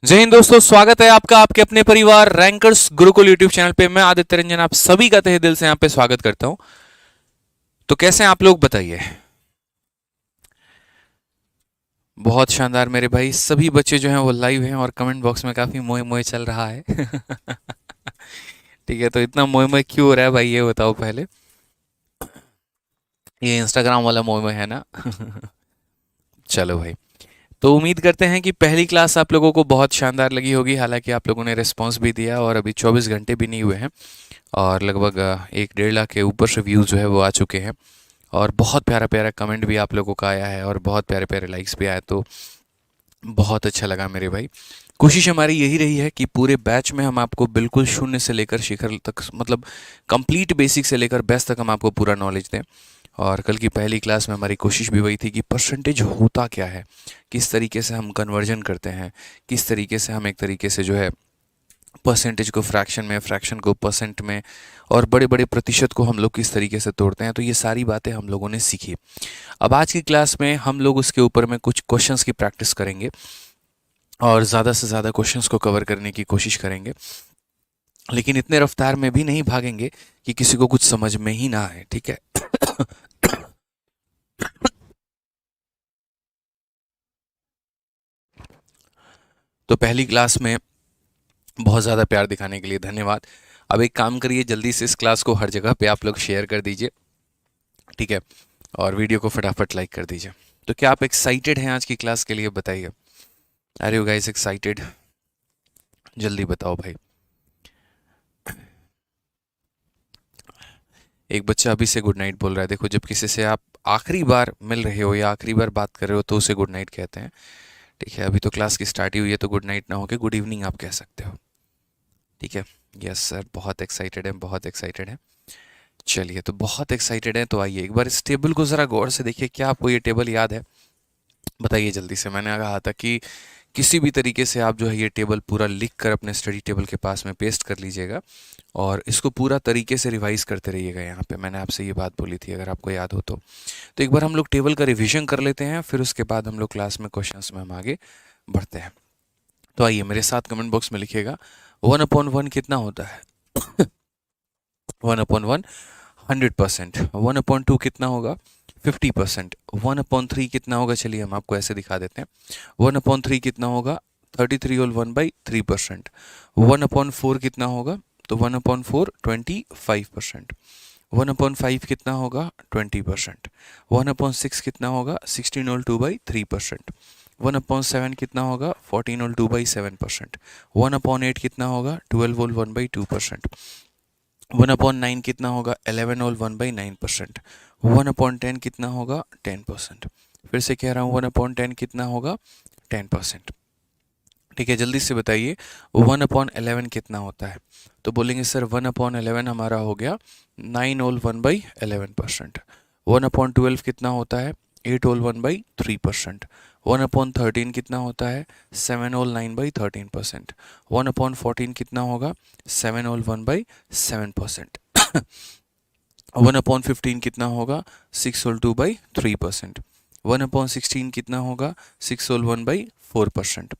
जय हिंद दोस्तों, स्वागत है आपका आपके अपने परिवार रैंकर्स गुरुकुल यूट्यूब चैनल पे। मैं आदित्य रंजन आप सभी का तहे दिल से यहाँ पे स्वागत करता हूँ। तो कैसे हैं आप लोग, बताइए। बहुत शानदार मेरे भाई, सभी बच्चे जो हैं वो लाइव हैं और कमेंट बॉक्स में काफी मोए मोए चल रहा है। ठीक है, तो इतना मोए मोए क्यों हो रहा है भाई, ये बताओ पहले। ये इंस्टाग्राम वाला मोए मोए है ना? चलो भाई। तो उम्मीद करते हैं कि पहली क्लास आप लोगों को बहुत शानदार लगी होगी। हालांकि आप लोगों ने रिस्पांस भी दिया और अभी 24 घंटे भी नहीं हुए हैं और लगभग 1-1.5 लाख के ऊपर से व्यूज़ जो है वो आ चुके हैं। और बहुत प्यारा प्यारा कमेंट भी आप लोगों का आया है और बहुत प्यारे प्यारे लाइक्स भी आए, तो बहुत अच्छा लगा मेरे भाई। कोशिश हमारी यही रही है कि पूरे बैच में हम आपको बिल्कुल शून्य से लेकर शिखर तक, मतलब कंप्लीट बेसिक से लेकर बेस्ट तक हम आपको पूरा नॉलेज दें। और कल की पहली क्लास में हमारी कोशिश भी वही थी कि परसेंटेज होता क्या है, किस तरीके से हम कन्वर्जन करते हैं, किस तरीके से हम एक तरीके से जो है परसेंटेज को फ्रैक्शन में, फ्रैक्शन को परसेंट में, और बड़े बड़े प्रतिशत को हम लोग किस तरीके से तोड़ते हैं। तो ये सारी बातें हम लोगों ने सीखी। अब आज की क्लास में हम लोग उसके ऊपर में कुछ क्वेश्चंस की प्रैक्टिस करेंगे और ज़्यादा से ज़्यादा क्वेश्चंस को कवर करने की कोशिश करेंगे, लेकिन इतने रफ्तार में भी नहीं भागेंगे कि किसी को कुछ समझ में ही ना आए, ठीक है? तो पहली क्लास में बहुत ज़्यादा प्यार दिखाने के लिए धन्यवाद। अब एक काम करिए, जल्दी से इस क्लास को हर जगह पे आप लोग शेयर कर दीजिए, ठीक है? और वीडियो को फटाफट लाइक कर दीजिए। तो क्या आप एक्साइटेड हैं आज की क्लास के लिए, बताइए। Are you guys excited? जल्दी बताओ भाई। एक बच्चा अभी से गुड नाइट बोल रहा है। देखो, जब किसी से आप आखिरी बार मिल रहे हो या आखिरी बार बात कर रहे हो तो उसे गुड नाइट कहते हैं, ठीक है? अभी तो क्लास की स्टार्ट ही हुई है, तो गुड नाइट ना होके गुड इवनिंग आप कह सकते हो, ठीक है? यस सर, बहुत एक्साइटेड है, बहुत एक्साइटेड है। चलिए, तो बहुत एक्साइटेड है तो आइए एक बार इस टेबल को ज़रा गौर से देखिए। क्या आपको ये टेबल याद है? बताइए जल्दी से। मैंने कहा था कि किसी भी तरीके से आप जो है ये टेबल पूरा लिख कर अपने स्टडी टेबल के पास में पेस्ट कर लीजिएगा और इसको पूरा तरीके से रिवाइज करते रहिएगा। यहाँ पे मैंने आपसे ये बात बोली थी, अगर आपको याद हो तो एक बार हम लोग टेबल का रिवीजन कर लेते हैं, फिर उसके बाद हम लोग क्लास में क्वेश्चंस में हम आगे बढ़ते हैं। तो आइए मेरे साथ कमेंट बॉक्स में लिखिएगा, 1/1 कितना होता है? 1/1 100%। 1/2 कितना होगा? 50%। 1/3 कितना होगा? चलिए हम आपको ऐसे दिखा देते हैं। 1/3 कितना होगा? 33 होल 1/3%। 1/4 कितना होगा? तो 1/4 25%। 1/5 कितना होगा? 20%। 1/6 कितना होगा? 16 होल 2/3%। 1/7 कितना होगा? 14 होल 2/7%। 1/8 कितना होगा? 12 होल 1/2%। 1/9 कितना होगा? 11 होल 1/9%। 1/10 कितना होगा? 10%। फिर से कह रहा हूँ, 1/10 कितना होगा? 10%। ठीक है, जल्दी से बताइए 1/11 कितना होता है? तो बोलेंगे सर 1/11 हमारा हो गया 9 होल 1/11%। 1/12 कितना होता है? 8 होल 1/3%। 1/13 कितना होता है? 7 होल 9/13%। 1/14 कितना होगा? 7 होल 1/7%। 1/15 कितना होगा? 6 होल 2/3%। 1/16 कितना होगा? 6 होल 1/4%।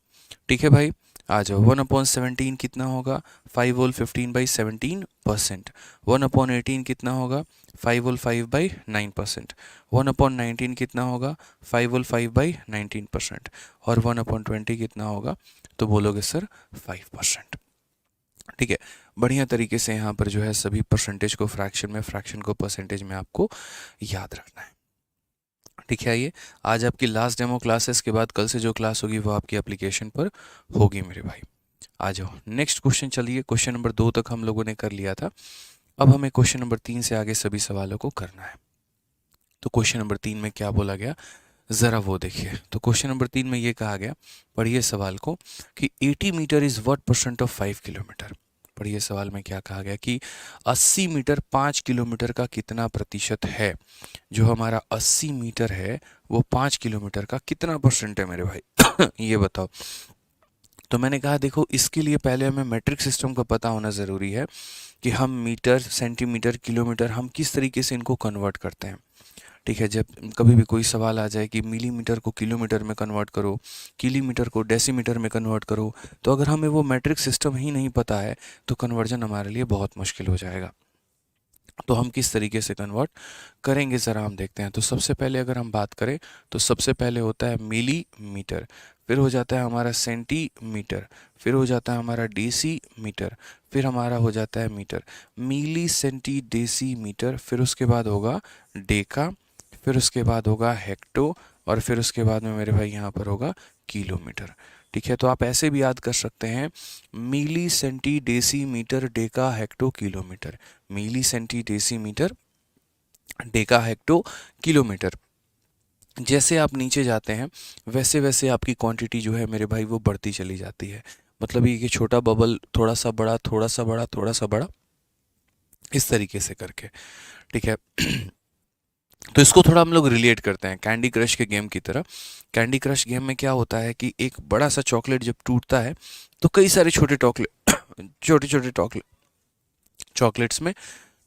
ठीक है भाई, आ जाओ। 1/17 कितना होगा? 5 होल 15/17%। 1/18 कितना होगा? 5 होल 5/9%। 1/19 कितना होगा? 5 होल 5/19%। और 1/20 कितना होगा? तो बोलोगे सर 5%। ठीक है, बढ़िया तरीके से यहाँ पर जो है सभी परसेंटेज को फ्रैक्शन में, फ्रैक्शन को परसेंटेज में आपको याद रखना है। ठीक है, ये आज आपकी लास्ट डेमो क्लास है। इसके बाद कल से जो क्लास होगी वो आपकी एप्लीकेशन पर होगी मेरे भाई। आ जाओ नेक्स्ट क्वेश्चन। चलिए, क्वेश्चन नंबर 2 तक हम लोगों ने कर लिया था। अब हमें क्वेश्चन नंबर 3 से आगे सभी सवालों को करना है। तो क्वेश्चन नंबर 3 में क्या बोला गया, ज़रा वो देखिए। तो क्वेश्चन नंबर 3 में ये कहा गया, पढ़िए सवाल को, कि 80 metre is what percent of 5 kilometre. पढ़िए सवाल में क्या कहा गया कि 80 मीटर 5 किलोमीटर का कितना प्रतिशत है। जो हमारा 80 मीटर है वो 5 किलोमीटर का कितना परसेंट है मेरे भाई? ये बताओ। तो मैंने कहा देखो, इसके लिए पहले हमें मैट्रिक सिस्टम का पता होना ज़रूरी है कि हम मीटर, सेंटीमीटर, किलोमीटर हम किस तरीके से इनको कन्वर्ट करते हैं। ठीक है, जब कभी भी कोई सवाल आ जाए कि मिलीमीटर को किलोमीटर में कन्वर्ट करो, किलोमीटर को डेसीमीटर में कन्वर्ट करो, तो अगर हमें वो मैट्रिक सिस्टम ही नहीं पता है तो कन्वर्जन हमारे लिए बहुत मुश्किल हो जाएगा। तो हम किस तरीके से कन्वर्ट करेंगे ज़रा हम देखते हैं। तो सबसे पहले अगर हम बात करें तो सबसे पहले होता है मिलीमीटर, फिर हो जाता है हमारा सेंटीमीटर, फिर हो जाता है हमारा डेसीमीटर, फिर हमारा हो जाता है मीटर, मिली सेंटी डेसीमीटर, फिर उसके बाद होगा डेका, फिर उसके बाद होगा हेक्टो, और फिर उसके बाद में मेरे भाई यहाँ पर होगा किलोमीटर। ठीक है, तो आप ऐसे भी याद कर सकते हैं, milli centi decimetre deca hecto kilometre, milli centi decimetre deca hecto kilometre. जैसे आप नीचे जाते हैं वैसे वैसे आपकी क्वांटिटी जो है मेरे भाई वो बढ़ती चली जाती है। मतलब ये कि छोटा बबल थोड़ा सा बड़ा, थोड़ा सा बड़ा, थोड़ा सा बड़ा, इस तरीके से करके। ठीक है, तो इसको थोड़ा हम लोग रिलेट करते हैं कैंडी क्रश के गेम की तरह। कैंडी क्रश गेम में क्या होता है कि एक बड़ा सा चॉकलेट जब टूटता है तो कई सारे छोटे चॉकलेट छोटे छोटे चॉकलेट्स में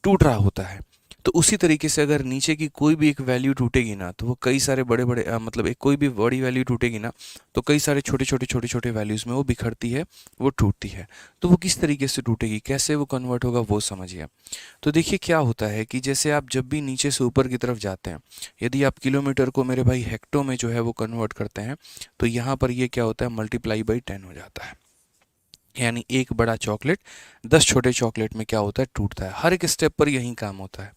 टूट रहा होता है। तो उसी तरीके से अगर नीचे की कोई भी एक वैल्यू टूटेगी ना तो वो कई सारे बड़े बड़े मतलब एक कोई भी बड़ी वैल्यू टूटेगी ना तो कई सारे छोटे छोटे वैल्यूज़ में वो बिखरती है, वो टूटती है। तो वो किस तरीके से टूटेगी, कैसे वो कन्वर्ट होगा, वो समझिए। तो देखिए क्या होता है कि जैसे आप जब भी नीचे से ऊपर की तरफ जाते हैं, यदि आप किलोमीटर को मेरे भाई हेक्टो में जो है वो कन्वर्ट करते हैं तो यहाँ पर ये क्या होता है, मल्टीप्लाई बाई 10 हो जाता है। यानी एक बड़ा चॉकलेट 10 छोटे चॉकलेट में क्या होता है, टूटता है। हर एक स्टेप पर यही काम होता है।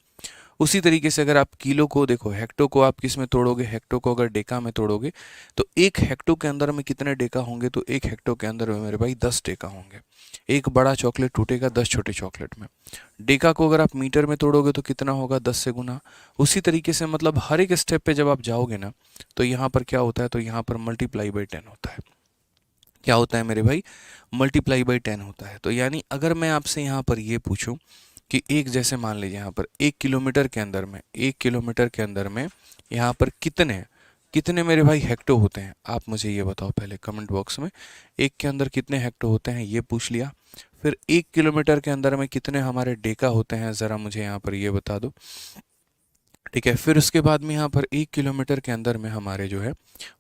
उसी तरीके से अगर आप किलो को देखो, हेक्टो को आप किस में तोड़ोगे, हेक्टो को अगर डेका में तोड़ोगे तो एक हेक्टो के अंदर में कितने डेका होंगे, तो एक हेक्टो के अंदर में मेरे भाई 10 डेका होंगे। एक बड़ा चॉकलेट टूटेगा 10 छोटे चॉकलेट में। डेका को अगर आप मीटर में तोड़ोगे तो कितना होगा, 10 से गुना। उसी तरीके से मतलब हर एक स्टेप पे जब आप जाओगे ना तो यहाँ पर क्या होता है, तो यहाँ पर मल्टीप्लाई बाई 10 होता है। क्या होता है मेरे भाई, मल्टीप्लाई बाई 10 होता है। तो यानी अगर मैं आपसे यहाँ पर ये पूछूं कि एक, जैसे मान लीजिए यहाँ पर 1 किलोमीटर के अंदर में, 1 किलोमीटर के अंदर में यहाँ पर कितने कितने मेरे भाई हेक्टो होते हैं, आप मुझे ये बताओ पहले कमेंट बॉक्स में। एक के अंदर कितने हेक्टो होते हैं ये पूछ लिया। फिर 1 किलोमीटर के अंदर में कितने हमारे डेका होते हैं, ज़रा मुझे यहाँ पर ये बता दो। ठीक है, फिर उसके बाद में यहाँ पर 1 किलोमीटर के अंदर में हमारे जो है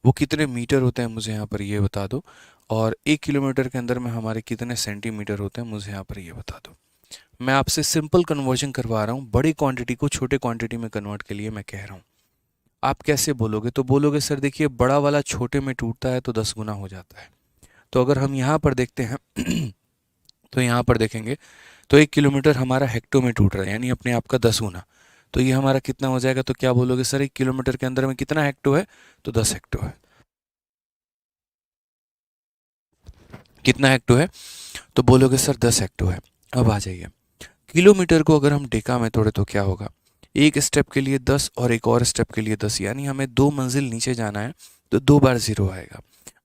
वो कितने मीटर होते हैं, मुझे यहाँ पर ये बता दो। और 1 किलोमीटर के अंदर में हमारे कितने सेंटीमीटर होते हैं, मुझे यहाँ पर ये बता दो। मैं आपसे सिंपल कन्वर्जन करवा रहा हूँ, बड़ी क्वांटिटी को छोटे क्वांटिटी में कन्वर्ट के लिए मैं कह रहा हूँ। आप कैसे बोलोगे, तो बोलोगे सर देखिए बड़ा वाला छोटे में टूटता है तो 10 गुना हो जाता है। तो अगर हम यहाँ पर देखते हैं तो यहाँ पर देखेंगे तो 1 किलोमीटर हमारा हेक्टो में टूट रहा है, यानी अपने आप का 10 गुना। तो ये हमारा कितना हो जाएगा, तो क्या बोलोगे सर 1 किलोमीटर के अंदर में कितना हेक्टो है, तो 10 हेक्टो है। कितना हेक्टो है, तो बोलोगे सर 10 हेक्टो है। अब आ जाइए, किलोमीटर को अगर हम डेका में तोड़े तो क्या होगा, एक स्टेप के लिए 10 और एक और स्टेप के लिए 10, यानी हमें 2 मंजिल नीचे जाना है तो 2 बार 0 आएगा।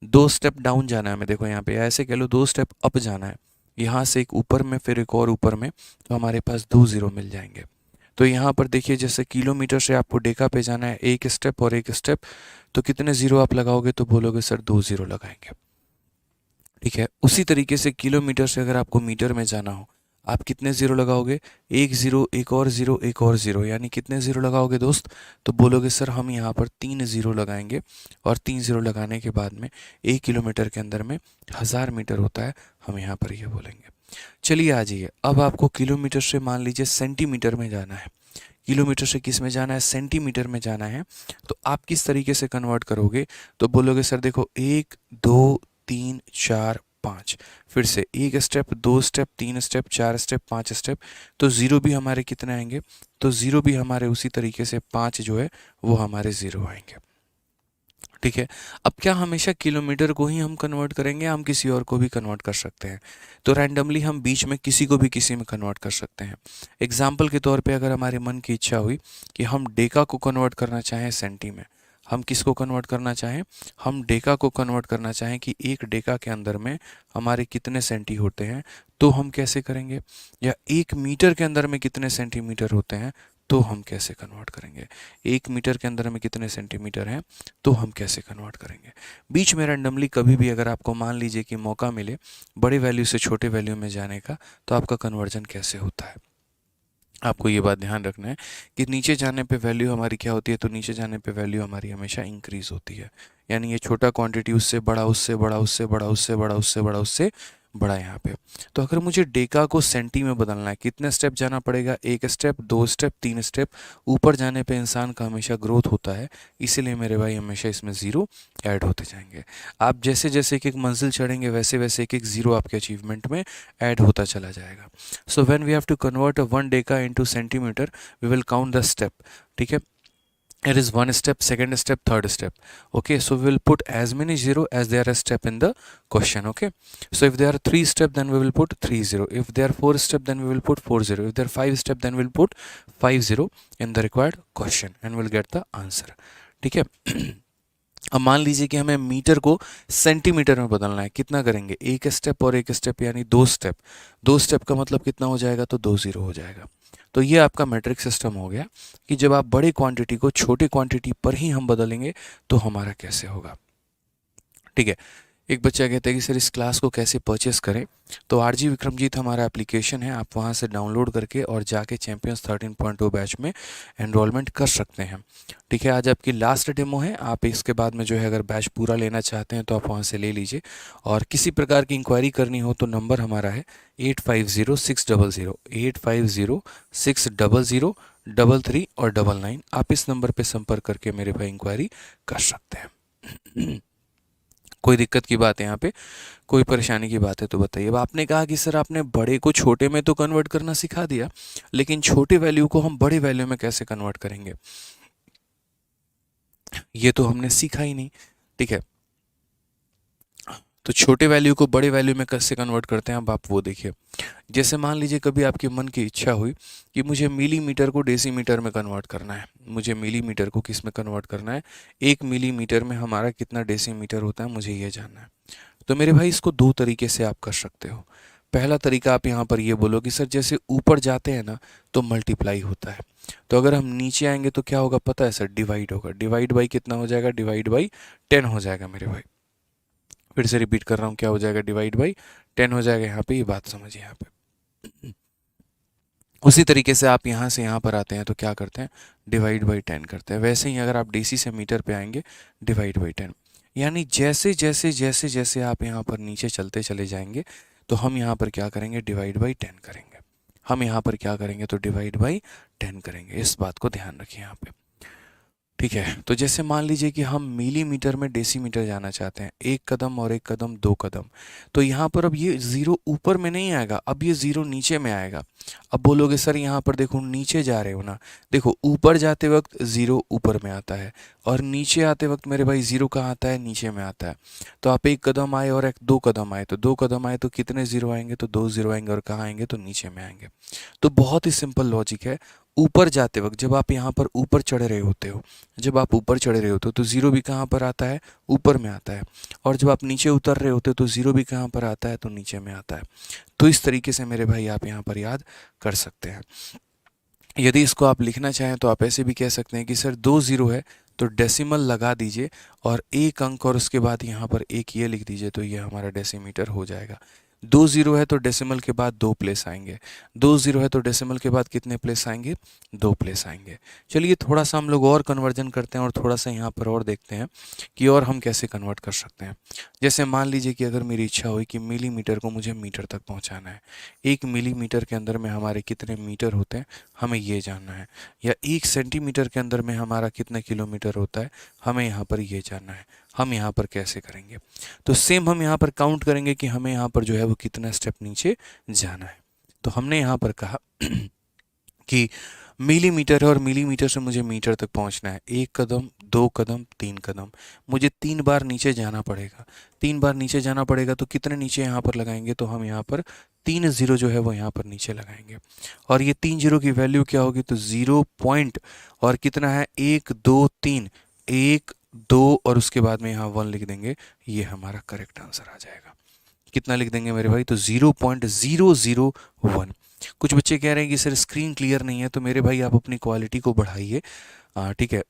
2 स्टेप डाउन जाना है हमें, देखो यहाँ पे ऐसे कह लो 2 स्टेप अप जाना है, यहाँ से एक ऊपर में फिर एक और ऊपर में, तो हमारे पास 2 0 मिल जाएंगे। तो यहाँ पर देखिए जैसे किलोमीटर से आपको डेका पे जाना है, एक स्टेप और एक स्टेप, तो कितने 0 आप लगाओगे, तो बोलोगे सर 2 0 लगाएंगे। ठीक है, उसी तरीके से किलोमीटर से अगर आपको मीटर में जाना हो, आप कितने 0 लगाओगे, एक 0, एक और 0, एक और 0, यानी कितने 0 लगाओगे दोस्त, तो बोलोगे सर हम यहाँ पर 3 0 लगाएंगे। और 3 0 लगाने के बाद में 1 किलोमीटर के अंदर में 1000 मीटर होता है, हम यहाँ पर ये बोलेंगे। चलिए आ जाइए, अब आपको किलोमीटर से मान लीजिए सेंटीमीटर में जाना है। किलोमीटर से किस में जाना है, सेंटीमीटर में जाना है। तो आप किस तरीके से कन्वर्ट करोगे, तो बोलोगे सर देखो 1 2 3 4 5, फिर से एक step, 2 step, 3 step, 4 step, 5 step, तो 0 भी हमारे कितने आएंगे, तो 0 भी हमारे उसी तरीके से 5 जो है वो हमारे 0 आएंगे। ठीक है, अब क्या हमेशा किलोमीटर को ही हम कन्वर्ट करेंगे, हम किसी और को भी कन्वर्ट कर सकते हैं। तो रैंडमली हम बीच में किसी को भी किसी में कन्वर्ट कर सकते हैं। एग्जाम्पल के तौर पे अगर हमारे मन की इच्छा हुई कि हम डेका को कन्वर्ट करना चाहें सेंटी में, हम किसको कन्वर्ट करना चाहें, हम डेका को कन्वर्ट करना चाहें कि एक डेका के अंदर में हमारे कितने सेंटी होते हैं, तो हम कैसे करेंगे, या 1 मीटर के अंदर में कितने सेंटीमीटर होते हैं, तो हम कैसे कन्वर्ट करेंगे, 1 मीटर के अंदर में कितने सेंटीमीटर हैं, तो हम कैसे कन्वर्ट करेंगे। बीच में रैंडमली कभी भी अगर आपको मान लीजिए कि मौका मिले बड़े वैल्यू से छोटे वैल्यू में जाने का, तो आपका कन्वर्जन कैसे होता है। आपको ये बात ध्यान रखना है कि नीचे जाने पे वैल्यू हमारी क्या होती है, तो नीचे जाने पे वैल्यू हमारी हमेशा इंक्रीज होती है। यानी ये छोटा क्वांटिटी उससे बड़ा, उससे बड़ा, उससे बड़ा, उससे बड़ा, उससे बड़ा, उससे बड़ा यहाँ पे। तो अगर मुझे डेका को सेंटी में बदलना है, कितने स्टेप जाना पड़ेगा? एक स्टेप, दो स्टेप, तीन स्टेप। ऊपर जाने पे इंसान का हमेशा ग्रोथ होता है, इसीलिए मेरे भाई हमेशा इसमें ज़ीरो ऐड होते जाएंगे। आप जैसे जैसे एक एक मंजिल चढ़ेंगे वैसे वैसे एक एक ज़ीरो आपके अचीवमेंट में ऐड होता चला जाएगा। So when we have to convert a 1 deca into centimeter, we will count the step. ठीक है, it is one step, second step, third step. Okay, so we will put as many zero as there are step in the question. Okay, so if there are 3 step, then we will put 3 zero. If there are 4 step, then we will put 4 zero. If there are 5 step, then we will put 5 zero in the required question and we'll get the answer. ठीक है। अब मान लीजिए कि हमें metre को centimetre में बदलना है, कितना करेंगे? एक स्टेप और एक स्टेप यानी दो स्टेप। दो स्टेप का मतलब कितना हो जाएगा? तो दो ज़ीरो हो जाएगा। तो ये आपका मैट्रिक सिस्टम हो गया कि जब आप बड़े क्वांटिटी को छोटे क्वांटिटी पर ही हम बदलेंगे तो हमारा कैसे होगा। ठीक है। एक बच्चा कहता है कि सर इस क्लास को कैसे परचेस करें? तो आरजी विक्रमजीत हमारा एप्लीकेशन है, आप वहाँ से डाउनलोड करके और जाके चैंपियंस 13.0 बैच में एनरोलमेंट कर सकते हैं। ठीक है, आज आपकी लास्ट डेमो है, आप इसके बाद में जो है अगर बैच पूरा लेना चाहते हैं तो आप वहाँ से ले लीजिए। और किसी प्रकार की इंक्वायरी करनी हो तो नंबर हमारा है 850600 850600 और 99। आप इस नंबर पर संपर्क करके मेरे भाई इंक्वायरी कर सकते हैं। कोई दिक्कत की बात है यहाँ पे, कोई परेशानी की बात है तो बताइए। अब आपने कहा कि सर आपने बड़े को छोटे में तो कन्वर्ट करना सिखा दिया, लेकिन छोटे वैल्यू को हम बड़े वैल्यू में कैसे कन्वर्ट करेंगे, ये तो हमने सीखा ही नहीं। ठीक है, तो छोटे वैल्यू को बड़े वैल्यू में कैसे कन्वर्ट करते हैं, अब आप वो देखिए। जैसे मान लीजिए कभी आपके मन की इच्छा हुई कि मुझे मिलीमीटर को डेसीमीटर में कन्वर्ट करना है। मुझे मिलीमीटर को किस में कन्वर्ट करना है? एक मिलीमीटर में हमारा कितना डेसीमीटर होता है, मुझे ये जानना है। तो मेरे भाई इसको दो तरीके से आप कर सकते हो। पहला तरीका आप यहाँ पर ये बोलो कि सर जैसे ऊपर जाते हैं ना तो मल्टीप्लाई होता है, तो अगर हम नीचे आएंगे तो क्या होगा पता है सर? डिवाइड होगा। डिवाइड बाई कितना हो जाएगा? डिवाइड बाई 10 हो जाएगा मेरे भाई। फिर से रिपीट कर रहा हूँ, क्या हो जाएगा? डिवाइड बाई 10 हो जाएगा। यहाँ पे ये बात समझिए। यहाँ पे उसी तरीके से आप यहाँ से यहाँ पर आते हैं तो क्या करते हैं? डिवाइड बाई 10 करते हैं। वैसे ही अगर आप डीसी से मीटर पे आएंगे, डिवाइड बाई 10। यानी जैसे जैसे जैसे जैसे आप यहाँ पर नीचे चलते चले जाएंगे तो हम यहाँ पर क्या करेंगे? डिवाइड बाई 10 करेंगे। हम यहाँ पर क्या करेंगे? तो डिवाइड बाई 10 करेंगे। इस बात को ध्यान रखिए यहाँ पे। ठीक है, तो जैसे मान लीजिए कि हम मिलीमीटर में डेसीमीटर जाना चाहते हैं, एक कदम और एक कदम, दो कदम। तो यहाँ पर अब ये ज़ीरो ऊपर में नहीं आएगा, अब ये ज़ीरो नीचे में आएगा। अब बोलोगे सर यहाँ पर देखो नीचे जा रहे हो ना, देखो ऊपर जाते वक्त ज़ीरो ऊपर में आता है और नीचे आते वक्त मेरे भाई ज़ीरो कहाँ आता है? नीचे में आता है। तो आप एक कदम आए और एक दो कदम आए, तो दो कदम आए तो कितने ज़ीरो आएंगे? तो दो ज़ीरो आएंगे। और कहाँ आएंगे? तो नीचे में आएंगे। तो बहुत ही सिंपल लॉजिक है। ऊपर जाते वक्त जब आप यहाँ पर ऊपर चढ़ रहे होते हो, जब आप ऊपर चढ़ रहे होते हो तो ज़ीरो भी कहाँ पर आता है? ऊपर में आता है। और जब आप नीचे उतर रहे होते हो तो ज़ीरो भी कहाँ पर आता है? तो नीचे में आता है। तो इस तरीके से मेरे भाई आप यहाँ पर याद कर सकते हैं। यदि इसको आप लिखना चाहें तो आप ऐसे भी कह सकते हैं कि सर दो ज़ीरो है तो डेसिमल लगा दीजिए और एक अंक और उसके बाद यहाँ पर एक ये लिख दीजिए, तो ये हमारा डेसीमीटर हो जाएगा। दो ज़ीरो है तो डेसिमल के बाद दो प्लेस आएंगे। दो ज़ीरो है तो डेसिमल के बाद कितने प्लेस आएंगे? दो प्लेस आएंगे। चलिए थोड़ा सा हम लोग और कन्वर्जन करते हैं और थोड़ा सा यहाँ पर और देखते हैं कि और हम कैसे कन्वर्ट कर सकते हैं। जैसे मान लीजिए कि अगर मेरी इच्छा हुई कि मिलीमीटर को मुझे मीटर तक पहुँचाना है, एक मिलीमीटर के अंदर में हमारे कितने मीटर होते हैं हमें ये जानना है। या एक सेंटीमीटर के अंदर में हमारा कितना किलोमीटर होता है हमें यहाँ पर ये जानना है। हम यहाँ पर कैसे करेंगे? तो सेम हम यहाँ पर काउंट करेंगे कि हमें यहाँ पर जो है वो कितना स्टेप नीचे जाना है। तो हमने यहाँ पर कहा कि मिलीमीटर है और मिलीमीटर से मुझे मीटर तक पहुँचना है। एक कदम, दो कदम, तीन कदम, मुझे तीन बार नीचे जाना पड़ेगा। तीन बार नीचे जाना पड़ेगा तो कितने नीचे यहाँ पर लगाएंगे? तो हम यहाँ पर तीन ज़ीरो जो है वो यहाँ पर नीचे लगाएंगे। और ये तीन जीरो की वैल्यू क्या होगी? तो ज़ीरो पॉइंट और कितना है? एक, दो, तीन, एक, दो और उसके बाद में यहाँ वन लिख देंगे। ये हमारा करेक्ट आंसर आ जाएगा। कितना लिख देंगे मेरे भाई? तो 0.001। कुछ बच्चे कह रहे हैं कि सर स्क्रीन क्लियर नहीं है, तो मेरे भाई आप अपनी क्वालिटी को बढ़ाइए। ठीक है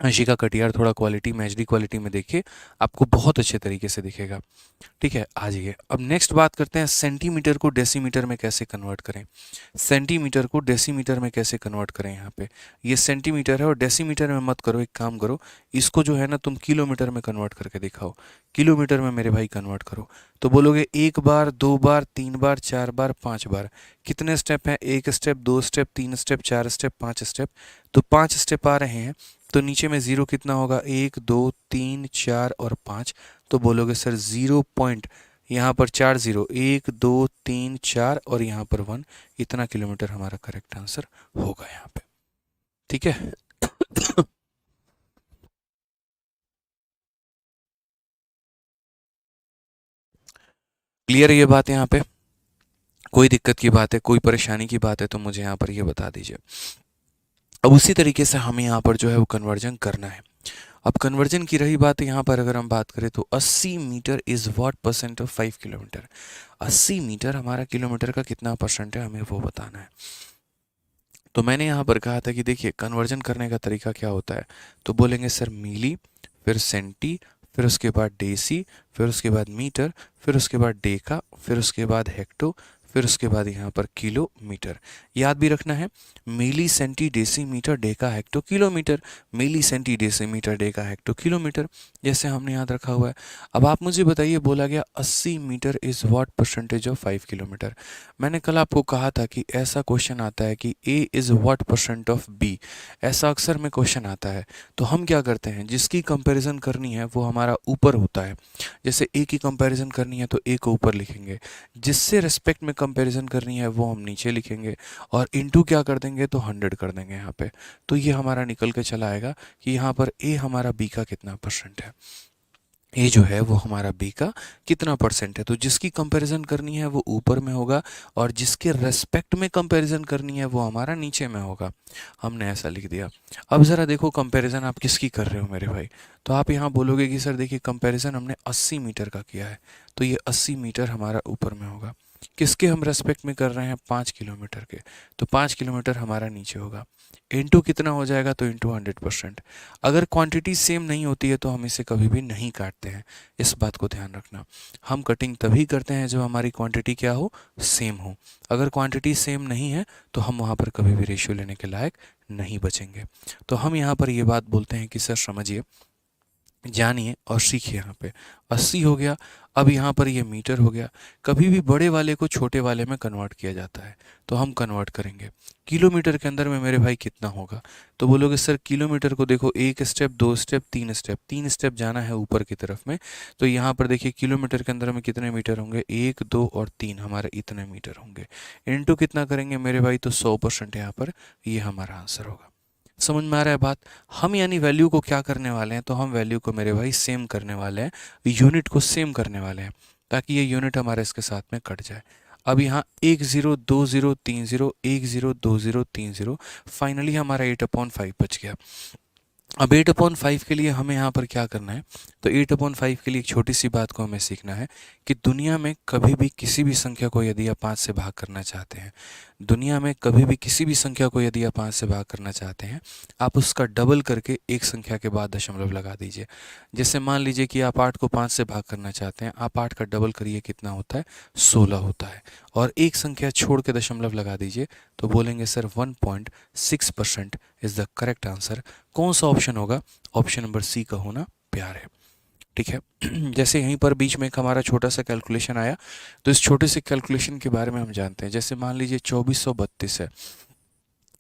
80 का कटियार थोड़ा क्वालिटी में एचडी क्वालिटी में देखिए, आपको बहुत अच्छे तरीके से दिखेगा। ठीक है, आ जाइए अब नेक्स्ट बात करते हैं सेंटीमीटर को डेसीमीटर में कैसे कन्वर्ट करें। सेंटीमीटर को डेसीमीटर में कैसे कन्वर्ट करें। यहाँ पे ये सेंटीमीटर है और डेसीमीटर में मत करो, एक काम करो, इसको जो है ना तुम किलोमीटर में कन्वर्ट करके दिखाओ। किलोमीटर में मेरे भाई कन्वर्ट करो। तो बोलोगे 1 बार, 2 बार, 3 बार, 4 बार, 5 बार। कितने स्टेप हैं? 1 step, 2 step, 3 step, 4 step, 5 step. तो 5 स्टेप आ रहे हैं, तो नीचे में जीरो कितना होगा? 1, 2, 3, 4 और 5। तो बोलोगे सर 0 यहाँ पर 4 जीरो, 1, 2, 3, 4 और यहाँ पर 1। इतना किलोमीटर हमारा करेक्ट आंसर होगा यहाँ पे। ठीक है। क्लियर है ये बात यहाँ पे? कोई दिक्कत की बात है, कोई परेशानी की बात है तो मुझे यहाँ पर ये बता दीजिए। अब उसी तरीके से हमें यहाँ पर जो है वो कन्वर्जन करना है। अब कन्वर्जन की रही बात, यहाँ पर अगर हम बात करें तो 80 metre is what percent of 5 kilometre. 80 metre हमारा किलोमीटर का कितना परसेंट है, हमें वो बताना है। तो मैंने यहाँ पर कहा था कि देखिए कन्वर्जन करने का तरीका क्या होता है। तो बोलेंगे सर मिली, फिर सेंटी, फिर उसके बाद डेसी, फिर उसके बाद मीटर, फिर उसके बाद डेका, फिर उसके बाद हेक्टो, फिर उसके बाद यहाँ पर किलोमीटर। याद भी रखना है, milli, centi, deci, metre, deca, hecto, kilometre. Milli, centi, deci, metre, deca, hecto, kilometre, जैसे हमने याद रखा हुआ है। अब आप मुझे बताइए, बोला गया 80 metre is what percentage of 5 kilometre. मैंने कल आपको कहा था कि ऐसा क्वेश्चन आता है कि A is what percent of B. ऐसा अक्सर में क्वेश्चन आता है। तो हम क्या करते हैं, जिसकी कंपैरिजन करनी है वो हमारा ऊपर होता है। जैसे ए की कंपैरिजन करनी है तो ए को ऊपर लिखेंगे, जिससे रिस्पेक्ट में कंपैरिजन करनी है वो हम नीचे लिखेंगे, और इनटू क्या कर देंगे तो 100 कर देंगे यहाँ पे। तो ये हमारा निकल के चला आएगा कि यहाँ पर ए हमारा बी का कितना परसेंट है। ये जो है वो हमारा बी का कितना परसेंट है। तो जिसकी कंपैरिजन करनी है वो ऊपर में होगा, और जिसके रेस्पेक्ट में कंपैरिजन करनी है वो हमारा नीचे में होगा। हमने ऐसा लिख दिया। अब ज़रा देखो कंपैरिजन आप किसकी कर रहे हो मेरे भाई। तो आप यहाँ बोलोगे कि सर देखिए कंपैरिजन हमने 80 मीटर का किया है, तो ये 80 मीटर हमारा ऊपर में होगा। किसके हम रेस्पेक्ट में कर रहे हैं? 5 किलोमीटर के। तो 5 किलोमीटर हमारा नीचे होगा। इंटू कितना हो जाएगा? तो इंटू 100%। अगर क्वांटिटी सेम नहीं होती है तो हम इसे कभी भी नहीं काटते हैं, इस बात को ध्यान रखना। हम कटिंग तभी करते हैं जब हमारी क्वांटिटी क्या हो? सेम हो। अगर क्वांटिटी सेम नहीं है तो हम वहाँ पर कभी भी रेशियो लेने के लायक नहीं बचेंगे। तो हम यहाँ पर ये बात बोलते हैं कि सर समझिए, जानिए और सीखिए। यहाँ पे 80 हो गया। अब यहाँ पर ये मीटर हो गया। कभी भी बड़े वाले को छोटे वाले में कन्वर्ट किया जाता है, तो हम कन्वर्ट करेंगे। किलोमीटर के अंदर में मेरे भाई कितना होगा? तो बोलोगे सर किलोमीटर को देखो, 1 स्टेप, 2 स्टेप, 3 स्टेप, 3 स्टेप जाना है ऊपर की तरफ में। तो यहाँ पर देखिए किलोमीटर के अंदर में कितने मीटर होंगे? 1, 2 और 3, हमारे इतने मीटर होंगे। इनटू कितना करेंगे मेरे भाई? तो 100% यहाँ पर ये हमारा आंसर होगा। समझ में आ रहा है बात? हम यानी वैल्यू को क्या करने वाले हैं, तो हम वैल्यू को मेरे भाई सेम करने वाले हैं, यूनिट को सेम करने वाले हैं, ताकि ये यूनिट हमारे इसके साथ में कट जाए। अब यहाँ 1 0 2 0 3 0, 1 0 2 0 3 0, फाइनली हमारा 8/5 बच गया। अब 8/5 के लिए हमें यहाँ पर क्या करना है? तो 8/5 के लिए एक छोटी सी बात को हमें सीखना है कि दुनिया में कभी भी किसी भी संख्या को यदि आप 5 से भाग करना चाहते हैं, दुनिया में कभी भी किसी भी संख्या को यदि आप 5 से भाग करना चाहते हैं, आप उसका डबल करके एक संख्या के बाद दशमलव लगा दीजिए। जैसे मान लीजिए कि आप 8 को 5 से भाग करना चाहते हैं, आप 8 का डबल करिए, कितना होता है? 16 होता है। और एक संख्या छोड़ के दशमलव लगा दीजिए, तो बोलेंगे sir 1.6% is the correct answer. कौन सा ऑप्शन होगा? ऑप्शन नंबर सी का होना प्यार है। ठीक है। जैसे यहीं पर बीच में एक हमारा छोटा सा कैलकुलेशन आया, तो इस छोटे से कैलकुलेशन के बारे में हम जानते हैं। जैसे मान लीजिए 2432 है,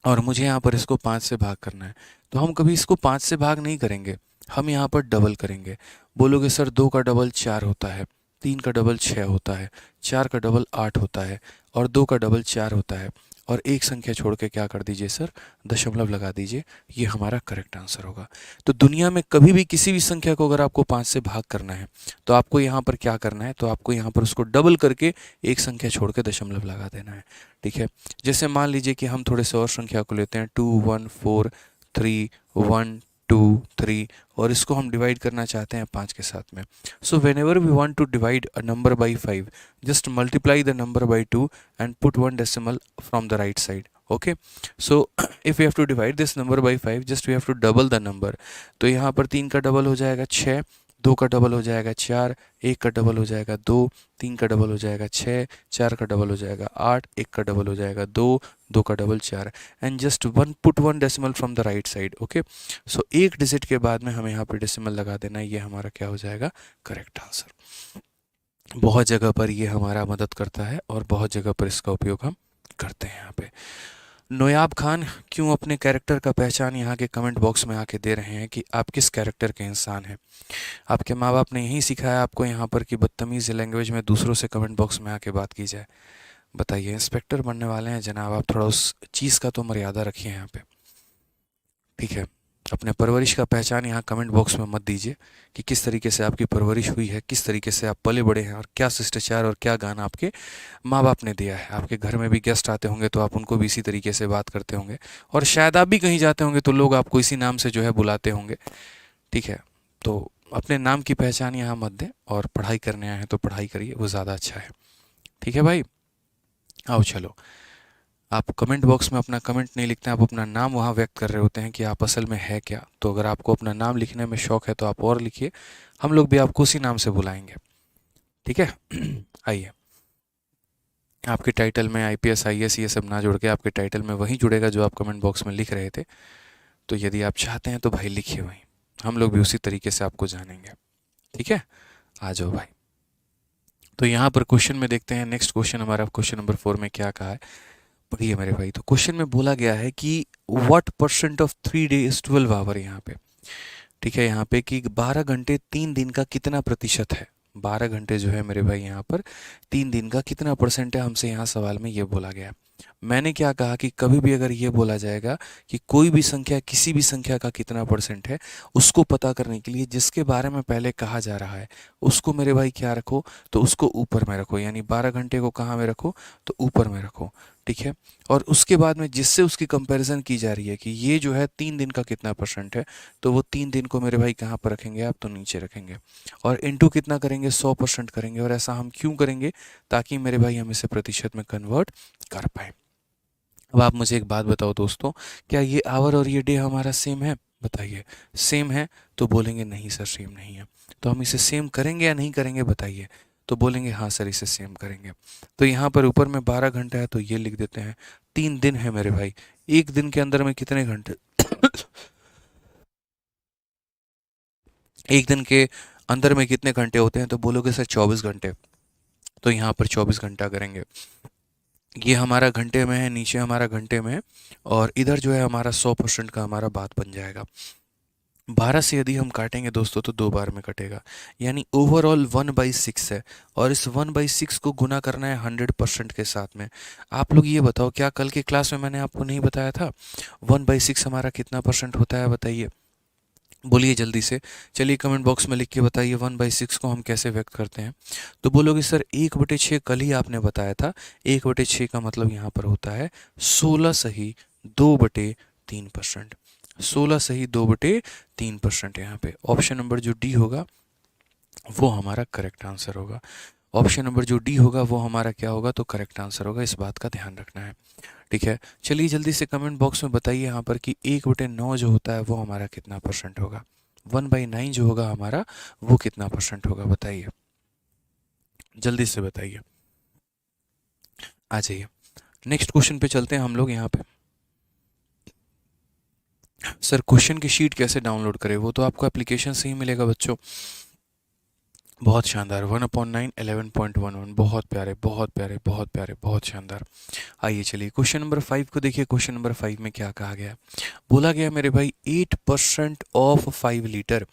और मुझे यहाँ पर इसको 5 से भाग करना है, तो हम कभी इसको 5 से भाग नहीं करेंगे, हम यहाँ पर डबल करेंगे। बोलोगे सर 2 का डबल 4 होता है, 3 का डबल 6 होता है, 4 का डबल 8 होता है, और 2 का डबल 4 होता है, और एक संख्या छोड़ के क्या कर दीजिए सर? दशमलव लगा दीजिए। ये हमारा करेक्ट आंसर होगा। तो दुनिया में कभी भी किसी भी संख्या को अगर आपको 5 से भाग करना है, तो आपको यहाँ पर क्या करना है? तो आपको यहाँ पर उसको डबल करके एक संख्या छोड़ के दशमलव लगा देना है। ठीक है। जैसे मान लीजिए कि हम थोड़े से और संख्या को लेते हैं, 2 1 4 3 1 2 3, और इसको हम डिवाइड करना चाहते हैं 5 के साथ में। So whenever we want to divide a number by 5, just multiply the number by 2 and put 1 decimal from the right side. Okay, so if you have to divide this number by 5, just we have to double the number. तो यहाँ पर 3 का double हो जाएगा 6, 2 का double हो जाएगा 4, 1 का डबल हो जाएगा 2, 3 का डबल हो जाएगा 6, 4 का डबल हो जाएगा 8, 1 का डबल हो जाएगा 2, 2 का double 4, and just one put one decimal from the right side. Okay, so एक डिजिट के बाद में हमें यहाँ पर डेसिमल लगा देना है, ये हमारा क्या हो जाएगा, करेक्ट आंसर। बहुत जगह पर ये हमारा मदद करता है और बहुत जगह पर इसका उपयोग हम करते हैं। यहाँ पे नोयाब खान क्यों अपने कैरेक्टर का पहचान यहाँ के कमेंट बॉक्स में आके दे रहे हैं कि आप किस कैरेक्टर के इंसान हैं। आपके माँ बाप ने यही सिखाया आपको यहाँ पर कि बदतमीज़ लैंग्वेज में दूसरों से कमेंट बॉक्स में आके बात की जाए। बताइए, इंस्पेक्टर बनने वाले हैं जनाब, आप थोड़ा उस चीज़ का तो मर्यादा रखिए यहाँ पे, ठीक है। अपने परवरिश का पहचान यहाँ कमेंट बॉक्स में मत दीजिए कि किस तरीके से आपकी परवरिश हुई है, किस तरीके से आप पले बड़े हैं और क्या शिष्टाचार और क्या गाना आपके माँ बाप ने दिया है। आपके घर में भी गेस्ट आते होंगे तो आप उनको भी इसी तरीके से बात करते होंगे, और शायद आप भी कहीं जाते होंगे तो लोग आपको इसी नाम से जो है बुलाते होंगे, ठीक है। तो अपने नाम की पहचान यहाँ मत दें, और पढ़ाई करने आए हैं तो पढ़ाई करिए, वो ज़्यादा अच्छा है, ठीक है भाई। आओ चलो, आप कमेंट बॉक्स में अपना कमेंट नहीं लिखते हैं, आप अपना नाम वहाँ व्यक्त कर रहे होते हैं कि आप असल में है क्या। तो अगर आपको अपना नाम लिखने में शौक है तो आप और लिखिए, हम लोग भी आपको उसी नाम से बुलाएंगे, ठीक है। आइए, आपके टाइटल में आईपीएस आईएएस ये सब ना जुड़ के आपके टाइटल में वही जुड़ेगा जो आप कमेंट बॉक्स में लिख रहे थे। तो यदि आप चाहते हैं तो भाई लिखिए वहीं, हम लोग भी उसी तरीके से आपको जानेंगे, ठीक है। आ जाओ भाई। तो यहाँ पर क्वेश्चन में देखते हैं, नेक्स्ट क्वेश्चन हमारा क्वेश्चन नंबर 4 में क्या कहा है, पढ़िए मेरे भाई। तो क्वेश्चन में बोला गया है कि what percent of 3 days 12 hour, यहाँ पे ठीक है, यहाँ पे कि 12 घंटे 3 दिन का कितना प्रतिशत है। 12 घंटे जो है मेरे भाई यहाँ पर 3 दिन का कितना परसेंट है, हमसे यहाँ सवाल में ये बोला गया। मैंने क्या कहा कि कभी भी अगर ये बोला जाएगा कि कोई भी संख्या किसी भी संख्या का कितना परसेंट है, उसको पता करने के लिए जिसके बारे में पहले कहा जा रहा है उसको मेरे भाई क्या रखो, तो उसको ऊपर में रखो, यानी 12 घंटे को कहाँ में रखो, तो ऊपर में रखो, ठीक है। और उसके बाद में जिससे उसकी कंपैरिजन की जा रही है कि ये जो है 3 दिन का कितना परसेंट है, तो वो 3 दिन को मेरे भाई कहाँ पर रखेंगे आप, तो नीचे रखेंगे, और इनटू कितना करेंगे, 100% करेंगे। और ऐसा हम क्यों करेंगे, ताकि मेरे भाई हम इसे प्रतिशत में कन्वर्ट कर पाए। अब आप मुझे एक बात बताओ दोस्तों, क्या ये आवर और ये डे हमारा सेम है, बताइए। सेम है तो बोलेंगे नहीं सर सेम नहीं है। तो हम इसे सेम करेंगे या नहीं करेंगे, बताइए। तो बोलेंगे हाँ सर इसे सेम करेंगे। तो यहाँ पर ऊपर में 12 घंटा है तो ये लिख देते हैं। 3 दिन है मेरे भाई, एक दिन के अंदर में कितने घंटे एक दिन के अंदर में कितने घंटे होते हैं, तो बोलोगे सर 24 घंटे। तो यहाँ पर 24 घंटा करेंगे, ये हमारा घंटे में है, नीचे हमारा घंटे में है, और इधर जो है हमारा 100% का हमारा बात बन जाएगा। 12 से यदि हम काटेंगे दोस्तों तो 2 बार में कटेगा, यानी ओवरऑल 1/6 है, और इस 1/6 को गुना करना है 100% के साथ में। आप लोग ये बताओ, क्या कल के क्लास में मैंने आपको नहीं बताया था 1/6 हमारा कितना परसेंट होता है, बताइए, बोलिए जल्दी से। चलिए कमेंट बॉक्स में लिख के बताइए 1/6 को हम कैसे व्यक्त करते हैं। तो बोलोगे सर 1/6 कल ही आपने बताया था, 1/6 का मतलब यहाँ पर होता है 16 सही 2/3%। 16 सही 2/3%, यहाँ पे ऑप्शन नंबर जो डी होगा वो हमारा करेक्ट आंसर होगा। ऑप्शन नंबर जो डी होगा वो हमारा क्या होगा, तो करेक्ट आंसर होगा, इस बात का ध्यान रखना है, ठीक है। चलिए जल्दी से कमेंट बॉक्स में बताइए यहाँ पर कि 1/9 जो होता है वो हमारा कितना परसेंट होगा, 1/9 जो होगा हमारा वो कितना परसेंट होगा, बताइए, जल्दी से बताइए। आ जाइए, नेक्स्ट क्वेश्चन पे चलते हैं हम लोग। यहाँ पे सर क्वेश्चन की शीट कैसे डाउनलोड करें, वो तो आपको एप्लीकेशन से ही मिलेगा बच्चों। बहुत शानदार, 1/9 11.11, बहुत प्यारे बहुत प्यारे बहुत प्यारे, बहुत शानदार। आइए चलिए क्वेश्चन नंबर 5 को देखिए। क्वेश्चन नंबर 5 में क्या कहा गया है, बोला गया मेरे भाई 8% ऑफ 5 लीटर,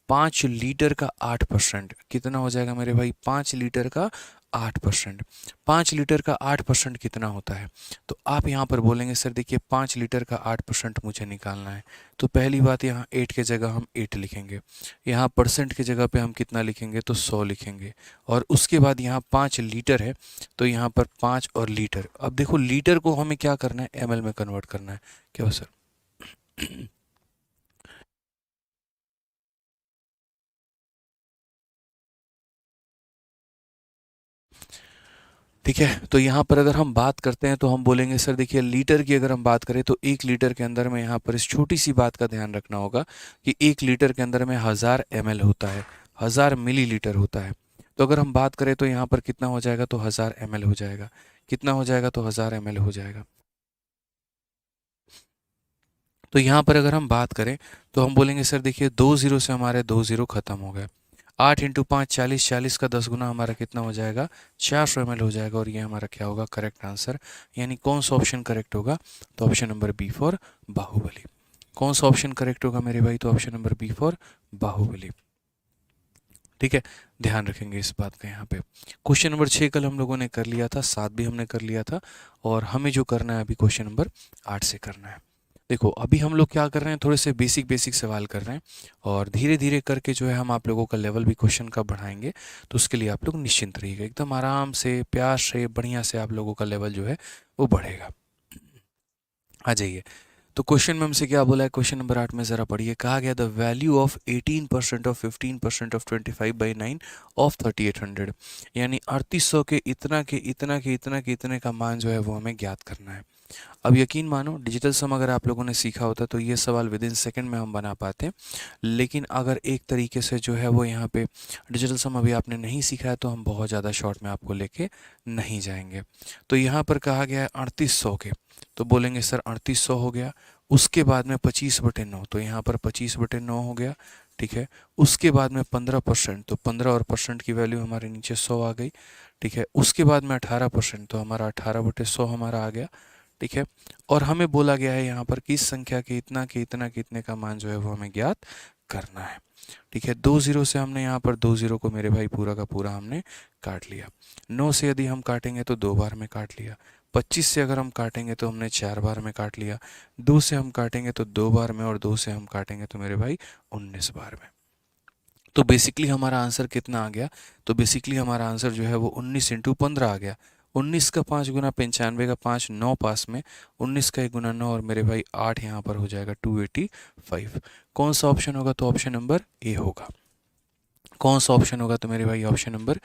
5 लीटर का 8%, कितना हो जाएगा मेरे भाई, 5 लीटर का 8%। 5 लीटर का 8% कितना होता है, तो आप यहाँ पर बोलेंगे सर देखिए 5 लीटर का 8% मुझे निकालना है। तो पहली बात, यहाँ 8 के जगह हम 8 लिखेंगे, यहाँ परसेंट की जगह पे हम कितना लिखेंगे, तो 100 लिखेंगे, और उसके बाद यहाँ 5 लीटर है तो यहाँ पर 5 और लीटर। अब देखो लीटर को हमें क्या करना है, एमएल में कन्वर्ट करना है, क्या हो सर। ठीक है। तो यहाँ पर अगर हम बात करते हैं तो हम बोलेंगे सर देखिए लीटर की अगर हम बात करें तो 1 लीटर के अंदर में यहाँ पर इस छोटी सी बात का ध्यान रखना होगा कि 1 लीटर के अंदर में 1000 ml होता है, 1000 मिलीलीटर होता है। तो अगर हम बात करें तो यहाँ पर कितना हो जाएगा, तो 1000 ml हो जाएगा। कितना हो जाएगा, तो 1000 ml हो जाएगा। तो यहाँ पर अगर हम बात करें तो हम बोलेंगे सर देखिए 2 जीरो से हमारे 2 जीरो खत्म हो गए। 8 × 5 40, 40 का 10 गुना हमारा कितना हो जाएगा, 400 ml हो जाएगा। और ये हमारा क्या होगा, करेक्ट आंसर। यानी कौन सा ऑप्शन करेक्ट होगा, तो option number B for Baahubali. कौन सा ऑप्शन करेक्ट होगा मेरे भाई, तो option number B for Baahubali. ठीक है, ध्यान रखेंगे इस बात का। यहाँ पे क्वेश्चन नंबर 6 कल हम लोगों ने कर लिया था, 7 भी हमने कर लिया था, और हमें जो करना है अभी क्वेश्चन नंबर 8 से करना है। देखो अभी हम लोग क्या कर रहे हैं, थोड़े से बेसिक बेसिक सवाल कर रहे हैं, और धीरे धीरे करके जो है हम आप लोगों का लेवल भी क्वेश्चन का बढ़ाएंगे। तो उसके लिए आप लोग निश्चिंत रहिएगा, एकदम आराम से प्यार से बढ़िया से आप लोगों का लेवल जो है वो बढ़ेगा। आ जाइए। तो क्वेश्चन में हमसे क्या बोला है, क्वेश्चन नंबर 8 में ज़रा पढ़िए। कहा गया the value of 18% of 15% of 25/9 of 3800, यानी 3800 के इतना के इतना के इतना के इतने का मान जो है वो हमें ज्ञात करना है। अब यकीन मानो डिजिटल सम अगर आप लोगों ने सीखा होता तो ये सवाल विद इन सेकेंड में हम बना पाते, लेकिन अगर एक तरीके से जो है वो यहाँ पे डिजिटल सम अभी आपने नहीं सीखा है तो हम बहुत ज़्यादा शॉर्ट में आपको लेके नहीं जाएंगे। तो यहाँ पर कहा गया है 3800 के, तो बोलेंगे सर 3800 हो गया। उसके बाद में 25/9, तो यहाँ पर 25/9 हो गया। ठीक है, उसके बाद में 15%, तो 15 और परसेंट की वैल्यू हमारे नीचे 100 आ गई। ठीक है, उसके बाद में 18%, तो हमारा 18/100 हमारा आ गया। ठीक है, और हमें बोला गया है यहाँ पर किस संख्या के इतना के इतना के इतने का मान जो है वो हमें ज्ञात करना है। ठीक है, 2 जीरो से हमने यहाँ पर 2 जीरो को मेरे भाई पूरा का पूरा हमने काट लिया। 9 से यदि हम काटेंगे तो 2 बार में काट लिया। 25 से अगर हम काटेंगे तो हमने 4 बार में काट लिया। 2 से हम काटेंगे तो 2 बार में, और 2 से हम काटेंगे तो मेरे भाई 19 बार में। तो बेसिकली हमारा आंसर कितना आ गया, तो बेसिकली हमारा आंसर जो है वो 19 × 15 आ गया। 19 का 5 गुना 95 का 5, 9 पास में, 19 का 1 गुना 9, और मेरे भाई 8 यहाँ पर हो जाएगा 285। कौन सा ऑप्शन होगा, तो ऑप्शन नंबर ए होगा। कौन सा ऑप्शन होगा, तो मेरे भाई ऑप्शन नंबर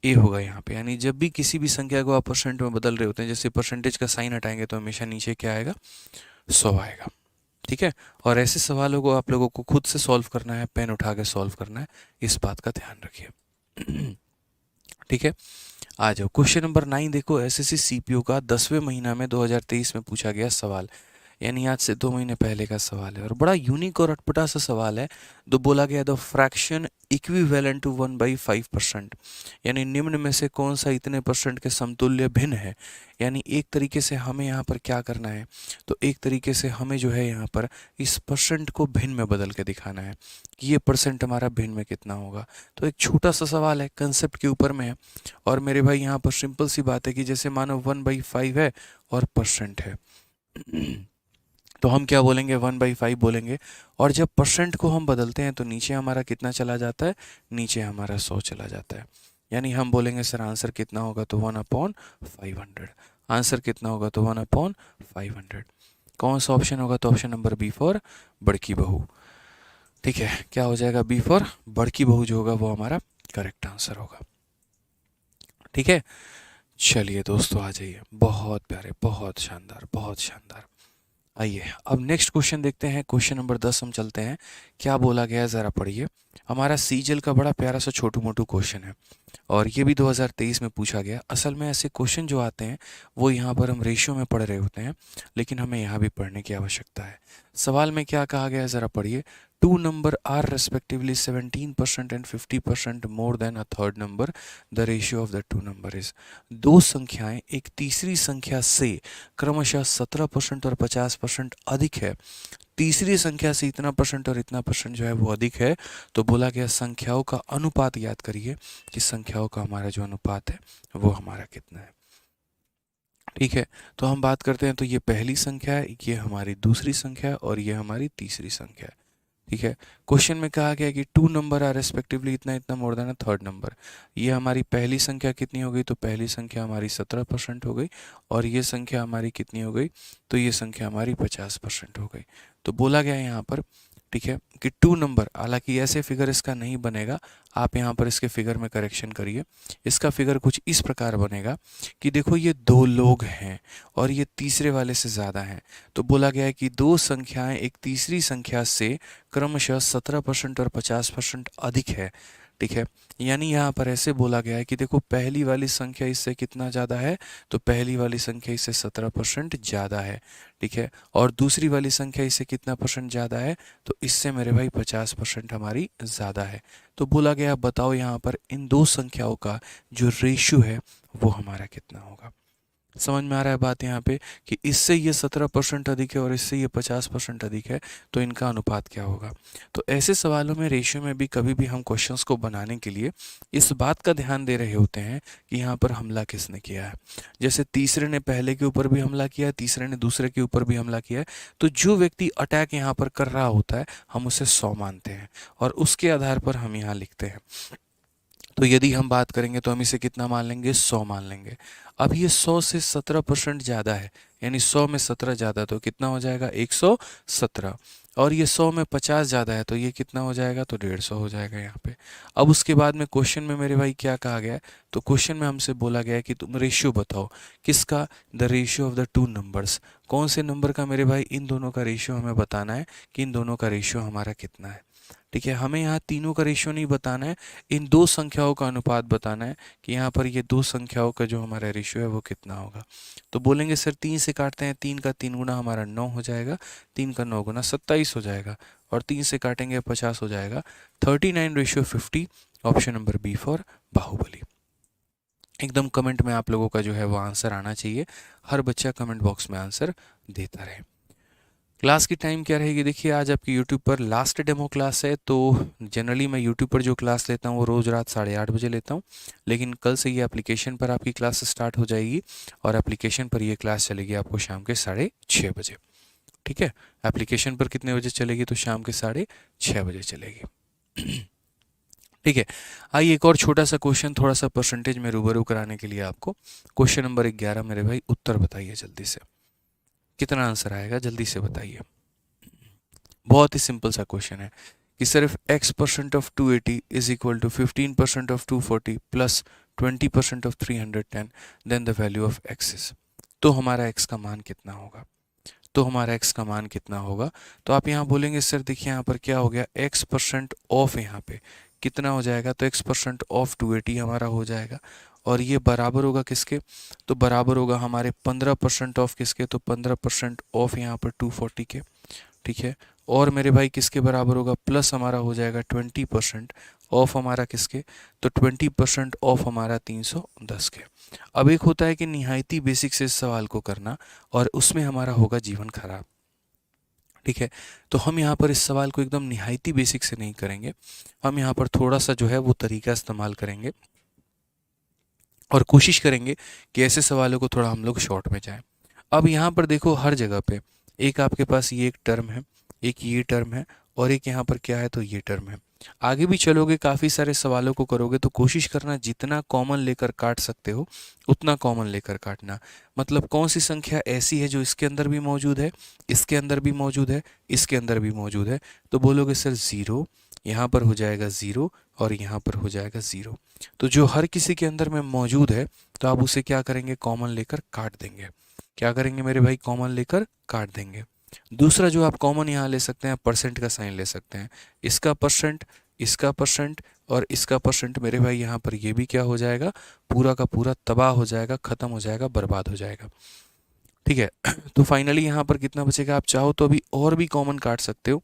ए होगा यहाँ पे। यानी जब भी किसी भी संख्या को आप परसेंट में बदल रहे होते हैं, जैसे परसेंटेज का साइन हटाएंगे तो हमेशा नीचे क्या आएगा, 100 आएगा। ठीक है, और ऐसे सवालों को आप लोगों को खुद से सॉल्व करना है, पेन उठा के सॉल्व करना है, इस बात का ध्यान रखिए। ठीक है, आ जाओ क्वेश्चन नंबर 9 देखो। एसएससी सीपीओ का 10वें महीना में 2023 में पूछा गया सवाल, यानी आज से 2 महीने पहले का सवाल है, और बड़ा यूनिक और अटपटा सा सवाल है। तो बोला गया द फ्रैक्शन इक्विवेलेंट टू 1/5%, यानी निम्न में से कौन सा इतने परसेंट के समतुल्य भिन्न है। यानी एक तरीके से हमें यहाँ पर क्या करना है, तो एक तरीके से हमें जो है यहाँ पर इस परसेंट को भिन्न में बदल के दिखाना है कि ये परसेंट हमारा भिन्न में कितना होगा। तो एक छोटा सा सवाल है, कंसेप्ट के ऊपर में है, और मेरे भाई यहाँ पर सिंपल सी बात है कि जैसे मानो 1/5 है और परसेंट है, तो हम क्या बोलेंगे, 1/5 बोलेंगे। और जब परसेंट को हम बदलते हैं तो नीचे हमारा कितना चला जाता है, नीचे हमारा 100 चला जाता है। यानी हम बोलेंगे सर आंसर कितना होगा, तो 1/500। आंसर कितना होगा, तो 1/500। कौन सा ऑप्शन होगा, तो ऑप्शन नंबर बी फॉर बड़की बहू। ठीक है, क्या हो जाएगा, बी फॉर बड़की बहू जो होगा वो हमारा करेक्ट आंसर होगा। ठीक है, चलिए दोस्तों आ जाइए, बहुत प्यारे, बहुत शानदार, बहुत शानदार। आइए अब नेक्स्ट क्वेश्चन देखते हैं। क्वेश्चन नंबर 10 हम चलते हैं। क्या बोला गया है ज़रा पढ़िए। हमारा सीजल का बड़ा प्यारा सा छोटू मोटू क्वेश्चन है, और ये भी 2023 में पूछा गया। असल में ऐसे क्वेश्चन जो आते हैं वो यहाँ पर हम रेशियो में पढ़ रहे होते हैं, लेकिन हमें यहाँ भी पढ़ने की आवश्यकता है। सवाल में क्या कहा गया है ज़रा पढ़िए। Two number are respectively 17% and 50% more than a third number, the ratio of the two number is. दो संख्याएं एक तीसरी संख्या से क्रमशः 17% और 50% अधिक है। तीसरी संख्या से इतना परसेंट और इतना परसेंट जो है वो अधिक है। तो बोला गया संख्याओं का अनुपात याद करिए कि संख्याओं का हमारा जो अनुपात है वो हमारा कितना है। ठीक है, तो हम बात करते हैं। तो ये पहली संख्या है, ये हमारी दूसरी संख्या है, और ये हमारी तीसरी संख्या है। ठीक है, क्वेश्चन में कहा गया कि टू नंबर आर रेस्पेक्टिवली इतना इतना मोर देन अ थर्ड नंबर। ये हमारी पहली संख्या कितनी हो गई, तो पहली संख्या हमारी 17% हो गई, और ये संख्या हमारी कितनी हो गई, तो ये संख्या हमारी 50% हो गई। तो बोला गया यहाँ पर ठीक है, कि 2 नंबर, हालांकि ऐसे फिगर इसका नहीं बनेगा, आप यहाँ पर इसके फिगर में करेक्शन करिए। इसका फिगर कुछ इस प्रकार बनेगा कि देखो ये 2 लोग हैं और ये तीसरे वाले से ज़्यादा हैं, तो बोला गया है कि 2 संख्याएं एक तीसरी संख्या से क्रमशः 17% और 50% अधिक है। ठीक है, यानी यहाँ पर ऐसे बोला गया है कि देखो पहली वाली संख्या इससे कितना ज़्यादा है, तो पहली वाली संख्या इससे 17% ज़्यादा है। ठीक है, और दूसरी वाली संख्या इससे कितना परसेंट ज़्यादा है, तो इससे मेरे भाई 50% हमारी ज़्यादा है। तो बोला गया बताओ यहाँ पर इन 2 संख्याओं का जो रेशियो है वो हमारा कितना होगा। समझ में आ रहा है बात यहाँ पे कि इससे ये 17% अधिक है और इससे ये 50% अधिक है, तो इनका अनुपात क्या होगा। तो ऐसे सवालों में रेशियो में भी कभी भी हम क्वेश्चंस को बनाने के लिए इस बात का ध्यान दे रहे होते हैं कि यहाँ पर हमला किसने किया है। जैसे तीसरे ने पहले के ऊपर भी हमला किया है, तीसरे ने दूसरे के ऊपर भी हमला किया है, तो जो व्यक्ति अटैक यहाँ पर कर रहा होता है हम उसे 100 मानते हैं और उसके आधार पर हम यहाँ लिखते हैं। तो यदि हम बात करेंगे तो हम इसे कितना मान लेंगे, 100 मान लेंगे। अब ये 100 से 17% ज़्यादा है, यानी 100 में 17 ज़्यादा, तो कितना हो जाएगा 117। और ये 100 में 50 ज़्यादा है, तो ये कितना हो जाएगा, तो 150 हो जाएगा यहाँ पे। अब उसके बाद में क्वेश्चन में मेरे भाई क्या कहा गया है, तो क्वेश्चन में हमसे बोला गया है कि तुम रेशियो बताओ किसका, the ratio of the 2 numbers. कौन से नंबर का मेरे भाई, इन दोनों का रेशियो हमें बताना है कि इन दोनों का रेशियो हमारा कितना है। ठीक है, हमें यहाँ तीनों का रेशियो नहीं बताना है, इन 2 संख्याओं का अनुपात बताना है कि यहाँ पर ये 2 संख्याओं का जो हमारा रेशियो है वो कितना होगा। तो बोलेंगे सर 3 से काटते हैं, 3 का 3 गुना हमारा 9 हो जाएगा, 3 का 9 गुना 27 हो जाएगा, और 3 से काटेंगे 50 हो जाएगा। 39:50, option number B for Baahubali. एकदम कमेंट में आप लोगों का जो है वो आंसर आना चाहिए, हर बच्चा कमेंट बॉक्स में आंसर देता रहे। क्लास की टाइम क्या रहेगी, देखिए आज आपकी यूट्यूब पर लास्ट डेमो क्लास है, तो जनरली मैं यूट्यूब पर जो क्लास लेता हूँ वो रोज़ रात 8:30 बजे लेता हूँ, लेकिन कल से ये एप्लीकेशन पर आपकी क्लास स्टार्ट हो जाएगी और एप्लीकेशन पर ये क्लास चलेगी आपको शाम के 6:30 बजे। ठीक है, एप्लीकेशन पर कितने बजे चलेगी, तो शाम के 6:30 बजे चलेगी। ठीक है, आइए एक और छोटा सा क्वेश्चन थोड़ा सा परसेंटेज में रूबरू कराने के लिए आपको। क्वेश्चन नंबर 11 मेरे भाई, उत्तर बताइए जल्दी से, कितना आंसर आएगा जल्दी से बताइए। बहुत ही सिंपल सा क्वेश्चन है कि सिर्फ x% of 280 is equal to 15% of 240 plus 20% of 310, then the value of x is. तो हमारा x का मान कितना होगा, तो हमारा x का मान कितना होगा। तो आप यहाँ बोलेंगे सर देखिए यहाँ पर क्या हो गया, x% ऑफ यहाँ पे कितना हो जाएगा, तो x% ऑफ 280 हमारा हो जाएगा, और ये बराबर होगा किसके, तो बराबर होगा हमारे 15% ऑफ किसके, तो 15% ऑफ यहाँ पर 240 के। ठीक है, और मेरे भाई किसके बराबर होगा, प्लस हमारा हो जाएगा 20% ऑफ हमारा किसके, तो 20% ऑफ हमारा 310 के। अब एक होता है कि निहायती बेसिक से इस सवाल को करना और उसमें हमारा होगा जीवन खराब। ठीक है, तो हम यहाँ पर इस सवाल को एकदम निहायती बेसिक से नहीं करेंगे, हम यहाँ पर थोड़ा सा जो है वो तरीका इस्तेमाल करेंगे और कोशिश करेंगे कि ऐसे सवालों को थोड़ा हम लोग शॉर्ट में जाएं। अब यहाँ पर देखो हर जगह पे एक आपके पास ये एक टर्म है, एक ये टर्म है, और एक यहाँ पर क्या है, तो ये टर्म है। आगे भी चलोगे काफ़ी सारे सवालों को करोगे तो कोशिश करना जितना कॉमन लेकर काट सकते हो उतना कॉमन लेकर काटना। मतलब कौन सी संख्या ऐसी है जो इसके अंदर भी मौजूद है, इसके अंदर भी मौजूद है, इसके अंदर भी मौजूद है, तो बोलोगे सर 0, यहाँ पर हो जाएगा 0 और यहाँ पर हो जाएगा 0। तो जो हर किसी के अंदर में मौजूद है तो आप उसे क्या करेंगे, कॉमन लेकर काट देंगे। क्या करेंगे मेरे भाई, कॉमन लेकर काट देंगे। दूसरा जो आप कॉमन यहाँ ले सकते हैं, परसेंट का साइन ले सकते हैं, इसका परसेंट, इसका परसेंट और इसका परसेंट मेरे भाई यहाँ पर ये भी क्या हो जाएगा, पूरा का पूरा तबाह हो जाएगा, ख़त्म हो जाएगा, बर्बाद हो जाएगा। ठीक है, तो फाइनली यहाँ पर कितना बचेगा, आप चाहो तो अभी और भी कॉमन काट सकते हो।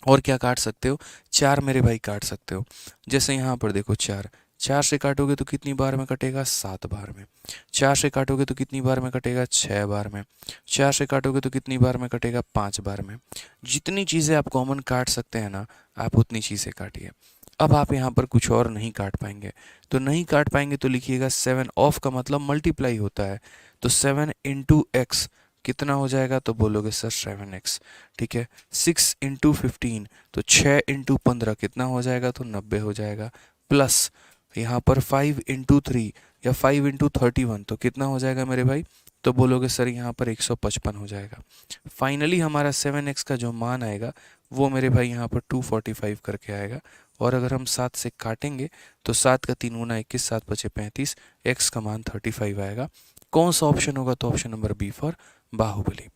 और क्या काट सकते हो, 4 मेरे भाई काट सकते हो। जैसे यहाँ पर देखो 4, 4 से काटोगे तो कितनी बार में कटेगा, 7 बार में। 4 से काटोगे तो कितनी बार में कटेगा, 6 बार में। 4 से काटोगे तो कितनी बार में कटेगा, 5 बार में। जितनी चीज़ें आप कॉमन काट सकते हैं ना, आप उतनी चीज़ें काटिए। अब आप यहाँ पर कुछ और नहीं काट पाएंगे, तो नहीं काट पाएंगे तो लिखिएगा 7 ऑफ का मतलब मल्टीप्लाई होता है, तो 7 इंटू एक्स कितना हो जाएगा, तो बोलोगे सर 7x। ठीक है, 6 इंटू 15 तो 6 इंटू 15 कितना हो जाएगा, तो 90 हो जाएगा। प्लस यहाँ पर 5 इंटू 3 या 5 इंटू 31 तो कितना हो जाएगा मेरे भाई, तो बोलोगे सर यहाँ पर 155 हो जाएगा। फाइनली हमारा 7x का जो मान आएगा वो मेरे भाई यहाँ पर 245 करके आएगा। और अगर हम 7 से काटेंगे तो 7 का 3 गुना 21, 7 बचे 35, x का मान 35 आएगा। कौन सा ऑप्शन होगा? तो option number B for Baahubali.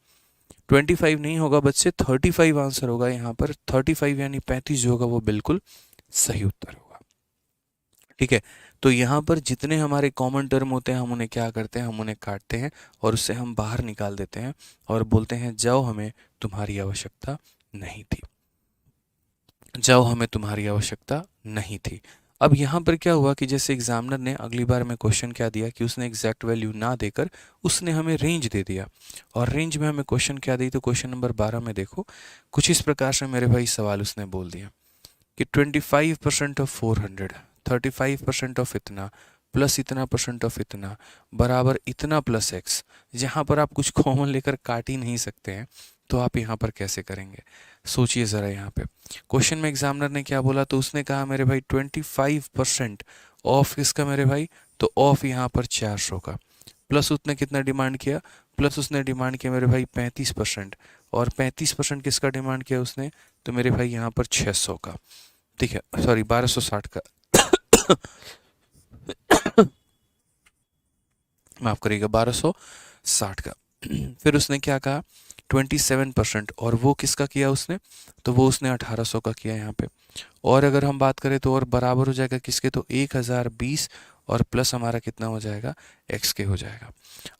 25 नहीं होगा बच्चे, 35 आंसर होगा यहाँ पर। 35 यानी 35 जो होगा वो बिल्कुल सही उत्तर होगा। ठीक है, तो यहाँ पर जितने हमारे कॉमन टर्म होते हैं हम उन्हें क्या करते हैं, हम उन्हें काटते हैं और उससे हम बाहर निकाल देते हैं और बोलते हैं जाओ हमें तुम्हारी आवश्यकता नहीं थी, जाओ हमें तुम्हारी आवश्यकता नहीं थी। अब यहाँ पर क्या हुआ कि जैसे एग्जामिनर ने अगली बार में क्वेश्चन क्या दिया कि उसने एग्जैक्ट वैल्यू ना देकर उसने हमें रेंज दे दिया। और रेंज में हमें क्वेश्चन क्या दी? तो क्वेश्चन नंबर 12 में देखो कुछ इस प्रकार से मेरे भाई सवाल उसने बोल दिया कि 25% ऑफ 400, 35% ऑफ इतना प्लस इतना परसेंट ऑफ इतना बराबर इतना प्लस एक्स। जहाँ पर आप कुछ कॉमन लेकर काट ही नहीं सकते हैं तो आप यहाँ पर कैसे करेंगे? सोचिए ज़रा। यहाँ पे क्वेश्चन में एग्जामिनर ने क्या बोला? तो उसने कहा मेरे भाई 25% ऑफ किसका मेरे भाई? तो ऑफ यहाँ पर 400 का। प्लस उसने कितना डिमांड किया? प्लस उसने डिमांड किया मेरे भाई 35%। और 35% किसका डिमांड किया उसने? तो मेरे भाई यहाँ पर 600 का। ठीक है, सॉरी 1260 का। माफ करिएगा, 1260 का। फिर उसने क्या कहा? 27%। और वो किसका किया उसने? तो वो उसने 1800 का किया यहाँ पे। और अगर हम बात करें तो और बराबर हो जाएगा किसके? तो 1020 और प्लस हमारा कितना हो जाएगा? x के हो जाएगा।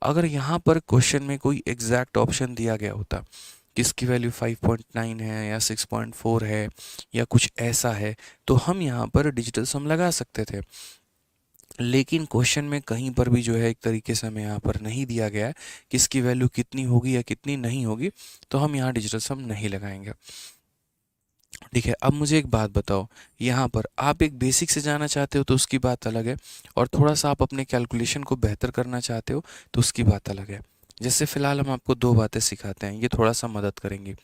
अगर यहाँ पर क्वेश्चन में कोई एग्जैक्ट ऑप्शन दिया गया होता, किसकी वैल्यू 5.9 है या 6.4 है या कुछ ऐसा है, तो हम यहाँ पर डिजिटल सम लगा सकते थे। लेकिन क्वेश्चन में कहीं पर भी जो है एक तरीके से हमें यहाँ पर नहीं दिया गया है किसकी वैल्यू कितनी होगी या कितनी नहीं होगी, तो हम यहाँ डिजिटल सम नहीं लगाएंगे। ठीक है, अब मुझे एक बात बताओ, यहाँ पर आप एक बेसिक से जाना चाहते हो तो उसकी बात अलग है, और थोड़ा सा आप अपने कैलकुलेशन को बेहतर करना चाहते हो तो उसकी बात अलग है। जैसे फिलहाल हम आपको दो बातें सिखाते हैं, ये थोड़ा सा मदद करेंगी।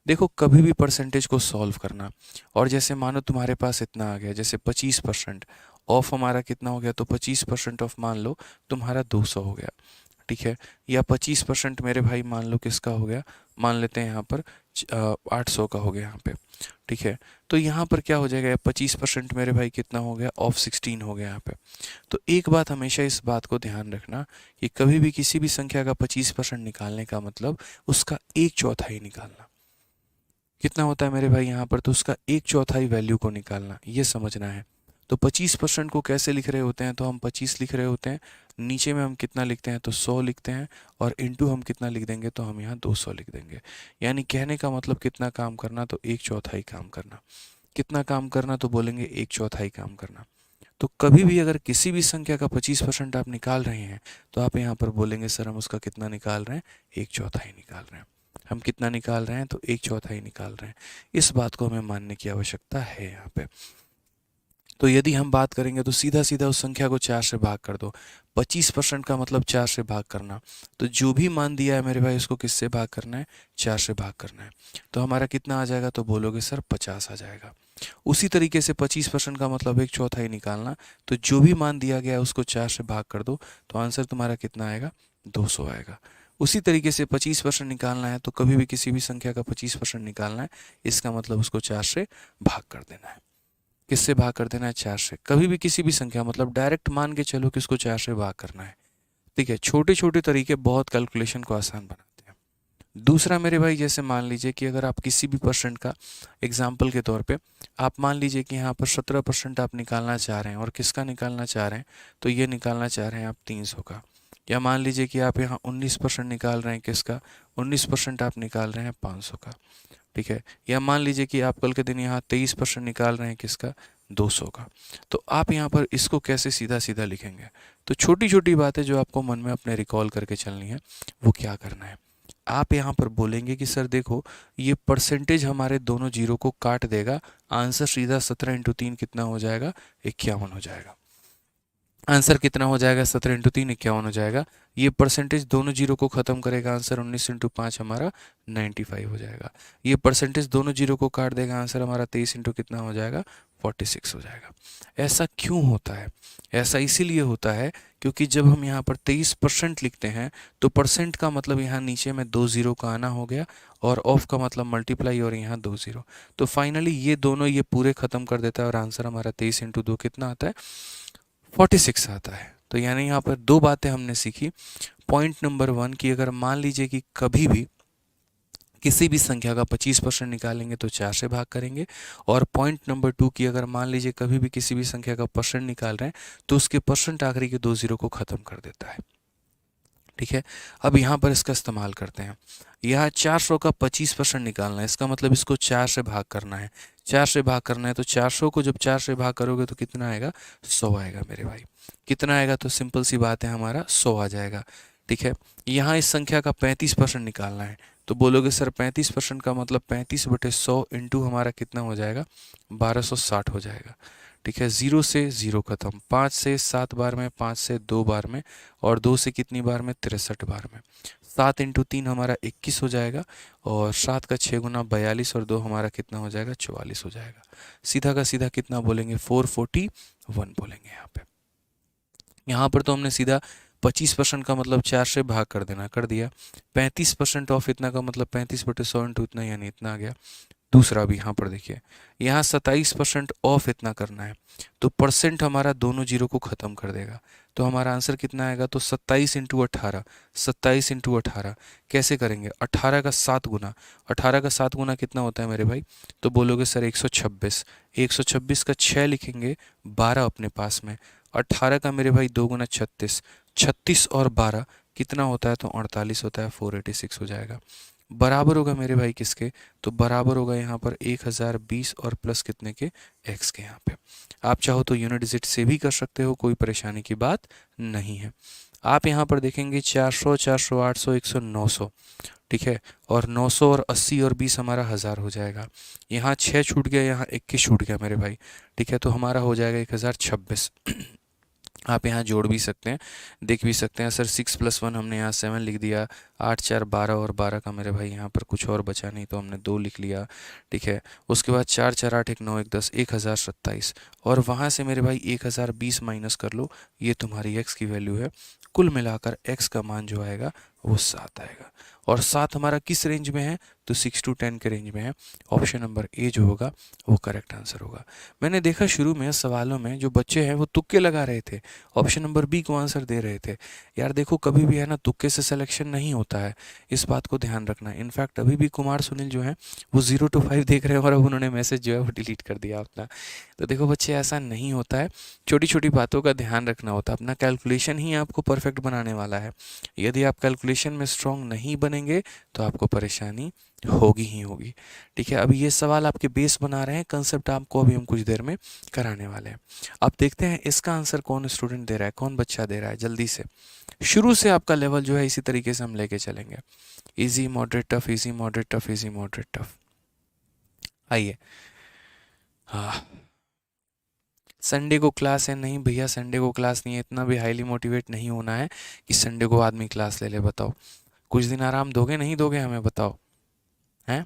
देखो, कभी भी परसेंटेज को सॉल्व करना, और जैसे मानो तुम्हारे पास इतना आ गया, जैसे 25% ऑफ हमारा कितना हो गया? तो 25% ऑफ मान लो तुम्हारा 200 हो गया। ठीक है, या 25% मेरे भाई मान लो किसका हो गया? मान लेते हैं यहाँ पर 800 का हो गया यहाँ पे। ठीक है, तो यहाँ पर क्या हो जाएगा? 25% मेरे भाई कितना हो गया? ऑफ 16 हो गया यहाँ पे। तो एक बात हमेशा इस बात को ध्यान रखना कि कभी भी किसी भी संख्या का 25% निकालने का मतलब उसका 1/4 निकालना। कितना होता है मेरे भाई यहाँ पर? तो उसका 1/4 वैल्यू को निकालना, ये समझना है। तो 25% को कैसे लिख रहे होते हैं? तो हम 25 लिख रहे होते हैं, नीचे में हम कितना लिखते हैं? तो 100 लिखते हैं, और इनटू हम कितना लिख देंगे? तो हम यहाँ 200 लिख देंगे। यानी कहने का मतलब कितना काम करना? तो 1/4 काम करना। कितना काम करना? तो बोलेंगे 1/4 काम करना। तो कभी भी अगर किसी भी संख्या का 25% आप निकाल रहे हैं तो आप यहाँ पर बोलेंगे सर हम उसका कितना निकाल रहे हैं? 1/4 निकाल रहे हैं। हम कितना निकाल रहे हैं? तो 1/4 निकाल रहे हैं। इस बात को हमें मानने की आवश्यकता है यहाँ पे। तो यदि हम बात करेंगे तो सीधा सीधा उस संख्या को 4 से भाग कर दो। 25% का मतलब 4 से भाग करना। तो जो भी मान दिया है मेरे भाई उसको किससे भाग करना है? 4 से भाग करना है। तो हमारा कितना आ जाएगा? तो बोलोगे सर 50 आ जाएगा। उसी तरीके से 25% का मतलब 1/4 निकालना। तो जो भी मान दिया गया है उसको 4 से भाग कर दो, तो आंसर तुम्हारा कितना आएगा? 200 आएगा। उसी तरीके से 25% निकालना है तो कभी भी किसी भी संख्या का 25% निकालना है, इसका मतलब उसको 4 से भाग कर देना है। किससे भाग कर देना है? 4 से। कभी भी किसी भी संख्या, मतलब डायरेक्ट मान के चलो कि उसको 4 से भाग करना है। ठीक है, छोटे छोटे तरीके बहुत कैलकुलेशन को आसान बनाते हैं। दूसरा मेरे भाई, जैसे मान लीजिए कि अगर आप किसी भी परसेंट का एग्जाम्पल के तौर पे आप मान लीजिए कि यहाँ पर 17% आप निकालना चाह रहे हैं, और किसका निकालना चाह रहे हैं? तो ये निकालना चाह रहे हैं आप 300 का। या मान लीजिए कि आप यहाँ 19% निकाल रहे हैं, किसका? 19% आप निकाल रहे हैं 500 का। ठीक है, या मान लीजिए कि आप कल के दिन यहाँ 23% निकाल रहे हैं, किसका? 200 का। तो आप यहाँ पर इसको कैसे सीधा सीधा लिखेंगे? तो छोटी छोटी बातें जो आपको मन में अपने रिकॉल करके चलनी है, वो क्या करना है? आप यहाँ पर बोलेंगे कि सर देखो, ये परसेंटेज हमारे दोनों जीरो को काट देगा, आंसर सीधा 17 × 3 कितना हो जाएगा? 51 हो जाएगा। आंसर कितना हो जाएगा? 17 × 3 51 हो जाएगा। ये परसेंटेज दोनों जीरो को खत्म करेगा, आंसर 19 × 5 हमारा 95 हो जाएगा। ये परसेंटेज दोनों जीरो को काट देगा, आंसर हमारा 23 × कितना हो जाएगा? 46 हो जाएगा। ऐसा क्यों होता है? ऐसा इसीलिए होता है क्योंकि जब हम यहाँ पर 23% लिखते हैं तो परसेंट का मतलब यहाँ नीचे में 2 जीरो का आना हो गया, और ऑफ का मतलब मल्टीप्लाई, और यहाँ 2 जीरो। तो फाइनली ये दोनों ये पूरे ख़त्म कर देता है और आंसर हमारा 23 इंटू 2 कितना आता है? 46 आता है। तो यानी यहाँ पर दो बातें हमने सीखी। पॉइंट नंबर 1 की अगर मान लीजिए कि कभी भी किसी भी संख्या का 25% निकालेंगे तो 4 से भाग करेंगे, और पॉइंट नंबर 2 की अगर मान लीजिए कभी भी किसी भी संख्या का परसेंट निकाल रहे हैं तो उसके परसेंट आखिरी के 2 जीरो को ख़त्म कर देता है। ठीक है, अब यहाँ पर इसका इस्तेमाल करते हैं। यहाँ 400 का 25% निकालना है, इसका मतलब इसको 4 से भाग करना है। 4 से भाग करना है तो 400 को जब 4 से भाग करोगे तो कितना आएगा? 100 आएगा मेरे भाई। कितना आएगा? तो सिंपल सी बात है, हमारा 100 आ जाएगा। ठीक है, यहाँ इस संख्या का 35% निकालना है, तो बोलोगे सर 35% का मतलब 35/100 इंटू हमारा कितना हो जाएगा? 1260 हो जाएगा। ठीक है, 0 से 0 खत्म, 5 से 7 बार में, 5 से 2 बार में, और 2 से कितनी बार में? 63 बार में। 7 इंटू 3 हमारा 21 हो जाएगा, और 7 का 6 गुना 42, और 2 हमारा कितना हो जाएगा? 44 हो जाएगा। सीधा का सीधा कितना बोलेंगे? 441 बोलेंगे यहाँ पे। यहाँ पर तो हमने सीधा 25% का मतलब 4 से भाग कर देना, कर दिया। 35% ऑफ इतना का मतलब 35/100 इंटू इतना, यानी इतना आ गया। दूसरा भी यहाँ पर देखिए, यहाँ 27% ऑफ इतना करना है, तो परसेंट हमारा दोनों जीरो को ख़त्म कर देगा। तो हमारा आंसर कितना आएगा? तो 27 इंटू 18। 27 इंटू 18 कैसे करेंगे? 18 का 7 गुना। 18 का 7 गुना कितना होता है मेरे भाई? तो बोलोगे सर 126। 126 का 6 लिखेंगे, 12 अपने पास में। 18 का मेरे भाई 2 गुना 36। 36 और 12 कितना होता है? तो 48 होता है। 486 हो जाएगा। बराबर होगा मेरे भाई किसके? तो बराबर होगा यहाँ पर 1020 और प्लस कितने के? x के। यहाँ पे आप चाहो तो यूनिट डिजिट से भी कर सकते हो, कोई परेशानी की बात नहीं है। आप यहाँ पर देखेंगे 400, 400, 800, 100, 900। ठीक है, और 900 और 80 और 20 हमारा 1000 हो जाएगा। यहाँ 6 छूट गया, यहाँ 21 छूट गया मेरे भाई। ठीक है, तो हमारा हो जाएगा 1026। आप यहाँ जोड़ भी सकते हैं, देख भी सकते हैं। सर 6 + 1 हमने यहाँ 7 लिख दिया। 8 4 12, और 12 का मेरे भाई यहाँ पर कुछ और बचा नहीं तो हमने 2 लिख लिया। ठीक है, उसके बाद 4 4 8 1 9 1 10, 1027, और वहाँ से मेरे भाई 1020 माइनस कर लो, ये तुम्हारी x की वैल्यू है। कुल मिलाकर x का मान जो आएगा वो 7 आएगा। और 7 हमारा किस रेंज में है? तो 6 to 10 के रेंज में है। ऑप्शन नंबर ए जो होगा वो करेक्ट आंसर होगा। मैंने देखा शुरू में सवालों में जो बच्चे हैं वो तुक्के लगा रहे थे, ऑप्शन नंबर बी को आंसर दे रहे थे। यार देखो, कभी भी है ना, तुक्के से सिलेक्शन नहीं होता है, इस बात को ध्यान रखना। इनफैक्ट अभी भी कुमार सुनील जो है वो 0 to 5 देख रहे हैं, और अब उन्होंने मैसेज जो है वो डिलीट कर दिया अपना। तो देखो बच्चे, ऐसा नहीं होता है, छोटी छोटी बातों का ध्यान रखना होता है। अपना कैलकुलेशन ही आपको परफेक्ट बनाने वाला है। यदि आप कैलकुलेशन में स्ट्रांग नहीं बनेंगे तो आपको परेशानी होगी ही होगी। ठीक है, अभी ये सवाल आपके बेस बना रहे हैं, कंसेप्ट आपको अभी हम कुछ देर में कराने वाले हैं। अब देखते हैं इसका आंसर कौन स्टूडेंट दे रहा है, कौन बच्चा दे रहा है। जल्दी से शुरू से आपका लेवल जो है इसी तरीके से हम लेके चलेंगे। Easy, moderate, tough, easy, moderate, tough, easy, moderate, tough. आइए। हाँ, संडे को क्लास है? नहीं भैया, संडे को क्लास नहीं है। इतना भी हाईली मोटिवेट नहीं होना है कि संडे को आदमी क्लास ले ले। बताओ, कुछ दिन आराम दोगे नहीं दोगे हमें? बताओ। हैं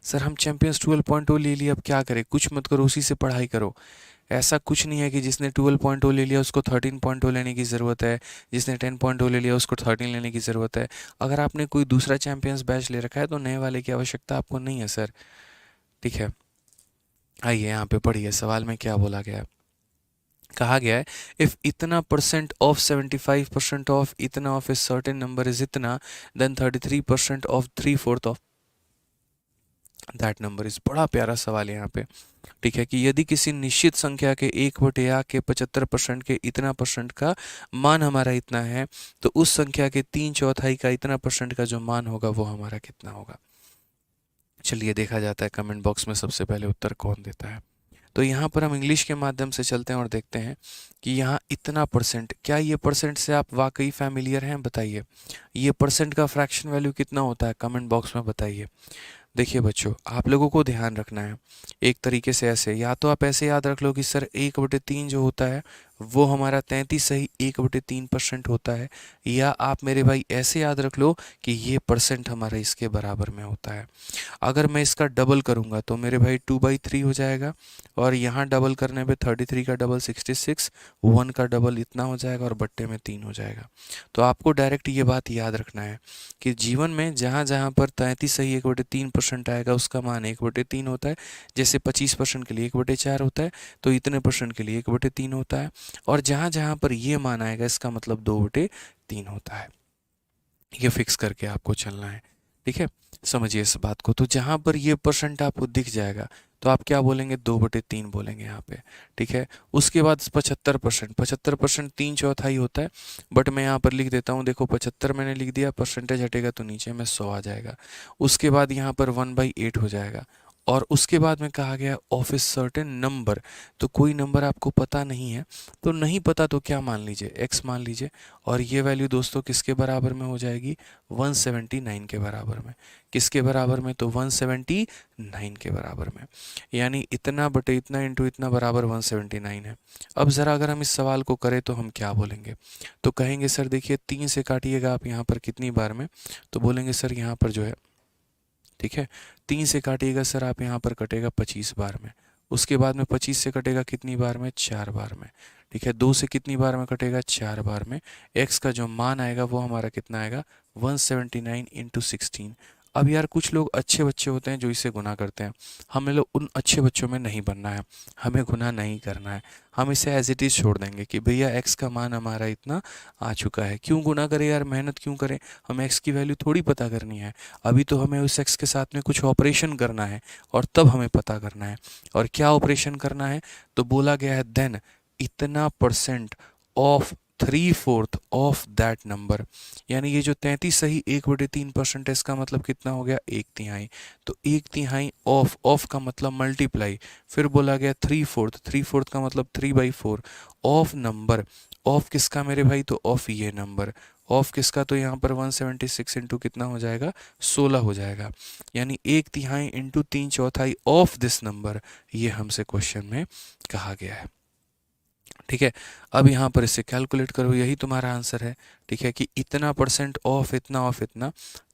सर, हम चैंपियंस 12.0 ले लिया, अब क्या करें? कुछ मत करो, उसी से पढ़ाई करो। ऐसा कुछ नहीं है कि जिसने 12.0 ले लिया उसको 13.0 लेने की ज़रूरत है, जिसने 10.0 ले लिया उसको 13 लेने की ज़रूरत है। अगर आपने कोई दूसरा चैंपियंस बैच ले रखा है तो नए वाले की आवश्यकता आपको नहीं है सर। ठीक है, आइए यहाँ पे पढ़िए, सवाल में क्या बोला गया है। कहा गया है, इफ इतना परसेंट ऑफ 75% ऑफ इतना of a certain number is इतना, then 33% of 3/4 of that number is. बड़ा प्यारा सवाल है यहाँ पे। ठीक है, कि यदि किसी निश्चित संख्या के 1/8 के 75% के इतना परसेंट का मान हमारा इतना है, तो उस संख्या के 3/4 का इतना परसेंट का जो मान होगा वो हमारा कितना होगा। चलिए देखा जाता है कमेंट बॉक्स में सबसे पहले उत्तर कौन देता है। तो यहाँ पर हम इंग्लिश के माध्यम से चलते हैं और देखते हैं कि यहाँ इतना परसेंट, क्या ये परसेंट से आप वाकई फैमिलियर हैं? बताइए, ये परसेंट का फ्रैक्शन वैल्यू कितना होता है? कमेंट बॉक्स में बताइए। देखिए बच्चों, आप लोगों को ध्यान रखना है एक तरीके से ऐसे, या तो आप ऐसे याद रख लो कि सर 1/3 जो होता है वो हमारा 33 सही 1/3% होता है। या आप मेरे भाई ऐसे याद रख लो कि ये परसेंट हमारा इसके बराबर में होता है। अगर मैं इसका डबल करूँगा तो मेरे भाई 2/3 हो जाएगा, और यहाँ डबल करने पे 33 का डबल 66, 1 का डबल इतना हो जाएगा और बट्टे में 3 हो जाएगा। तो आपको डायरेक्ट ये बात याद रखना है कि जीवन में जहाँ जहाँ पर 33 सही 1/3% आएगा उसका मान 1/3 होता है। जैसे 25% के लिए 1/4 होता है, तो इतने परसेंट के लिए 1/3 होता है। और जहाँ जहाँ पर ये मान आएगा इसका मतलब 2/3 होता है। ये फिक्स करके आपको चलना है, ठीक है। समझिए इस बात को। तो जहाँ पर ये परसेंट आपको दिख जाएगा तो आप क्या बोलेंगे, 2/3 बोलेंगे यहाँ पे, ठीक है। उसके बाद 75%, 75% 3/4 होता है, बट मैं यहाँ पर लिख देता हूँ, देखो 75 मैंने लिख दिया, परसेंटेज हटेगा तो नीचे में 100 आ जाएगा। उसके बाद यहाँ पर 1/8 हो जाएगा। और उसके बाद में कहा गया ऑफ ए सर्टेन नंबर, तो कोई नंबर आपको पता नहीं है, तो नहीं पता तो क्या मान लीजिए, x मान लीजिए। और ये वैल्यू दोस्तों किसके बराबर में हो जाएगी, 179 के बराबर में। किसके बराबर में, तो 179 के बराबर में। यानी इतना बटे इतना इंटू इतना बराबर 179 है। अब ज़रा अगर हम इस सवाल को करें तो हम क्या बोलेंगे, तो कहेंगे सर देखिए 3 से काटिएगा आप यहाँ पर कितनी बार में, तो बोलेंगे सर यहाँ पर जो है, ठीक है, 3 से काटिएगा सर आप यहाँ पर कटेगा 25 बार में। उसके बाद में 25 से कटेगा कितनी बार में, 4 बार में। ठीक है, 2 से कितनी बार में कटेगा, 4 बार में। x का जो मान आएगा वो हमारा कितना आएगा, 179 इंटू 16। अब यार कुछ लोग अच्छे बच्चे होते हैं जो इसे गुना करते हैं, हमें लोग उन अच्छे बच्चों में नहीं बनना है, हमें गुना नहीं करना है। हम इसे एज इट इज़ छोड़ देंगे कि भैया x का मान हमारा इतना आ चुका है। क्यों गुना करें यार, मेहनत क्यों करें, हमें x की वैल्यू थोड़ी पता करनी है। अभी तो हमें उस x के साथ में कुछ ऑपरेशन करना है और तब हमें पता करना है। और क्या ऑपरेशन करना है, तो बोला गया है देन इतना percent of 3/4 of that number. यानी ये जो 33 सही 1/3% है, इसका मतलब कितना हो गया, 1/3। तो 1/3 ऑफ का मतलब मल्टीप्लाई, फिर बोला गया 3/4, 3/4 का मतलब 3/4 ऑफ नंबर। ऑफ किसका मेरे भाई, तो ऑफ ये नंबर। ऑफ किसका, तो यहाँ पर 176 इंटू कितना हो जाएगा, 16 हो जाएगा। यानी 1/3 इंटू 3/4 ऑफ दिस नंबर, ये हमसे क्वेश्चन में कहा गया है। ठीक है, अब यहाँ पर इसे कैलकुलेट करो, यही तुम्हारा आंसर है। ठीक है, कि इतना परसेंट ऑफ इतना,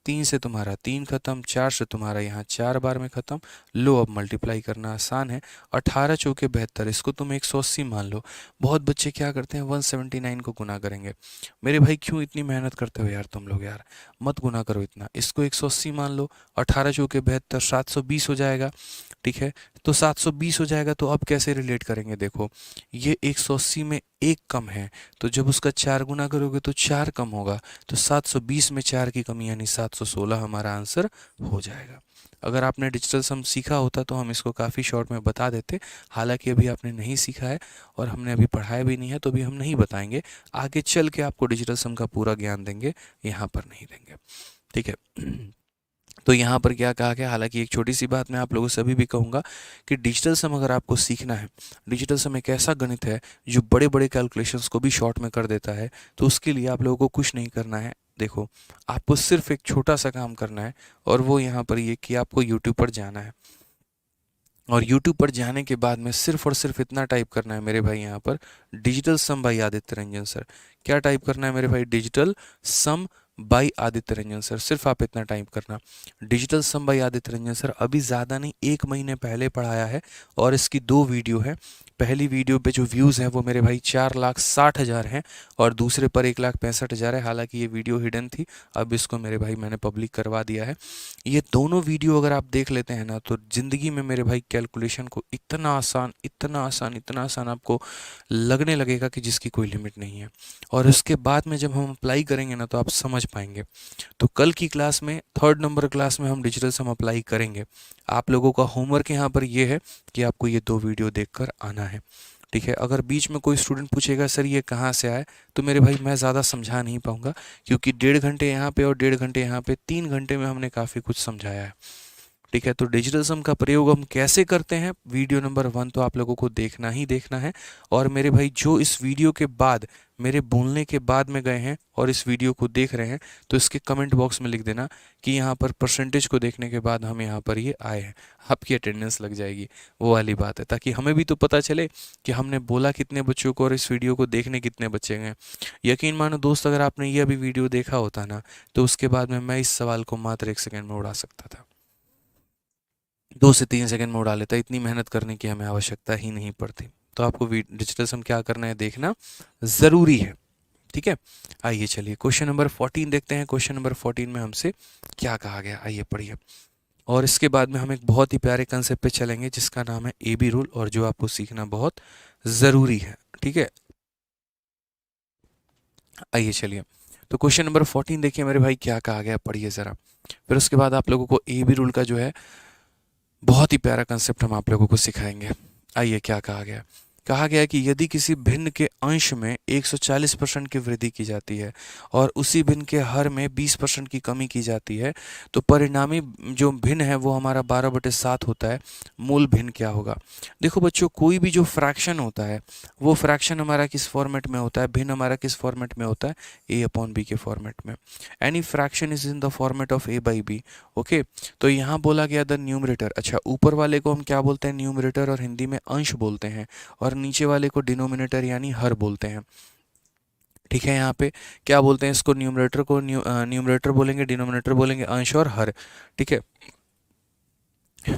3 से तुम्हारा 3 खत्म, 4 से तुम्हारा यहाँ 4 बार में खत्म। लो अब मल्टीप्लाई करना आसान है, 18 चौके 72, इसको तुम 180 मान लो। बहुत बच्चे क्या करते हैं, 179 को गुना करेंगे। मेरे भाई क्यों इतनी मेहनत करते हो यार तुम लोग, यार मत गुना करो इतना, इसको 180 मान लो। 18 चौके 72, 720 हो जाएगा। ठीक है, तो 720 हो जाएगा, तो अब कैसे रिलेट करेंगे, देखो ये 180 में एक कम है, तो जब उसका 4 गुना करोगे तो 4 कम होगा, तो 720 में 4 की कमी यानी 716 हमारा आंसर हो जाएगा। अगर आपने डिजिटल सम सीखा होता तो हम इसको काफ़ी शॉर्ट में बता देते, हालांकि अभी आपने नहीं सीखा है और हमने अभी पढ़ाया भी नहीं है, तो अभी हम नहीं बताएंगे। आगे चल के आपको डिजिटल सम का पूरा ज्ञान देंगे, यहाँ पर नहीं देंगे। ठीक है। तो यहाँ पर क्या कहा गया, हालांकि एक छोटी सी बात मैं आप लोगों से अभी भी कहूँगा कि डिजिटल सम अगर आपको सीखना है, डिजिटल सम एक ऐसा गणित है जो बड़े बड़े कैलकुलेशंस को भी शॉर्ट में कर देता है। तो उसके लिए आप लोगों को कुछ नहीं करना है, देखो आपको सिर्फ एक छोटा सा काम करना है, और वो यहाँ पर ये कि आपको यूट्यूब पर जाना है, और YouTube पर जाने के बाद में सिर्फ और सिर्फ इतना टाइप करना है मेरे भाई, यहाँ पर digital sum by Aditya Ranjan sir. क्या टाइप करना है मेरे भाई, digital sum by Aditya Ranjan sir, सिर्फ आप इतना टाइप करना, digital sum by Aditya Ranjan sir. अभी ज़्यादा नहीं, 1 महीने पहले पढ़ाया है, और इसकी 2 वीडियो है। पहली वीडियो पे जो व्यूज़ हैं वो मेरे भाई 4,60,000 हैं, और दूसरे पर 1,65,000 है। हालांकि ये वीडियो हिडन थी, अब इसको मेरे भाई मैंने पब्लिक करवा दिया है। ये दोनों वीडियो अगर आप देख लेते हैं ना, तो ज़िंदगी में मेरे भाई कैलकुलेशन को इतना आसान, इतना आसान, इतना आसान आपको लगने लगेगा कि जिसकी कोई लिमिट नहीं है। और उसके बाद में जब हम अप्लाई करेंगे ना, तो आप समझ पाएंगे। तो कल की क्लास में, 3rd नंबर क्लास में हम डिजिटल सम अप्लाई करेंगे। आप लोगों का होमवर्क यहाँ पर ये है कि आपको ये 2 वीडियो देखकर आना है। ठीक है, अगर बीच में कोई स्टूडेंट पूछेगा सर ये कहाँ से आए, तो मेरे भाई मैं ज़्यादा समझा नहीं पाऊँगा, क्योंकि 1.5 घंटे यहाँ पे और 1.5 घंटे यहाँ पे, 3 घंटे में हमने काफ़ी कुछ समझाया है। ठीक है, तो डिजिटल सम का प्रयोग हम कैसे करते हैं, वीडियो नंबर 1 तो आप लोगों को देखना ही देखना है। और मेरे भाई जो इस वीडियो के बाद, मेरे बोलने के बाद में गए हैं और इस वीडियो को देख रहे हैं, तो इसके कमेंट बॉक्स में लिख देना कि यहाँ पर परसेंटेज को देखने के बाद हम यहाँ पर ये आए हैं, आपकी अटेंडेंस लग जाएगी। वो वाली बात है, ताकि हमें भी तो पता चले कि हमने बोला कितने बच्चों को और इस वीडियो को देखने कितने बच्चे गए। यकीन मानो दोस्त, अगर आपने ये अभी वीडियो देखा होता ना, तो उसके बाद में मैं इस सवाल को मात्र 1 सेकंड में उड़ा सकता था, 2 से 3 सेकंड में उड़ा लेता। इतनी मेहनत करने की हमें आवश्यकता ही नहीं पड़ती। तो आपको डिजिटल सम क्या करना है, देखना ज़रूरी है। ठीक है, आइए चलिए क्वेश्चन नंबर 14 देखते हैं। क्वेश्चन नंबर 14 में हमसे क्या कहा गया, आइए पढ़िए। और इसके बाद में हम एक बहुत ही प्यारे कंसेप्ट पे चलेंगे जिसका नाम है ए बी रूल, और जो आपको सीखना बहुत ज़रूरी है। ठीक है, आइए चलिए। तो क्वेश्चन नंबर 14 देखिए मेरे भाई, क्या कहा गया, पढ़िए ज़रा। फिर उसके बाद आप लोगों को ए बी रूल का जो है बहुत ही प्यारा कंसेप्ट हम आप लोगों को सिखाएंगे। आइए क्या कहा गया, कहा गया कि यदि किसी भिन्न के अंश में 140% की वृद्धि की जाती है और उसी भिन्न के हर में 20% की कमी की जाती है, तो परिणामी जो भिन्न है वो हमारा 12/7 होता है। मूल भिन्न क्या होगा। देखो बच्चों, कोई भी जो फ्रैक्शन होता है वो फ्रैक्शन हमारा किस फॉर्मेट में होता है, भिन्न हमारा किस फॉर्मेट में होता है, a/b के फॉर्मेट में। Any fraction is in the format of a/b। Okay, तो यहाँ बोला गया द न्यूमरेटर। अच्छा, ऊपर वाले को हम क्या बोलते हैं, न्यूमरेटर, और हिंदी में अंश बोलते हैं, और नीचे वाले को डिनोमिनेटर यानी हर बोलते हैं। ठीक है, यहाँ पे क्या बोलते हैं इसको, न्यूमरेटर को न्यूमरेटर बोलेंगे, डिनोमिनेटर बोलेंगे अंश और हर। ठीक है,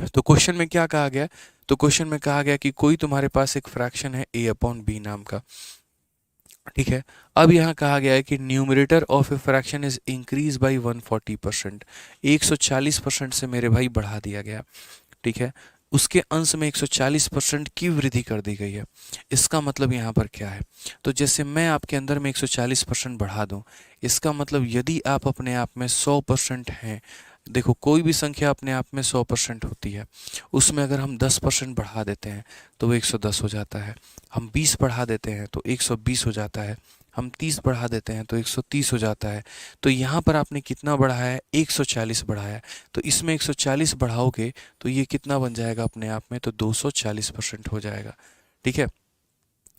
तो क्वेश्चन में क्या कहा गया, तो क्वेश्चन में कहा गया कि कोई तुम्हारे पास एक फ्रैक्शन है a/b नाम का। ठीक है, अब यहाँ कहा गया है कि numerator of a fraction is increase by 140%, 140% से मेरे भाई बढ़ा दिया गया। ठीक है, उसके अंश में 140% की वृद्धि कर दी गई है। इसका मतलब यहाँ पर क्या है, तो जैसे मैं आपके अंदर में 140% बढ़ा दूँ, इसका मतलब यदि आप अपने आप में 100% हैं, देखो कोई भी संख्या अपने आप में 100% होती है, उसमें अगर हम 10% बढ़ा देते हैं तो वो 110 हो जाता है, हम 20 बढ़ा देते हैं तो 120 हो जाता है, हम 30 बढ़ा देते हैं तो 130 हो जाता है। तो यहाँ पर आपने कितना बढ़ाया है, 140 बढ़ाया है, तो इसमें 140 बढ़ाओगे तो ये कितना बन जाएगा अपने आप में, तो 240% हो जाएगा। ठीक है,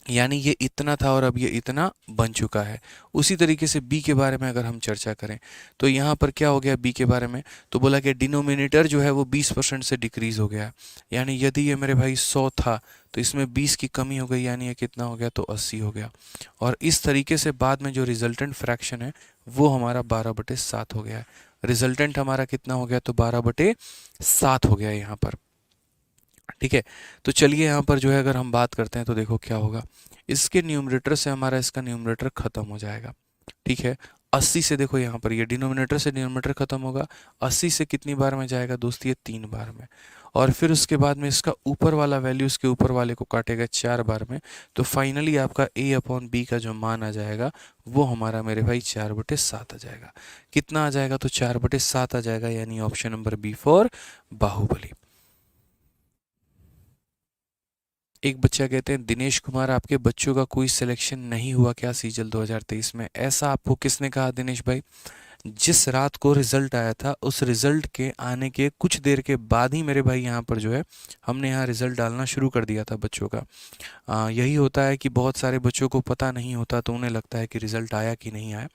यानी ये इतना था और अब ये इतना बन चुका है। उसी तरीके से बी के बारे में अगर हम चर्चा करें तो यहाँ पर क्या हो गया बी के बारे में, तो बोला कि डिनोमिनेटर जो है वो 20% से डिक्रीज हो गया। यानी यदि ये मेरे भाई 100 था तो इसमें 20 की कमी हो गई, यानी ये कितना हो गया, तो 80 हो गया। और इस तरीके से बाद में जो रिजल्टेंट फ्रैक्शन है वो हमारा 12/7 हो गया है। रिजल्टेंट हमारा कितना हो गया, तो 12/7 हो गया यहाँ पर। ठीक है, तो चलिए यहाँ पर जो है अगर हम बात करते हैं तो देखो क्या होगा, इसके न्यूमरेटर से हमारा इसका न्यूमरेटर खत्म हो जाएगा। ठीक है, 80 से देखो यहाँ पर ये डिनोमिनेटर से डिनोमिनेटर खत्म होगा, 80 से कितनी बार में जाएगा दोस्त, ये 3 बार में। और फिर उसके बाद में इसका ऊपर वाला वैल्यू इसके ऊपर वाले को काटेगा 4 बार में, तो फाइनली आपका a/b का जो मान आ जाएगा वो हमारा मेरे भाई 4/7 आ जाएगा। कितना आ जाएगा, तो 4/7 आ जाएगा, यानी option number B for Baahubali. एक बच्चा कहते हैं, दिनेश कुमार आपके बच्चों का कोई सिलेक्शन नहीं हुआ क्या सीजल 2023 में, ऐसा आपको किसने कहा दिनेश भाई। जिस रात को रिजल्ट आया था उस रिजल्ट के आने के कुछ देर के बाद ही मेरे भाई यहाँ पर जो है हमने यहाँ रिजल्ट डालना शुरू कर दिया था बच्चों का। यही होता है कि बहुत सारे बच्चों को पता नहीं होता, तो उन्हें लगता है कि रिजल्ट आया कि नहीं आया।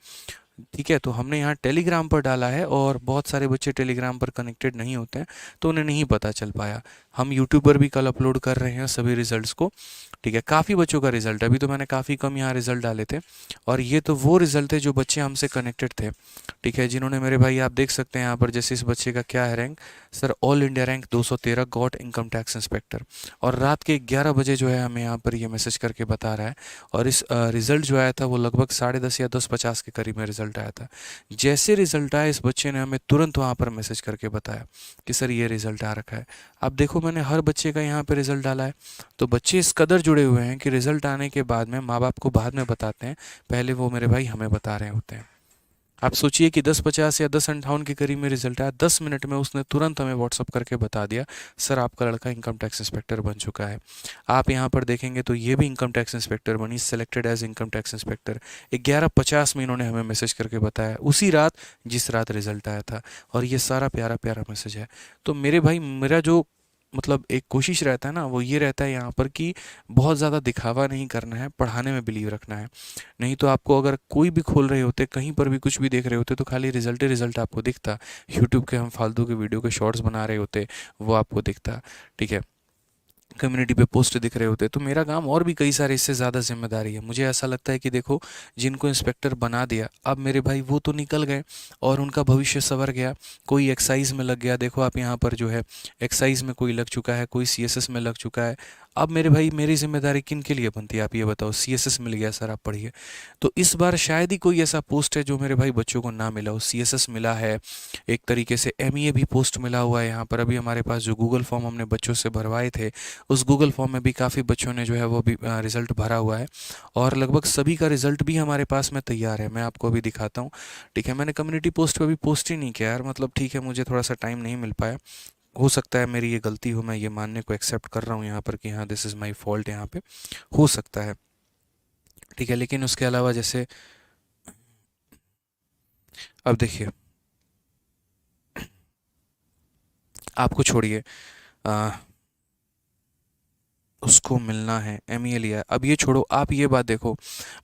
ठीक है, तो हमने यहाँ टेलीग्राम पर डाला है और बहुत सारे बच्चे टेलीग्राम पर कनेक्टेड नहीं होते हैं तो उन्हें नहीं पता चल पाया। हम यूट्यूब पर भी कल अपलोड कर रहे हैं सभी रिजल्ट्स को। ठीक है, काफ़ी बच्चों का रिजल्ट, अभी तो मैंने काफ़ी कम यहाँ रिजल्ट डाले थे, और ये तो वो रिजल्ट थे जो बच्चे हमसे कनेक्टेड थे। ठीक है, जिन्होंने मेरे भाई आप देख सकते हैं यहाँ पर, जैसे इस बच्चे का क्या है rank, sir all India rank 213 got income tax inspector, और रात के 11 बजे जो है हमें यहाँ पर ये मैसेज करके बता रहा है। और इस रिज़ल्ट जो आया था वो लगभग 10:30 या 10:50 के करीब में रिज़ल्ट आया था। जैसे रिज़ल्ट आया इस बच्चे ने हमें तुरंत वहाँ पर मैसेज करके बताया कि सर ये रिज़ल्ट आ रखा है। अब देखो मैंने हर बच्चे का यहाँ पे रिज़ल्ट डाला है, तो बच्चे इस कदर जुड़े हुए हैं कि रिज़ल्ट आने के बाद में माँ बाप को बाद में बताते हैं, पहले वो मेरे भाई हमें बता रहे होते हैं। आप सोचिए कि 10:50 या 10:58 के करीब में रिजल्ट आया, 10 मिनट में उसने तुरंत हमें व्हाट्सअप करके बता दिया, सर आपका लड़का इनकम टैक्स इंस्पेक्टर बन चुका है। आप यहाँ पर देखेंगे तो ये भी इनकम टैक्स इंस्पेक्टर बनी, selected as income tax inspector. 11:50 में इन्होंने हमें मैसेज करके बताया, उसी रात जिस रात रिजल्ट आया था। और ये सारा प्यारा प्यारा मैसेज है। तो मेरे भाई, मेरा जो मतलब एक कोशिश रहता है ना, वो ये रहता है यहाँ पर कि बहुत ज़्यादा दिखावा नहीं करना है, पढ़ाने में बिलीव रखना है। नहीं तो आपको अगर कोई भी खोल रहे होते, कहीं पर भी कुछ भी देख रहे होते, तो खाली रिजल्ट ही रिजल्ट आपको दिखता। यूट्यूब के हम फालतू के वीडियो के शॉर्ट्स बना रहे होते, वो आपको दिखता। ठीक है, कम्युनिटी पे पोस्ट दिख रहे होते। तो मेरा काम और भी कई सारे इससे ज़्यादा जिम्मेदारी है। मुझे ऐसा लगता है कि देखो, जिनको इंस्पेक्टर बना दिया, अब मेरे भाई वो तो निकल गए और उनका भविष्य संवर गया। कोई एक्साइज में लग गया, देखो आप यहाँ पर जो है एक्साइज में कोई लग चुका है, कोई सीएसएस में लग चुका है। अब मेरे भाई, मेरी जिम्मेदारी किन के लिए बनती है, आप ये बताओ। सीएसएस मिल गया सर, आप पढ़िए। तो इस बार शायद ही कोई ऐसा पोस्ट है जो मेरे भाई बच्चों को ना मिला हो। सीएसएस मिला है, एक तरीके से एमईए भी पोस्ट मिला हुआ है यहाँ पर। अभी हमारे पास जो गूगल फॉर्म हमने बच्चों से भरवाए थे, उस गूगल फॉर्म में भी काफ़ी बच्चों ने जो है वो भी रिज़ल्ट भरा हुआ है। और लगभग सभी का रिज़ल्ट भी हमारे पास में तैयार है, मैं आपको अभी दिखाता हूँ। ठीक है, मैंने कम्युनिटी पोस्ट पे भी पोस्ट ही नहीं किया यार, मतलब ठीक है, मुझे थोड़ा सा टाइम नहीं मिल पाया। हो सकता है मेरी ये गलती हो, मैं ये मानने को एक्सेप्ट कर रहा हूँ यहाँ पर कि हाँ, दिस इज़ माई फॉल्ट यहाँ पे, हो सकता है। ठीक है, लेकिन उसके अलावा जैसे अब देखिए, आपको छोड़िए, उसको मिलना है, एमईए लिया है, अब ये छोड़ो, आप ये बात देखो।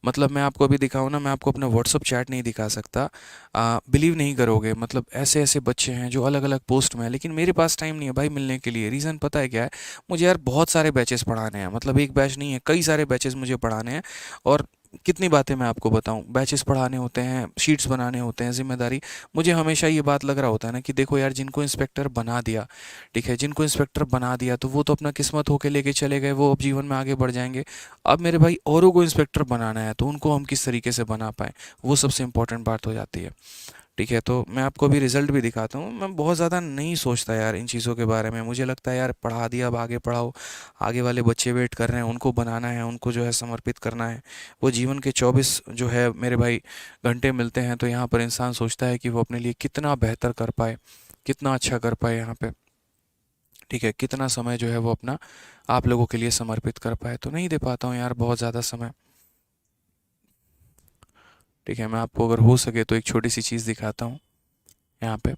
मतलब मैं आपको अभी दिखाऊँ ना, मैं आपको अपना व्हाट्सअप चैट नहीं दिखा सकता, बिलीव नहीं करोगे। मतलब ऐसे ऐसे बच्चे हैं जो अलग अलग पोस्ट में हैं, लेकिन मेरे पास टाइम नहीं है भाई मिलने के लिए। रीज़न पता है क्या है? मुझे यार बहुत सारे बैचेस पढ़ाने हैं, मतलब एक बैच नहीं है, कई सारे बैचेस मुझे पढ़ाने हैं। और कितनी बातें मैं आपको बताऊं, बैचेस पढ़ाने होते हैं, शीट्स बनाने होते हैं, जिम्मेदारी। मुझे हमेशा ये बात लग रहा होता है ना कि देखो यार, जिनको इंस्पेक्टर बना दिया, ठीक है, जिनको इंस्पेक्टर बना दिया तो वो तो अपना किस्मत होके लेके चले गए, वो अब जीवन में आगे बढ़ जाएंगे। अब मेरे भाई औरों को इंस्पेक्टर बनाना है, तो उनको हम किस तरीके से बना पाएँ, वो सबसे इंपॉर्टेंट बात हो जाती है। ठीक है, तो मैं आपको अभी रिजल्ट भी दिखाता हूँ। मैं बहुत ज़्यादा नहीं सोचता यार इन चीज़ों के बारे में। मुझे लगता है यार, पढ़ा दिया, अब आगे पढ़ाओ। आगे वाले बच्चे वेट कर रहे हैं, उनको बनाना है, उनको जो है समर्पित करना है। वो जीवन के 24 जो है मेरे भाई घंटे मिलते हैं, तो यहाँ पर इंसान सोचता है कि वो अपने लिए कितना बेहतर कर पाए, कितना अच्छा कर पाए यहाँ पे। ठीक है, कितना समय जो है वो अपना आप लोगों के लिए समर्पित कर पाए। तो नहीं दे पाता हूँ यार बहुत ज़्यादा समय। ठीक है, मैं आपको अगर हो सके तो एक छोटी सी चीज़ दिखाता हूँ यहाँ पे।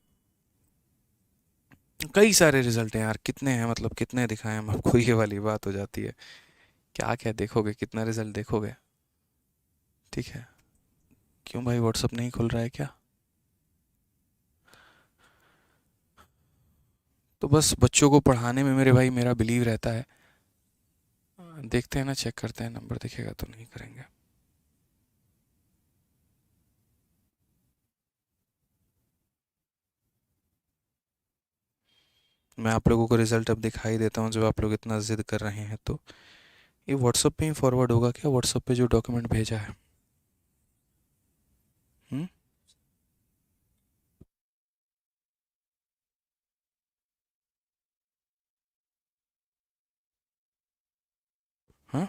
कई सारे रिजल्ट हैं यार, कितने हैं, मतलब कितने दिखाएं हम आपको, ये वाली बात हो जाती है। क्या क्या देखोगे, कितना रिजल्ट देखोगे? ठीक है, क्यों भाई व्हाट्सअप नहीं खुल रहा है क्या? तो बस बच्चों को पढ़ाने में मेरे भाई मेरा बिलीव रहता है। देखते हैं ना, चेक करते हैं, नंबर दिखेगा तो नहीं करेंगे। मैं आप लोगों को रिजल्ट अब दिखाई देता हूँ, जब आप लोग इतना जिद कर रहे हैं तो। ये व्हाट्सअप पे ही फॉरवर्ड होगा क्या, व्हाट्सअप पे जो डॉक्यूमेंट भेजा है? हम्म। हाँ,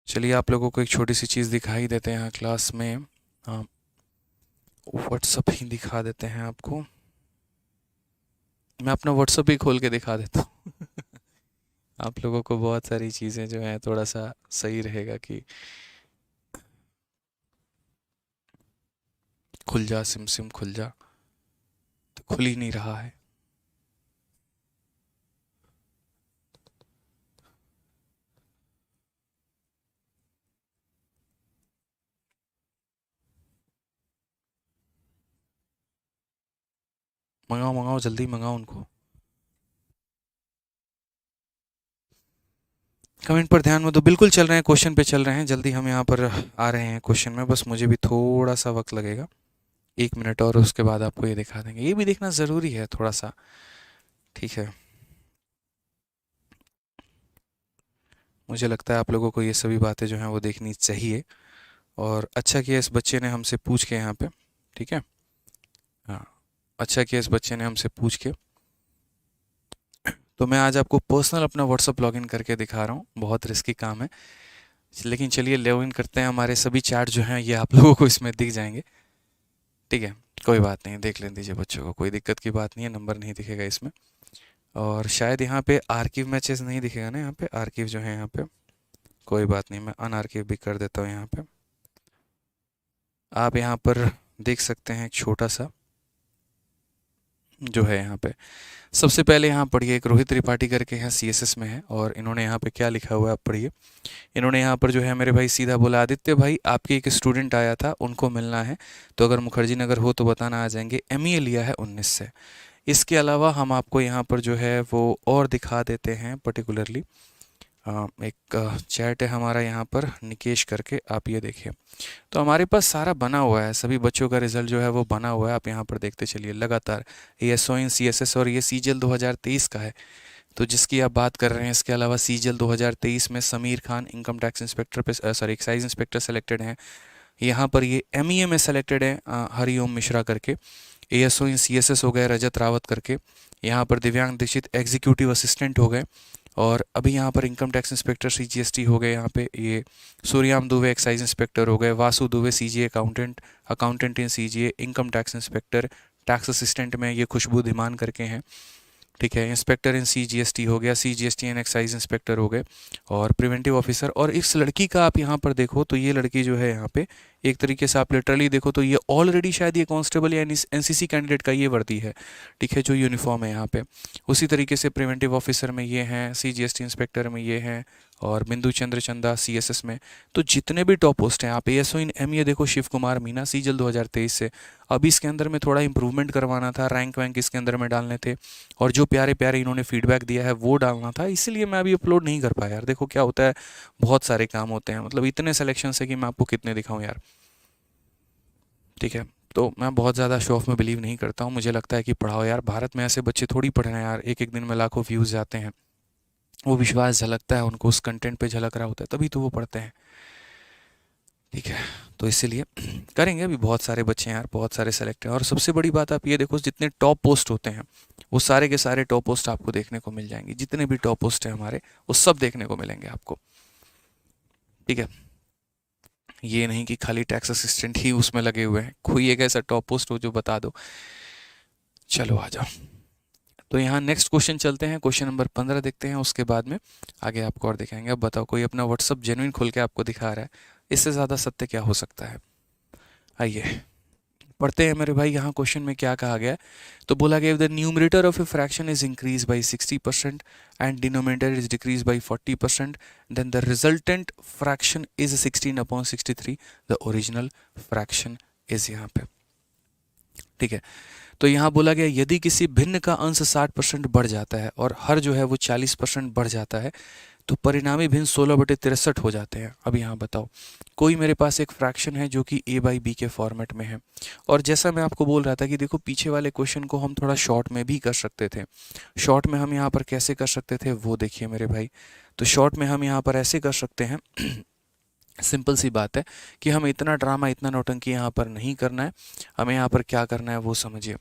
चलिए आप लोगों को एक छोटी सी चीज़ दिखाई देते हैं यहाँ क्लास में। हाँ, व्हाट्सअप ही दिखा देते हैं आपको। मैं अपना व्हाट्सअप ही खोल के दिखा देता हूँ। आप लोगों को बहुत सारी चीज़ें जो हैं थोड़ा सा सही रहेगा कि खुल जा सिम सिम खुल जा, तो खुल ही नहीं रहा है। मंगाओ मंगाओ, जल्दी मंगाओ उनको। कमेंट पर ध्यान में दो, बिल्कुल चल रहे हैं, क्वेश्चन पे चल रहे हैं, जल्दी हम यहाँ पर आ रहे हैं क्वेश्चन में। बस मुझे भी थोड़ा सा वक्त लगेगा, 1 मिनट, और उसके बाद आपको ये दिखा देंगे। ये भी देखना ज़रूरी है थोड़ा सा। ठीक है, मुझे लगता है आप लोगों को ये सभी बातें जो हैं वो देखनी चाहिए। और अच्छा किया इस बच्चे ने हमसे पूछ के यहाँ पे। ठीक है, हाँ, अच्छा किया इस बच्चे ने हमसे पूछ के। तो मैं आज आपको पर्सनल अपना व्हाट्सअप लॉगिन करके दिखा रहा हूँ, बहुत रिस्की काम है, लेकिन चलिए लॉगिन करते हैं। हमारे सभी चैट जो हैं ये आप लोगों को इसमें दिख जाएंगे, ठीक है। कोई बात नहीं, देख लें दीजिए बच्चों को, कोई दिक्कत की बात नहीं है, नंबर नहीं दिखेगा इसमें। और शायद यहाँ पे आर्किव मैचेस नहीं दिखेगा ना, यहाँ पे आर्किव जो है यहाँ पे, कोई बात नहीं, मैं अनआर्किव भी कर देता हूँ यहाँ पे। आप यहाँ पर देख सकते हैं एक छोटा सा जो है यहाँ पे, सबसे पहले यहाँ पढ़िए, एक रोहित त्रिपाठी करके हैं, सीएसएस में है, और इन्होंने यहाँ पे क्या लिखा हुआ है आप पढ़िए। इन्होंने यहाँ पर जो है मेरे भाई सीधा बोला, आदित्य भाई आपके एक स्टूडेंट आया था, उनको मिलना है, तो अगर मुखर्जी नगर हो तो बताना, आ जाएंगे। एमईए लिया है 19 से। इसके अलावा हम आपको यहाँ पर जो है वो और दिखा देते हैं पर्टिकुलरली। एक चैट है हमारा यहाँ पर निकेश करके, आप ये देखिए। तो हमारे पास सारा बना हुआ है, सभी बच्चों का रिजल्ट जो है वो बना हुआ है, आप यहाँ पर देखते चलिए लगातार। ये एसओ इन सीएसएस और ये सीजीएल 2023 का है, तो जिसकी आप बात कर रहे हैं। इसके अलावा सीजीएल 2023 में Sameer Khan income tax inspector पे, सॉरी एक्साइज इंस्पेक्टर सेलेक्टेड हैं। यहाँ पर ये एमईए में सेलेक्टेड है हरिओम मिश्रा करके। एएसओ इन सीएसएस हो गए रजत रावत करके। यहाँ पर दिव्यांग दीक्षित एग्जीक्यूटिव असिस्टेंट हो गए। और अभी यहाँ पर इनकम टैक्स इंस्पेक्टर सीजीएसटी हो गए, यहाँ पे ये सूर्याम दुबे एक्साइज इंस्पेक्टर हो गए। Vasu Dubey CGA accountant, accountant इन CGA income tax inspector. Tax assistant में ये खुशबू धीमान करके हैं, ठीक है। इंस्पेक्टर इन सीजीएसटी हो गया, सीजीएसटी एंड एक्साइज इंस्पेक्टर हो गए, और प्रिवेंटिव ऑफिसर। और इस लड़की का आप यहाँ पर देखो तो ये लड़की जो है यहाँ पे एक तरीके से आप लिटरली देखो तो ये ऑलरेडी शायद ये कांस्टेबल या एनसीसी कैंडिडेट का ये वर्दी है, ठीक है, जो यूनिफॉर्म है यहाँ पे। उसी तरीके से प्रिवेंटिव ऑफिसर में ये हैं, सीजीएसटी इंस्पेक्टर में ये हैं, और बिंदु चंद्र चंदा सीएसएस में। तो जितने भी टॉप पोस्ट हैं, आप एएसओ इन एमईए देखो, शिव कुमार मीना सीजल 2023 से। अभी इसके अंदर में थोड़ा इंप्रूवमेंट करवाना था, रैंक वैंक इसके अंदर में डालने थे, और जो प्यारे प्यारे इन्होंने फीडबैक दिया है वो डालना था, इसीलिए मैं अभी अपलोड नहीं कर पाया यार। देखो क्या होता है, बहुत सारे काम होते हैं, मतलब इतने सिलेक्शन है कि मैं आपको कितने दिखाऊं यार, ठीक है। तो मैं बहुत ज़्यादा शो ऑफ में बिलीव नहीं करता हूँ, मुझे लगता है कि पढ़ाओ यार, भारत में ऐसे बच्चे थोड़ी पढ़ रहे हैं यार, एक एक दिन में लाखों व्यूज़ जाते हैं, वो विश्वास झलकता है उनको, उस कंटेंट पे झलक रहा होता है, तभी तो वो पढ़ते हैं, ठीक है। तो इसीलिए करेंगे, अभी बहुत सारे बच्चे हैं यार, बहुत सारे सेलेक्ट हैं। और सबसे बड़ी बात आप ये देखो, जितने टॉप पोस्ट होते हैं वो सारे के सारे टॉप पोस्ट आपको देखने को मिल जाएंगे, जितने भी टॉप पोस्ट हैं हमारे वो सब देखने को मिलेंगे आपको, ठीक है। ये नहीं कि खाली टैक्स असिस्टेंट ही उसमें लगे हुए हैं, कोई एक ऐसा टॉप पोस्ट हो जो बता दो। चलो आ जाओ, तो यहाँ नेक्स्ट क्वेश्चन चलते हैं, क्वेश्चन नंबर 15 देखते हैं, उसके बाद में आगे आपको और दिखाएंगे। अब बताओ, कोई अपना व्हाट्सअप जेन्युइन खोल के आपको दिखा रहा है, इससे ज़्यादा सत्य क्या हो सकता है। आइए पढ़ते हैं मेरे भाई, यहाँ क्वेश्चन में क्या कहा गया है। तो बोला गया, the numerator of a fraction is increase by 60% and denominator is decrease by 40%, then the resultant fraction is 16/63, the original fraction is, यहाँ पे, ठीक है। तो यहाँ बोला गया, यदि किसी भिन्न का अंश 60% बढ़ जाता है और हर जो है वो 40% बढ़ जाता है, तो परिणामी भिन्न 16/63 हो जाते हैं। अब यहाँ बताओ, कोई मेरे पास एक फ्रैक्शन है जो कि a बाई बी के फॉर्मेट में है, और जैसा मैं आपको बोल रहा था कि देखो पीछे वाले क्वेश्चन को हम थोड़ा शॉर्ट में भी कर सकते थे। शॉर्ट में हम यहाँ पर कैसे कर सकते थे वो देखिए मेरे भाई। तो शॉर्ट में हम यहाँ पर ऐसे कर सकते हैं सिंपल सी बात है कि हमें इतना ड्रामा, इतना नौटंकी यहाँ पर नहीं करना है, हमें यहाँ पर क्या करना है वो समझिए,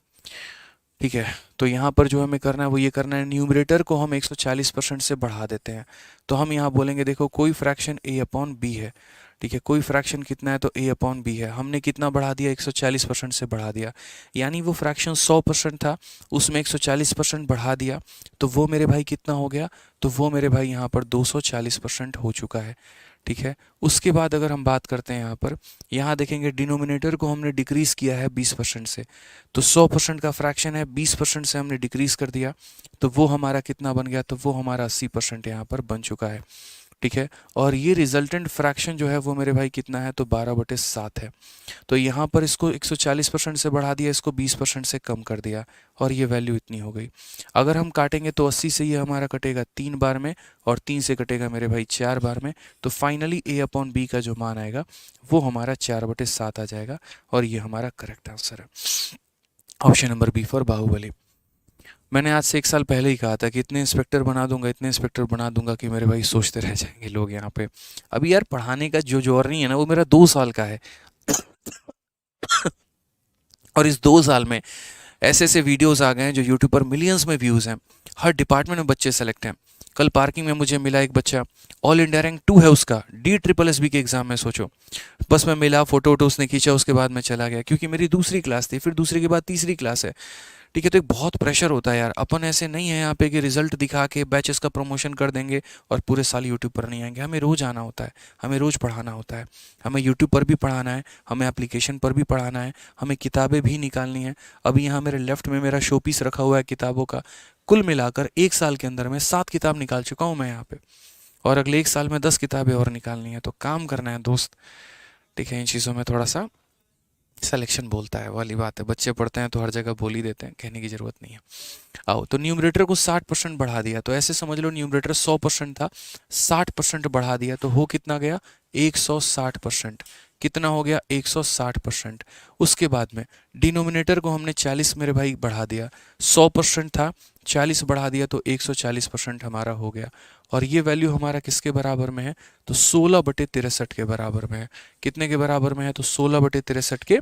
ठीक है। तो यहाँ पर जो हमें करना है वो ये करना है, न्यूमरेटर को हम 140% से बढ़ा देते हैं। तो हम यहाँ बोलेंगे देखो कोई फ्रैक्शन a अपॉन बी है, ठीक है, कोई फ्रैक्शन कितना है तो a अपॉन बी है, हमने कितना बढ़ा दिया, 140% से बढ़ा दिया, यानी वो फ्रैक्शन 100% था, उसमें 140% बढ़ा दिया, तो वो मेरे भाई कितना हो गया, तो वो मेरे भाई यहाँ पर 240% हो चुका है, ठीक है। उसके बाद अगर हम बात करते हैं यहाँ पर, यहाँ देखेंगे डिनोमिनेटर को हमने डिक्रीज़ किया है 20% से, तो 100% का फ्रैक्शन है, 20% से हमने डिक्रीज़ कर दिया, तो वो हमारा कितना बन गया, तो वो हमारा 80% यहाँ पर बन चुका है, ठीक है। और ये रिजल्टेंट फ्रैक्शन जो है वो मेरे भाई कितना है, तो 12/7 है। तो यहाँ पर इसको 140% से बढ़ा दिया, इसको 20% से कम कर दिया, और ये वैल्यू इतनी हो गई। अगर हम काटेंगे तो 80 से ये हमारा कटेगा 3 बार में, और 3 से कटेगा मेरे भाई 4 बार में, तो फाइनली a अपॉन बी का जो मान आएगा वो हमारा 4/7 आ जाएगा, और ये हमारा करेक्ट आंसर है, option number B for Baahubali. मैंने आज से 1 साल पहले ही कहा था कि इतने इंस्पेक्टर बना दूंगा, इतने इंस्पेक्टर बना दूंगा कि मेरे भाई सोचते रह जाएंगे लोग यहाँ पे। अभी यार पढ़ाने का जो जोर नहीं है ना, वो मेरा 2 साल का है और इस 2 साल में ऐसे ऐसे वीडियोस आ गए हैं जो यूट्यूब पर मिलियंस में व्यूज़ हैं, हर डिपार्टमेंट में बच्चे सेलेक्ट हैं। कल पार्किंग में मुझे मिला एक बच्चा, ऑल इंडिया रैंक 2 है उसका, DSSS के एग्जाम में, सोचो। बस मैं मिला, फोटो वोटो उसने खींचा, उसके बाद मैं चला गया, क्योंकि मेरी दूसरी क्लास थी, फिर दूसरी के बाद तीसरी क्लास है। ठीक है, तो एक बहुत प्रेशर होता है यार। अपन ऐसे नहीं है यहाँ पे कि रिजल्ट दिखा के बैचेस का प्रमोशन कर देंगे और पूरे साल यूट्यूब पर नहीं आएंगे। हमें रोज़ आना होता है, हमें रोज़ पढ़ाना होता है, हमें यूट्यूब पर भी पढ़ाना है, हमें एप्लीकेशन पर भी पढ़ाना है, हमें किताबें भी निकालनी है। अभी यहाँ मेरे लेफ्ट में मेरा शो पीस रखा हुआ है किताबों का। कुल मिलाकर 1 साल के अंदर मैं 7 किताब निकाल चुका हूँ मैं यहाँ पे, और अगले 1 साल में 10 किताबें और निकालनी है। तो काम करना है दोस्त। ठीक है, इन चीज़ों में थोड़ा सा सिलेक्शन बोलता है वाली बात है। बच्चे पढ़ते हैं तो हर जगह बोल ही देते हैं, कहने की ज़रूरत नहीं है। आओ, तो न्यूमरेटर को 60% बढ़ा दिया, तो ऐसे समझ लो न्यूमरेटर 100% था, 60% बढ़ा दिया तो हो कितना गया, 160%। कितना हो गया, 160%। उसके बाद में डिनोमिनेटर को हमने 40 मेरे भाई बढ़ा दिया, 100% था, 40 बढ़ा दिया तो 140% हमारा हो गया। और ये वैल्यू हमारा किसके बराबर में है, तो 16/63 के बराबर में है। कितने के बराबर में है, तो 16/63 के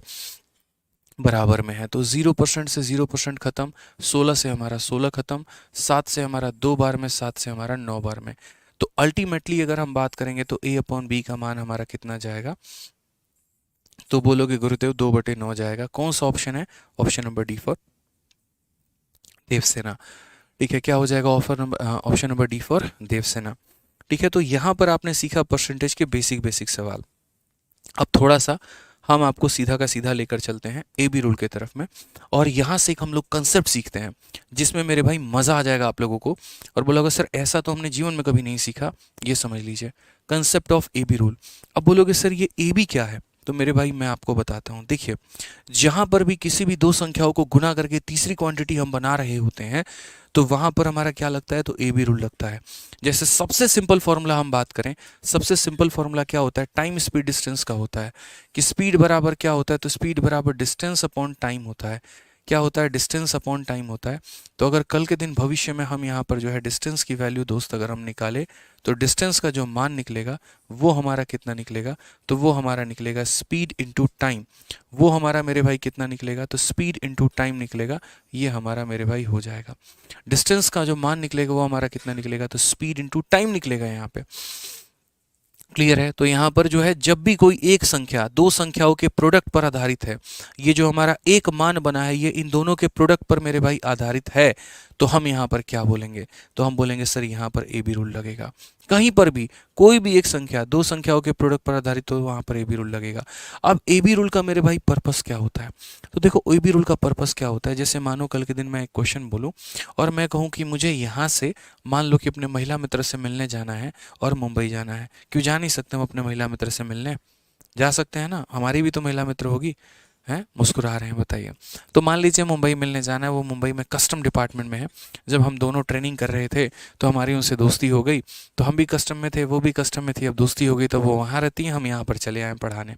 बराबर में है। तो 0% से 0% खत्म, 16 से हमारा 16 खत्म, 7 से हमारा 2 बार में, 7 से हमारा 9 बार में। तो अल्टीमेटली अगर हम बात करेंगे तो A/B का मान हमारा कितना जाएगा, तो बोलोगे गुरुदेव 2/9 जाएगा। कौन सा ऑप्शन है, option number D for Devasena. ठीक है, क्या हो जाएगा, option number D for Devasena. ठीक है, तो यहाँ पर आपने सीखा परसेंटेज के बेसिक बेसिक सवाल। अब थोड़ा सा हम आपको सीधा का सीधा लेकर चलते हैं AB रूल के तरफ में, और यहाँ से एक हम लोग कंसेप्ट सीखते हैं जिसमें मेरे भाई मज़ा आ जाएगा आप लोगों को, और बोलोगे सर ऐसा तो हमने जीवन में कभी नहीं सीखा। ये समझ लीजिए, कंसेप्ट ऑफ AB रूल। अब बोलोगे सर ये AB क्या है, तो मेरे भाई मैं आपको बताता हूँ। देखिए, जहाँ पर भी किसी भी दो संख्याओं को गुना करके तीसरी क्वांटिटी हम बना रहे होते हैं, तो वहाँ पर हमारा क्या लगता है, तो AB रूल लगता है। जैसे सबसे सिंपल फॉर्मूला हम बात करें, सबसे सिंपल फॉर्मूला क्या होता है, टाइम स्पीड डिस्टेंस का होता है, कि स्पीड बराबर क्या होता है, तो स्पीड बराबर डिस्टेंस अपॉन टाइम होता है। क्या होता है, डिस्टेंस अपॉन टाइम होता है। तो अगर कल के दिन भविष्य में हम यहाँ पर जो है डिस्टेंस की वैल्यू दोस्त अगर हम निकाले, तो डिस्टेंस का जो मान निकलेगा वो हमारा कितना निकलेगा, तो वो हमारा निकलेगा स्पीड इंटू टाइम। वो हमारा मेरे भाई कितना निकलेगा, तो स्पीड इंटू टाइम निकलेगा। ये हमारा मेरे भाई हो जाएगा। डिस्टेंस का जो मान निकलेगा वो हमारा कितना निकलेगा, तो स्पीड इंटू टाइम निकलेगा यहाँ पे। क्लियर है। तो यहाँ पर जो है जब भी कोई एक संख्या दो संख्याओं के प्रोडक्ट पर आधारित है, ये जो हमारा एक मान बना है ये इन दोनों के प्रोडक्ट पर मेरे भाई आधारित है, तो हम यहाँ पर क्या बोलेंगे, तो हम बोलेंगे सर यहाँ पर AB रूल लगेगा। कहीं पर भी कोई भी एक संख्या दो संख्याओं के प्रोडक्ट पर आधारित तो वहाँ पर AB रूल लगेगा। अब AB रूल का मेरे भाई पर्पस क्या होता है, तो देखो AB रूल का पर्पस क्या होता है, जैसे मानो कल के दिन मैं एक क्वेश्चन बोलूँ और मैं कहूँ कि मुझे यहाँ से मान लो कि अपने महिला मित्र से मिलने जाना है और मुंबई जाना है। क्यों जा नहीं सकते हम अपने महिला मित्र से मिलने, जा सकते हैं ना, हमारी भी तो महिला मित्र होगी। हैं, मुस्कुरा रहे हैं, बताइए। तो मान लीजिए मुंबई मिलने जाना है, वो मुंबई में कस्टम डिपार्टमेंट में है। जब हम दोनों ट्रेनिंग कर रहे थे तो हमारी उनसे दोस्ती हो गई, तो हम भी कस्टम में थे, वो भी कस्टम में थी, अब दोस्ती हो गई, तो वो वहाँ रहती हैं, हम यहाँ पर चले आए पढ़ाने।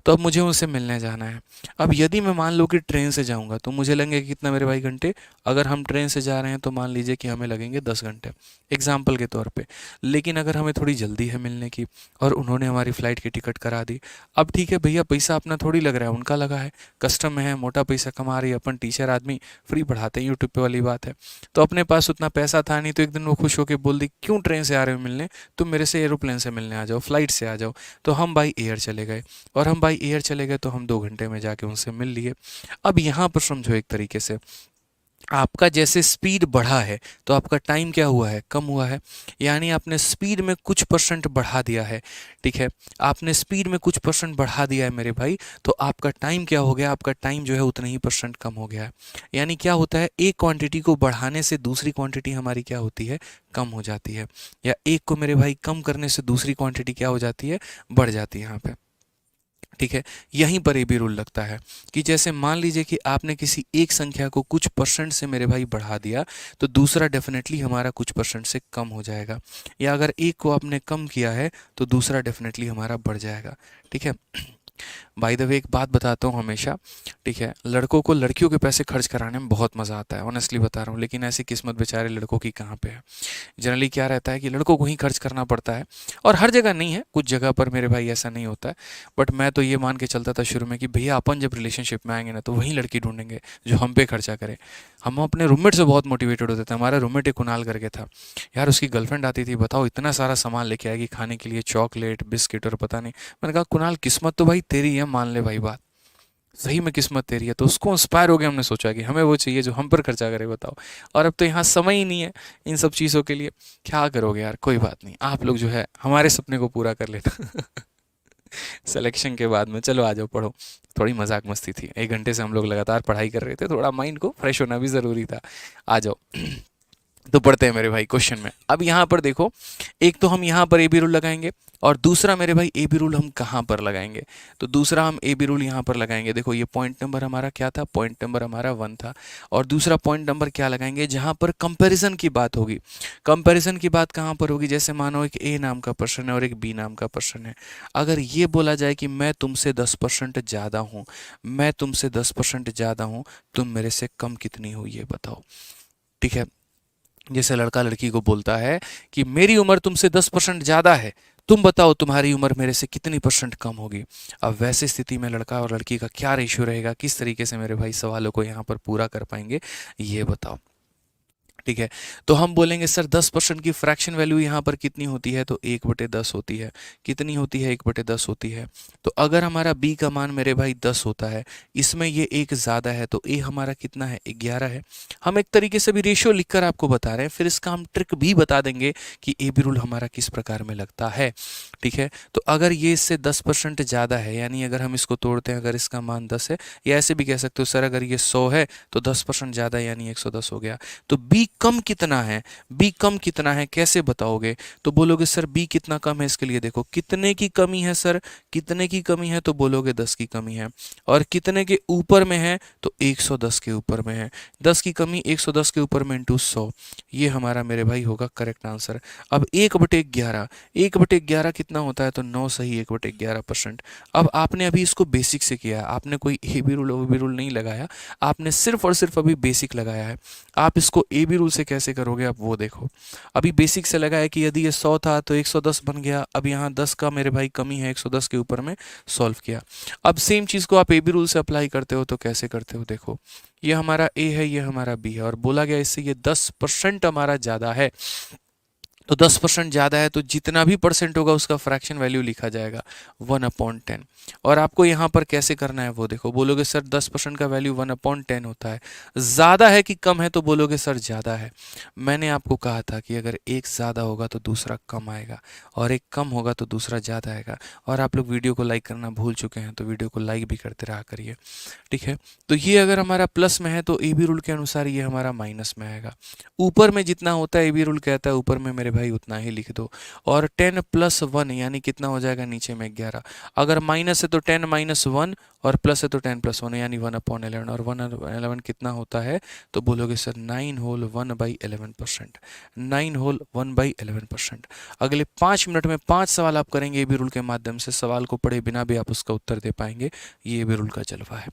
तो अब मुझे उनसे मिलने जाना है। अब यदि मैं मान लो कि ट्रेन से जाऊँगा तो मुझे लगेंगे कितना मेरे भाई घंटे, अगर हम ट्रेन से जा रहे हैं तो मान लीजिए कि हमें लगेंगे 10 घंटे, एग्जाम्पल के तौर पर। लेकिन अगर हमें थोड़ी जल्दी है मिलने की और उन्होंने हमारी फ़्लाइट की टिकट करा दी, अब ठीक है भैया, पैसा अपना थोड़ी लग रहा है, उनका लगा है, कस्टम में है, मोटा पैसा कमा रही है, अपन टीचर आदमी फ्री पढ़ाते हैं, यूट्यूब पे वाली बात है। तो अपने पास उतना पैसा था नहीं, तो एक दिन वो खुश होकर बोल दी क्यों ट्रेन से आ रहे हो मिलने, तुम मेरे से एरोप्लेन से मिलने आ जाओ, फ्लाइट से आ जाओ। तो हम बाई एयर चले गए, और हम बाई एयर चले गए तो हम 2 घंटे में जाके उनसे मिल लिए। अब यहाँ पर समझो, एक तरीके से आपका जैसे स्पीड बढ़ा है तो आपका टाइम क्या हुआ है, कम हुआ है। यानी आपने स्पीड में कुछ परसेंट बढ़ा दिया है। ठीक है, आपने स्पीड में कुछ परसेंट बढ़ा दिया है मेरे भाई, तो आपका टाइम क्या हो गया, आपका टाइम जो है उतना ही परसेंट कम हो गया है। यानी क्या होता है, एक क्वांटिटी को बढ़ाने से दूसरी क्वांटिटी हमारी क्या होती है, कम हो जाती है, या एक को मेरे भाई कम करने से दूसरी क्वांटिटी क्या हो जाती है, बढ़ जाती है यहाँ पे। ठीक है, यहीं पर AB रूल लगता है कि जैसे मान लीजिए कि आपने किसी एक संख्या को कुछ परसेंट से मेरे भाई बढ़ा दिया, तो दूसरा डेफिनेटली हमारा कुछ परसेंट से कम हो जाएगा, या अगर एक को आपने कम किया है तो दूसरा डेफिनेटली हमारा बढ़ जाएगा। ठीक है, बाय द वे एक बात बताता हूँ हमेशा, ठीक है, लड़कों को लड़कियों के पैसे खर्च कराने में बहुत मज़ा आता है, ऑनेस्टली बता रहा हूँ, लेकिन ऐसी किस्मत बेचारे लड़कों की कहाँ पे है। जनरली क्या रहता है कि लड़कों को ही खर्च करना पड़ता है, और हर जगह नहीं है, कुछ जगह पर मेरे भाई ऐसा नहीं होता है। बट मैं तो ये मान के चलता था शुरू में कि भैया अपन जब रिलेशनशिप में आएंगे ना तो वही लड़की ढूंढेंगे जो हम पे खर्चा करे। हम अपने रूममेट से बहुत मोटिवेटेड होते थे। हमारा रूममेट एक कुणाल करके था यार, उसकी गर्लफ्रेंड आती थी, बताओ इतना सारा सामान लेके आएगी खाने के लिए, चॉकलेट बिस्किट और पता नहीं। मैंने कहा कुणाल किस्मत तो भाई तेरी है, मान ले भाई बात, सही में किस्मत तेरी है। तो उसको इंस्पायर हो गया, हमने सोचा कि हमें वो चाहिए जो हम पर खर्चा करे, बताओ। और अब तो यहाँ समय ही नहीं है इन सब चीज़ों के लिए, क्या करोगे यार, कोई बात नहीं, आप लोग जो है हमारे सपने को पूरा कर लेना। सिलेक्शन के बाद में चलो आ जाओ पढ़ो। थोड़ी मजाक मस्ती थी, 1 घंटे से हम लोग लगातार पढ़ाई कर रहे थे, थोड़ा माइंड को फ्रेश होना भी ज़रूरी था। आ जाओ। तो पढ़ते हैं मेरे भाई क्वेश्चन में। अब यहाँ पर देखो, एक तो हम यहाँ पर ए बी रूल लगाएंगे, और दूसरा मेरे भाई ए बी रूल हम कहाँ पर लगाएंगे। तो दूसरा हम ए बी रूल यहाँ पर लगाएंगे। देखो ये पॉइंट नंबर हमारा क्या था, पॉइंट नंबर हमारा 1 था। और दूसरा पॉइंट नंबर क्या लगाएंगे, जहाँ पर कंपैरिजन की बात होगी। कंपैरिजन की बात कहाँ पर होगी, जैसे मानो एक ए नाम का पर्सन है और एक बी नाम का पर्सन है। अगर ये बोला जाए कि मैं तुमसे 10% ज़्यादा हूँ, मैं तुमसे 10% ज़्यादा हूँ, तुम मेरे से कम कितनी हो ये बताओ। ठीक है, जैसे लड़का लड़की को बोलता है कि मेरी उम्र तुमसे 10% ज़्यादा है, तुम बताओ तुम्हारी उम्र मेरे से कितनी परसेंट कम होगी। अब वैसे स्थिति में लड़का और लड़की का क्या रेशियो रहेगा, किस तरीके से मेरे भाई सवालों को यहाँ पर पूरा कर पाएंगे, ये बताओ। ठीक है, तो हम बोलेंगे सर 10% की फ्रैक्शन वैल्यू यहाँ पर कितनी होती है, तो 1/10 होती है। कितनी होती है, 1/10 होती है। तो अगर हमारा b का मान मेरे भाई 10 होता है, इसमें ये एक ज़्यादा है, तो a हमारा कितना है, 11 है। हम एक तरीके से भी रेशियो लिखकर आपको बता रहे हैं, फिर इसका हम ट्रिक भी बता देंगे कि ए बी रूल हमारा किस प्रकार में लगता है। ठीक है, तो अगर ये इससे 10% ज़्यादा है, यानी अगर हम इसको तोड़ते हैं, अगर इसका मान 10 है, या ऐसे भी कह सकते हो सर अगर ये 100 है तो 10% ज़्यादा यानी 110 हो गया। तो b कम कितना है, b कम कितना है कैसे बताओगे, तो बोलोगे सर b कितना कम है, इसके लिए देखो कितने की कमी है सर, कितने की कमी है, तो बोलोगे 10 की कमी है। और कितने के ऊपर में है, तो 110 के ऊपर में है। 10 की कमी 110 के ऊपर में इंटू 100, ये हमारा मेरे भाई होगा करेक्ट आंसर। अब 1/11, 1/11 कितना होता है, तो 9 सही 1/11%। अब आपने अभी इसको बेसिक से किया है, आपने कोई A B rule O B rule नहीं लगाया, आपने सिर्फ और सिर्फ अभी बेसिक लगाया है। आप इसको ए बी रूल से कैसे करोगे, आप वो देखो। अभी बेसिक से लगा है कि यदि ये 100 था तो 110 बन गया, अब यहाँ 10 का मेरे भाई कमी है, 110 के ऊपर में सॉल्व किया। अब सेम चीज़ को आप ए बी रूल से अप्लाई करते हो तो कैसे करते हो, देखो ये हमारा ए है, ये हमारा बी है, और बोला गया इससे ये 10% हमारा ज़्यादा है। तो 10% ज़्यादा है, तो जितना भी परसेंट होगा उसका फ्रैक्शन वैल्यू लिखा जाएगा 1/10। और आपको यहाँ पर कैसे करना है वो देखो, बोलोगे सर 10% का वैल्यू 1/10 होता है, ज़्यादा है कि कम है, तो बोलोगे सर ज़्यादा है। मैंने आपको कहा था कि अगर एक ज़्यादा होगा तो दूसरा कम आएगा, और एक कम होगा तो दूसरा ज़्यादा आएगा। और आप लोग वीडियो को लाइक करना भूल चुके हैं, तो वीडियो को लाइक भी करते रहा करिए। ठीक है, तो ये अगर हमारा प्लस में है तो ए बी रूल के अनुसार ये हमारा माइनस में आएगा। ऊपर में जितना होता है ए बी रूल कहता है ऊपर में मेरे भाई उतना ही लिख दो। और 10 + 1 यानी कितना हो जाएगा, नीचे में 11। अगर माइनस है तो 10 - 1, और प्लस है तो 10 + 1 यानी 1/11। और 1/11 कितना होता है, तो बोलोगे सर 9 होल 1/11%, 9 होल 1/11%। अगले 5 मिनट में 5 सवाल आप करेंगे ए बी रूल के माध्यम से, सवाल को पढ़े बिना भी आप उसका उत्तर दे पाएंगे। ये ए बी रूल का जलवा है।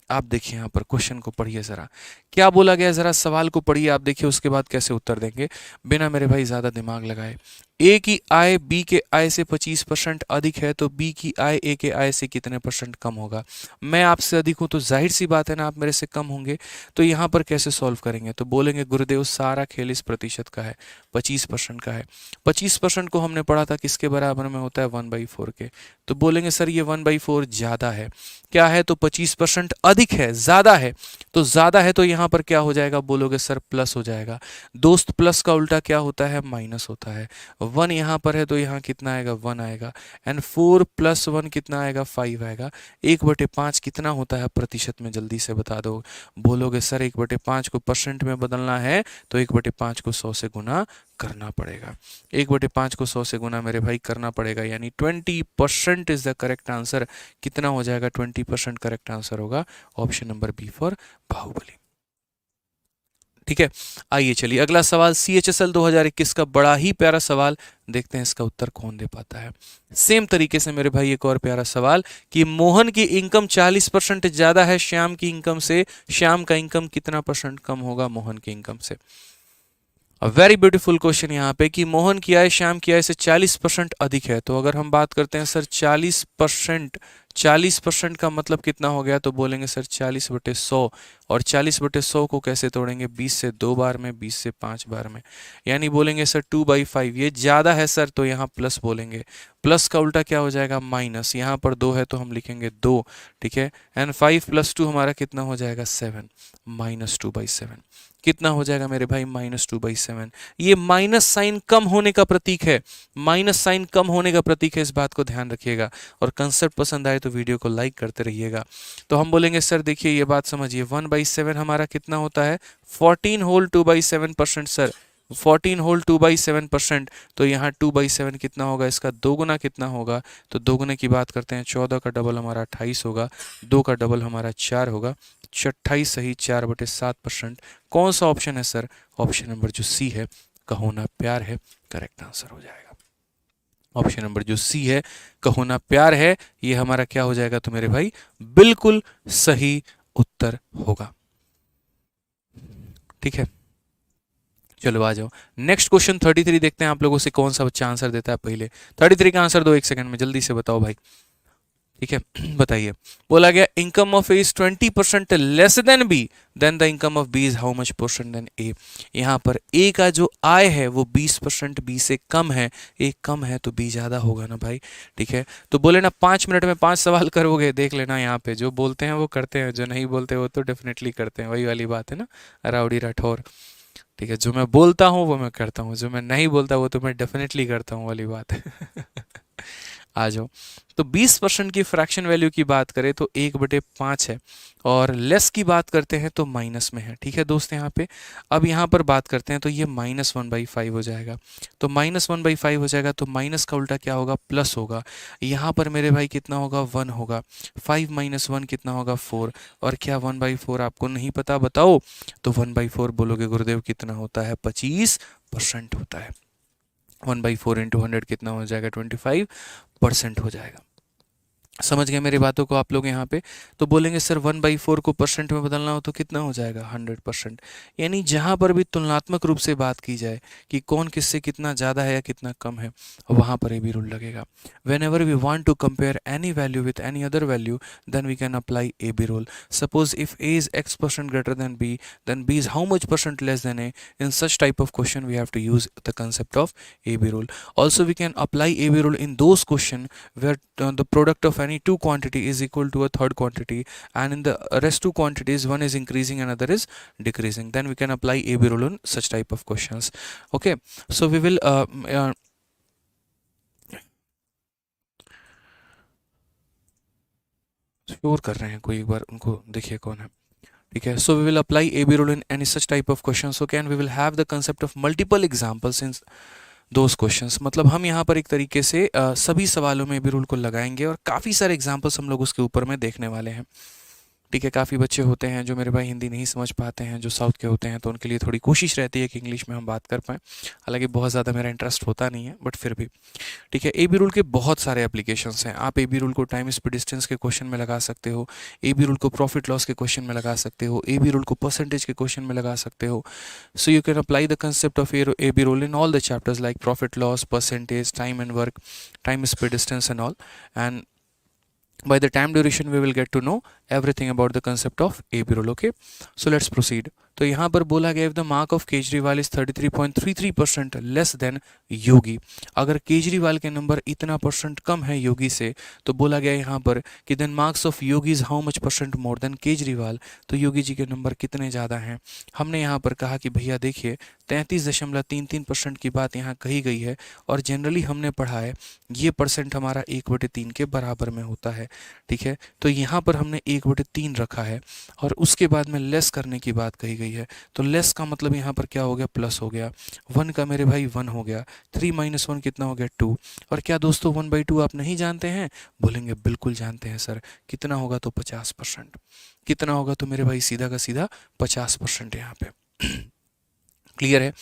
आप देखिए यहाँ पर क्वेश्चन को पढ़िए ज़रा, क्या बोला गया, ज़रा सवाल को पढ़िए, आप देखिए उसके बाद कैसे उत्तर देंगे बिना मेरे भाई ज़्यादा दिमाग लगाए। ए की आय बी के आय से 25% अधिक है, तो बी की आय ए के आय से कितने परसेंट कम होगा। मैं आपसे अधिक हूं तो जाहिर सी बात है ना, आप मेरे से कम होंगे। तो यहाँ पर कैसे सॉल्व करेंगे, तो बोलेंगे गुरुदेव सारा खेल इस प्रतिशत का है, 25% का है। 25% को हमने पढ़ा था किसके बराबर में होता है, 1/4 के। तो बोलेंगे सर ये 1/4 ज़्यादा है, क्या है, तो 25% अधिक है, ज़्यादा है। तो ज़्यादा है तो यहाँ पर क्या हो जाएगा, बोलोगे सर प्लस हो जाएगा। दोस्त प्लस का उल्टा क्या होता है, माइनस होता है। 1 यहाँ पर है तो यहाँ कितना आएगा, 1 आएगा। एंड 4 + 1 कितना आएगा, 5 आएगा। 1/5 कितना होता है प्रतिशत में, जल्दी से बता दो। बोलोगे सर 1/5 को परसेंट में बदलना है तो 1/5 को 100 से गुना करना पड़ेगा। 1/5 को 100 से गुना मेरे भाई करना पड़ेगा, यानी 20% इज द करेक्ट आंसर। कितना हो जाएगा, 20% करेक्ट आंसर होगा option number B for Baahubali. ठीक है। आइए चलिए अगला सवाल, CHSL 2021 का बड़ा ही प्यारा सवाल, देखते हैं इसका उत्तर कौन दे पाता है। सेम तरीके से मेरे भाई एक और प्यारा सवाल कि मोहन की इनकम 40% ज्यादा है श्याम की इनकम से, श्याम का इनकम कितना परसेंट कम होगा मोहन की इनकम से। वेरी ब्यूटीफुल क्वेश्चन यहाँ पे कि मोहन की आय श्याम की आय से 40% अधिक है। तो अगर हम बात करते हैं सर 40%, 40% का मतलब कितना हो गया, तो बोलेंगे सर 40/100। और 40/100 को कैसे तोड़ेंगे, 20 से 2 बार में, 20 से 5 बार में, यानी बोलेंगे सर 2/5। ये ज़्यादा है सर तो यहाँ प्लस बोलेंगे, प्लस का उल्टा क्या हो जाएगा माइनस, यहाँ पर 2 है तो हम लिखेंगे 2, ठीक है। एंड 5 + 2 हमारा कितना हो जाएगा 7, -2/7 कितना हो जाएगा मेरे भाई -2/7। ये माइनस साइन कम होने का प्रतीक है, माइनस साइन कम होने का प्रतीक है, इस बात को ध्यान रखिएगा। और कंसेप्ट पसंद आए तो वीडियो को लाइक करते रहिएगा। तो हम बोलेंगे सर देखिए ये बात समझिए, 1/7 हमारा कितना होता है 14 होल 2/7% सर, 14 होल 2/7%। तो यहाँ 2/7 कितना होगा, इसका दोगुना कितना होगा, तो दोगुने की बात करते हैं 14 का डबल हमारा 28 होगा, 2 का डबल हमारा 4 होगा, 28 सही 4/7%। कौन सा ऑप्शन है सर, ऑप्शन नंबर जो सी है कहो ना प्यार है, करेक्ट आंसर हो जाएगा। ऑप्शन नंबर जो सी है कहो ना प्यार है, ये हमारा क्या हो जाएगा तो मेरे भाई बिल्कुल सही उत्तर होगा। ठीक है, चलो आ जाओ नेक्स्ट क्वेश्चन 33 देखते हैं आप लोगों से कौन सा बच्चा आंसर देता है पहले। 33 का आंसर दो 1 सेकंड में, जल्दी से बताओ भाई। ठीक है बताइए, बोला गया income of A is 20% less than B, then the income of B is how much percent than A. यहाँ पर ए का जो आय है वो 20% बी से कम है, ए कम है तो बी ज्यादा होगा ना भाई। ठीक है, तो बोले ना 5 मिनट में 5 सवाल करोगे, देख लेना यहाँ पे जो बोलते हैं वो करते हैं, जो नहीं बोलते वो तो डेफिनेटली करते हैं, वही वाली बात है ना राउडी राठौर। ठीक है, जो मैं बोलता हूँ वो मैं करता हूँ, जो मैं नहीं बोलता वो तो मैं डेफिनेटली करता हूँ वाली बात है। आ जाओ, तो 20% की फ्रैक्शन वैल्यू की बात करें तो 1/5 है, और लेस की बात करते हैं तो माइनस में है। ठीक है दोस्त, यहाँ पे अब यहाँ पर बात करते हैं तो ये -1/5 हो जाएगा, तो -1/5 हो जाएगा, तो माइनस का उल्टा क्या होगा प्लस होगा। यहाँ पर मेरे भाई कितना होगा 1 होगा, 5 - 1 कितना होगा 4, और क्या 1/4 आपको नहीं पता बताओ, तो 1/4 बोलोगे गुरुदेव कितना होता है 25% होता है। 1/4 × 100 कितना हो जाएगा 25% हो जाएगा। समझ गए मेरी बातों को आप लोग यहाँ पे। तो बोलेंगे सर 1/4 को परसेंट में बदलना हो तो कितना हो जाएगा 100%। यानी जहाँ पर भी तुलनात्मक रूप से बात की जाए कि कौन किससे कितना ज़्यादा है या कितना कम है, वहाँ पर ये भी रूल लगेगा। Whenever we want to compare any value with any other value then we can apply A B rule. Suppose if A is x% greater than B, then b is how much percent less than a. In such type of question we have to use the concept of AB rule. Also we can apply AB rule in those question where the product of any two quantity is equal to a third quantity, and in the rest two quantities one is increasing and other is decreasing, then we can apply AB rule on such type of questions. Okay, so we will sure कर रहे हैं कोई, एक बार उनको देखिए कौन है। ठीक है, so we will apply A B rule in any such type of question, so can we will have the concept of multiple examples in those questions. मतलब हम यहाँ पर एक तरीके से सभी सवालों में ए बी रूल को लगाएंगे और काफ़ी सारे एग्जांपल्स हम लोग उसके ऊपर में देखने वाले हैं। ठीक है, काफ़ी बच्चे होते हैं जो मेरे भाई हिंदी नहीं समझ पाते हैं, जो साउथ के होते हैं, तो उनके लिए थोड़ी कोशिश रहती है कि इंग्लिश में हम बात कर पाएँ। हालांकि बहुत ज़्यादा मेरा इंटरेस्ट होता नहीं है, बट फिर भी ठीक है। ए बी रूल के बहुत सारे एप्लीकेशंस हैं। आप ए बी रूल को टाइम स्पीड डिस्टेंस के क्वेश्चन में लगा सकते हो, ए बी रूल को प्रॉफिट लॉस के क्वेश्चन में लगा सकते हो, ए बी रूल को परसेंटेज के क्वेश्चन में लगा सकते हो। So you can apply the concept of A B rule in all the chapters like profit loss, percentage, time and work, time speed distance and all, and by the time duration we will get to know everything about the concept of AB rule. Okay, so let's proceed. तो यहाँ पर बोला गया if the mark of Kejriwal is 33.33% less than योगी, अगर केजरीवाल के number इतना percent कम है योगी से, तो बोला गया यहाँ पर कि then marks of Yogi is how much percent more than Kejriwal, तो योगी जी के नंबर कितने ज़्यादा हैं। हमने यहाँ पर कहा कि भैया देखिए 33.33% की बात यहाँ कही गई है, और जनरली हमने पढ़ा है ये परसेंट हमारा 1/3 के बराबर में होता है। ठीक है, तो यहाँ पर हमने 1/3 रखा है, और उसके बाद में लेस करने की बात कही गई है, तो लेस का मतलब यहाँ पर क्या हो गया प्लस हो गया। 1 का मेरे भाई 1 हो गया, 3 - 1 कितना हो गया 2। और क्या दोस्तों 1/2 आप नहीं जानते हैं, बोलेंगे बिल्कुल जानते हैं सर, कितना होगा तो 50%। कितना होगा तो मेरे भाई सीधा का सीधा 50% यहाँ पे। क्लियर है।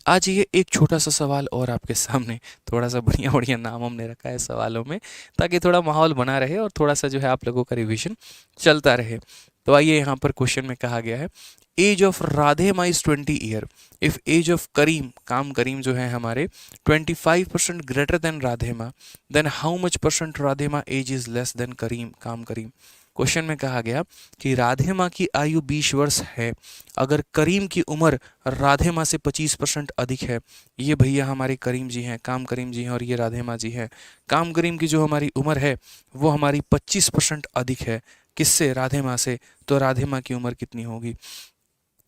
आज ये एक छोटा सा सवाल और आपके सामने, थोड़ा सा बढ़िया बढ़िया नाम हमने रखा है सवालों में, ताकि थोड़ा माहौल बना रहे और थोड़ा सा जो है आप लोगों का रिवीजन चलता रहे। तो आइए यहाँ पर क्वेश्चन में कहा गया है, age of Radhema is 20 year, if age of Karim, काम करीम जो है हमारे, 25% greater than Radhema, then how much percent Radhema age is less than Karim, काम करीम। क्वेश्चन में कहा गया कि राधे माँ की आयु 20 वर्ष है, अगर करीम की उम्र राधे माँ से 25% अधिक है। ये भैया हमारे करीम जी हैं, काम करीम जी हैं, और ये राधे माँ जी हैं। काम करीम की जो हमारी उम्र है वो हमारी 25% अधिक है, किससे, राधे माँ से। तो राधे माँ की उम्र कितनी होगी।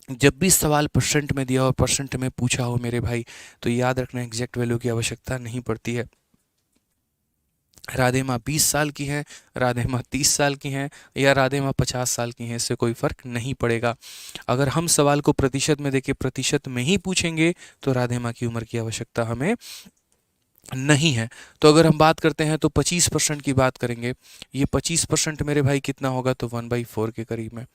जब भी सवाल परसेंट में दिया और परसेंट में पूछा हो मेरे भाई, तो याद रखना एग्जैक्ट वैल्यू की आवश्यकता नहीं पड़ती है। राधे माँ 20 साल की हैं, राधे माँ 30 साल की हैं, या राधे माँ 50 साल की हैं, इससे कोई फ़र्क नहीं पड़ेगा। अगर हम सवाल को प्रतिशत में देके प्रतिशत में ही पूछेंगे तो राधे माँ की उम्र की आवश्यकता हमें नहीं है। तो अगर हम बात करते हैं तो 25% की बात करेंगे, ये 25% मेरे भाई कितना होगा, तो 1/4 के करीब में।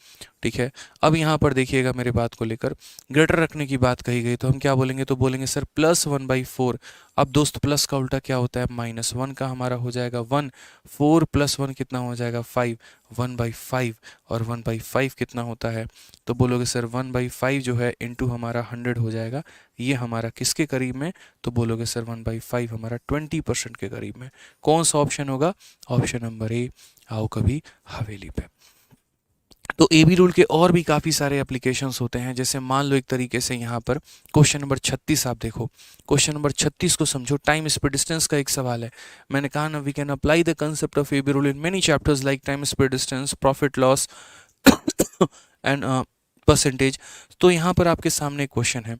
ठीक है, अब यहाँ पर देखिएगा मेरे बात को लेकर, ग्रेटर रखने की बात कही गई तो हम क्या बोलेंगे, तो बोलेंगे सर +1/4। अब दोस्त प्लस का उल्टा क्या होता है, -1 का हमारा हो जाएगा 1, 4 + 1 कितना हो जाएगा 5, 1/5, और 1/5 कितना होता है, तो बोलोगे सर 1/5 जो है इंटू हमारा 100 हो जाएगा, ये हमारा किसके करीब में, तो बोलोगे सर 1/5 हमारा 20% के करीब में। कौन सा ऑप्शन होगा, ऑप्शन नंबर ए, आओ कभी हवेली पे। तो ए बी रूल के और भी काफ़ी सारे एप्लीकेशंस होते हैं, जैसे मान लो एक तरीके से यहाँ पर क्वेश्चन नंबर 36 आप देखो, क्वेश्चन नंबर 36 को समझो, टाइम स्पीड डिस्टेंस का एक सवाल है। मैंने कहा ना, we can apply the concept of A B rule in many chapters like time speed distance, profit loss and percentage. तो यहाँ पर आपके सामने क्वेश्चन है,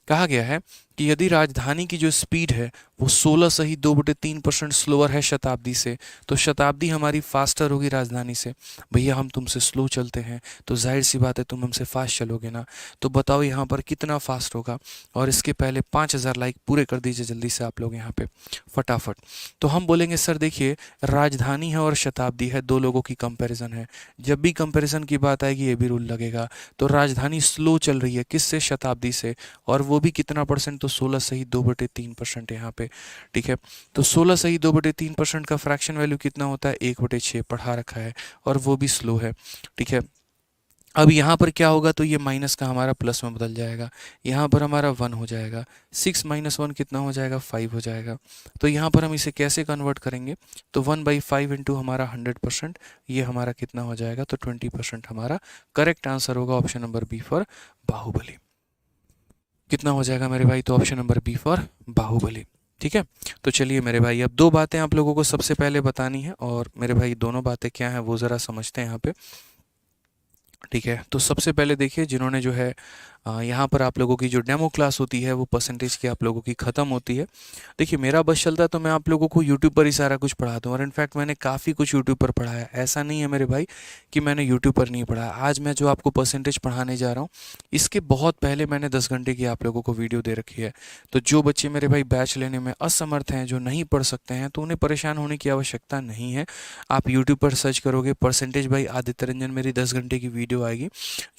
कहा गया है कि यदि राजधानी की जो स्पीड है वो 16 सही 2/3% स्लोअर है शताब्दी से, तो शताब्दी हमारी फास्टर होगी राजधानी से। भैया हम तुमसे स्लो चलते हैं तो जाहिर सी बात है तुम हमसे फास्ट चलोगे ना, तो बताओ यहाँ पर कितना फास्ट होगा। और इसके पहले 5000 लाइक पूरे कर दीजिए जल्दी से आप लोग यहाँ पे फटाफट। तो हम बोलेंगे सर देखिए, राजधानी है और शताब्दी है, दो लोगों की कंपैरिजन है, जब भी कंपैरिजन की बात आएगी ये भी रूल लगेगा। तो राजधानी स्लो चल रही है किससे, शताब्दी से, और वो भी कितना परसेंट, तो 16 सही 2/3% यहाँ पे। ठीक है, तो 16 सही 2/3% का फ्रैक्शन वैल्यू कितना होता है, 1/6 पढ़ा रखा है, और वो भी स्लो है। ठीक है, अब यहाँ पर क्या होगा, तो ये माइनस का हमारा प्लस में बदल जाएगा, यहाँ पर हमारा 1 हो जाएगा, 6 - 1 कितना हो जाएगा, 5 हो जाएगा। तो यहाँ पर हम इसे कैसे कन्वर्ट करेंगे, तो 1/5 इंटू हमारा 100%, ये हमारा कितना हो जाएगा, तो 20% हमारा करेक्ट आंसर होगा, option number B for Baahubali. कितना हो जाएगा मेरे भाई, तो option number B for Baahubali. ठीक है, तो चलिए मेरे भाई, अब दो बातें आप लोगों को सबसे पहले बतानी है, और मेरे भाई दोनों बातें क्या हैं वो ज़रा समझते हैं यहाँ पे। ठीक है, तो सबसे पहले देखिए, जिन्होंने जो है यहाँ पर आप लोगों की जो डेमो क्लास होती है वो परसेंटेज की आप लोगों की ख़त्म होती है। देखिए मेरा बस चलता है तो मैं आप लोगों को यूट्यूब पर ही सारा कुछ पढ़ाता हूँ, और इनफैक्ट मैंने काफ़ी कुछ यूट्यूब पर पढ़ाया है, ऐसा नहीं है मेरे भाई कि मैंने यूट्यूब पर नहीं पढ़ाया। आज मैं जो आपको परसेंटेज पढ़ाने जा रहा हूँ, इसके बहुत पहले मैंने 10 घंटे की आप लोगों को वीडियो दे रखी है। तो जो बच्चे मेरे भाई बैच लेने में असमर्थ हैं, जो नहीं पढ़ सकते हैं, तो उन्हें परेशान होने की आवश्यकता नहीं है। आप यूट्यूब पर सर्च करोगे परसेंटेज बाई आदित्य रंजन, मेरी 10 घंटे की वीडियो आएगी,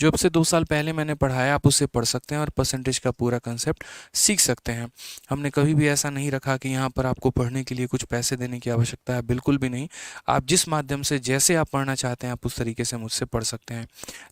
जो अब से 2 साल पहले मैंने पढ़ाया, आप उससे पढ़ सकते हैं और परसेंटेज का पूरा कंसेप्ट सीख सकते हैं। हमने कभी भी ऐसा नहीं रखा कि यहाँ पर आपको पढ़ने के लिए कुछ पैसे देने की आवश्यकता है, बिल्कुल भी नहीं। आप जिस माध्यम से, जैसे आप पढ़ना चाहते हैं, आप उस तरीके से मुझसे पढ़ सकते हैं।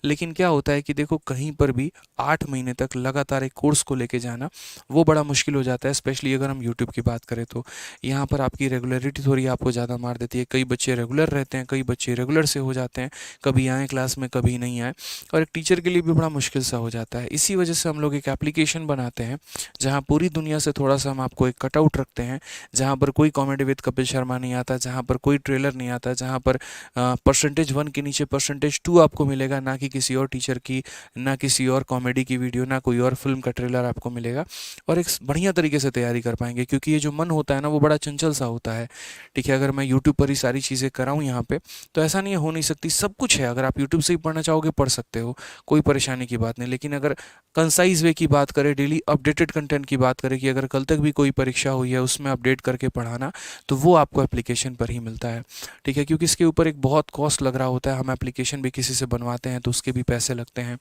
लेकिन क्या होता है कि देखो, कहीं पर भी 8 महीने तक लगातार एक कोर्स को लेके जाना वो बड़ा मुश्किल हो जाता है, स्पेशली अगर हम यूट्यूब की बात करें तो। यहाँ पर आपकी रेगुलरिटी थोड़ी आपको ज़्यादा मार देती है, कई बच्चे रेगुलर रहते हैं, कई बच्चे रेगुलर से हो जाते हैं, कभी आए क्लास में कभी नहीं आए, और एक टीचर के लिए भी बड़ा मुश्किल सा हो जाता है। इसी वजह से हम लोग एक एप्लीकेशन बनाते हैं जहाँ पूरी दुनिया से थोड़ा सा हम आपको एक कटआउट रखते हैं, जहाँ पर कोई कॉमेडी विद कपिल शर्मा नहीं आता, जहाँ पर कोई ट्रेलर नहीं आता, जहाँ पर %1 के नीचे %2 आपको मिलेगा, ना कि किसी और टीचर की, ना किसी और कॉमेडी की वीडियो, ना कोई और फिल्म का ट्रेलर आपको मिलेगा, और एक बढ़िया तरीके से तैयारी कर पाएंगे। क्योंकि ये जो मन होता है ना, वो बड़ा चंचल सा होता है। ठीक है, अगर मैं यूट्यूब पर ही सारी चीज़ें कराऊँ यहाँ पे, तो ऐसा नहीं हो नहीं सकती, सब कुछ है। अगर आप यूट्यूब से ही पढ़ना चाहोगे पढ़ सकते हो, कोई परेशानी की बात नहीं। लेकिन अगर कंसाइज वे की बात करें, डेली अपडेटेड कंटेंट की बात करें, कि अगर कल तक भी कोई परीक्षा हुई है उसमें अपडेट करके पढ़ाना, तो वो आपको एप्लीकेशन पर ही मिलता है। ठीक है, क्योंकि इसके ऊपर एक बहुत कॉस्ट लग रहा होता है, हम एप्लीकेशन भी किसी से बनवाते हैं तो उसके भी पैसे लगते हैं।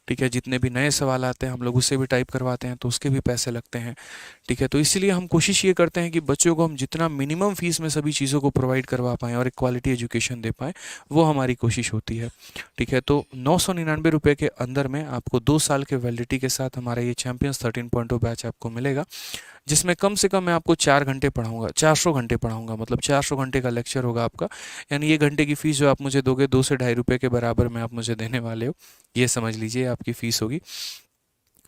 ठीक है, जितने भी नए सवाल आते हैं हम लोग उससे भी टाइप करवाते हैं तो उसके भी पैसे लगते हैं। ठीक है, तो इसीलिए हम कोशिश ये करते हैं कि बच्चों को हम जितना मिनिमम फीस में सभी चीज़ों को प्रोवाइड करवा पाएँ और एक क्वालिटी एजुकेशन दे पाएँ, वो हमारी कोशिश होती है। ठीक है, तो 999 रुपये के अंदर में आपको 2 साल के वैलिडिटी के साथ हमारा ये चैंपियंस 13.0 बैच आपको मिलेगा, जिसमें कम से कम मैं आपको 4 घंटे पढ़ाऊंगा, 400 घंटे पढ़ाऊंगा, मतलब 400 घंटे का लेक्चर होगा आपका। यानी ये घंटे की फ़ीस जो आप मुझे दोगे 2 से 2.5 रुपये के बराबर में आप मुझे देने वाले हो, ये समझ लीजिए आपकी फ़ीस होगी।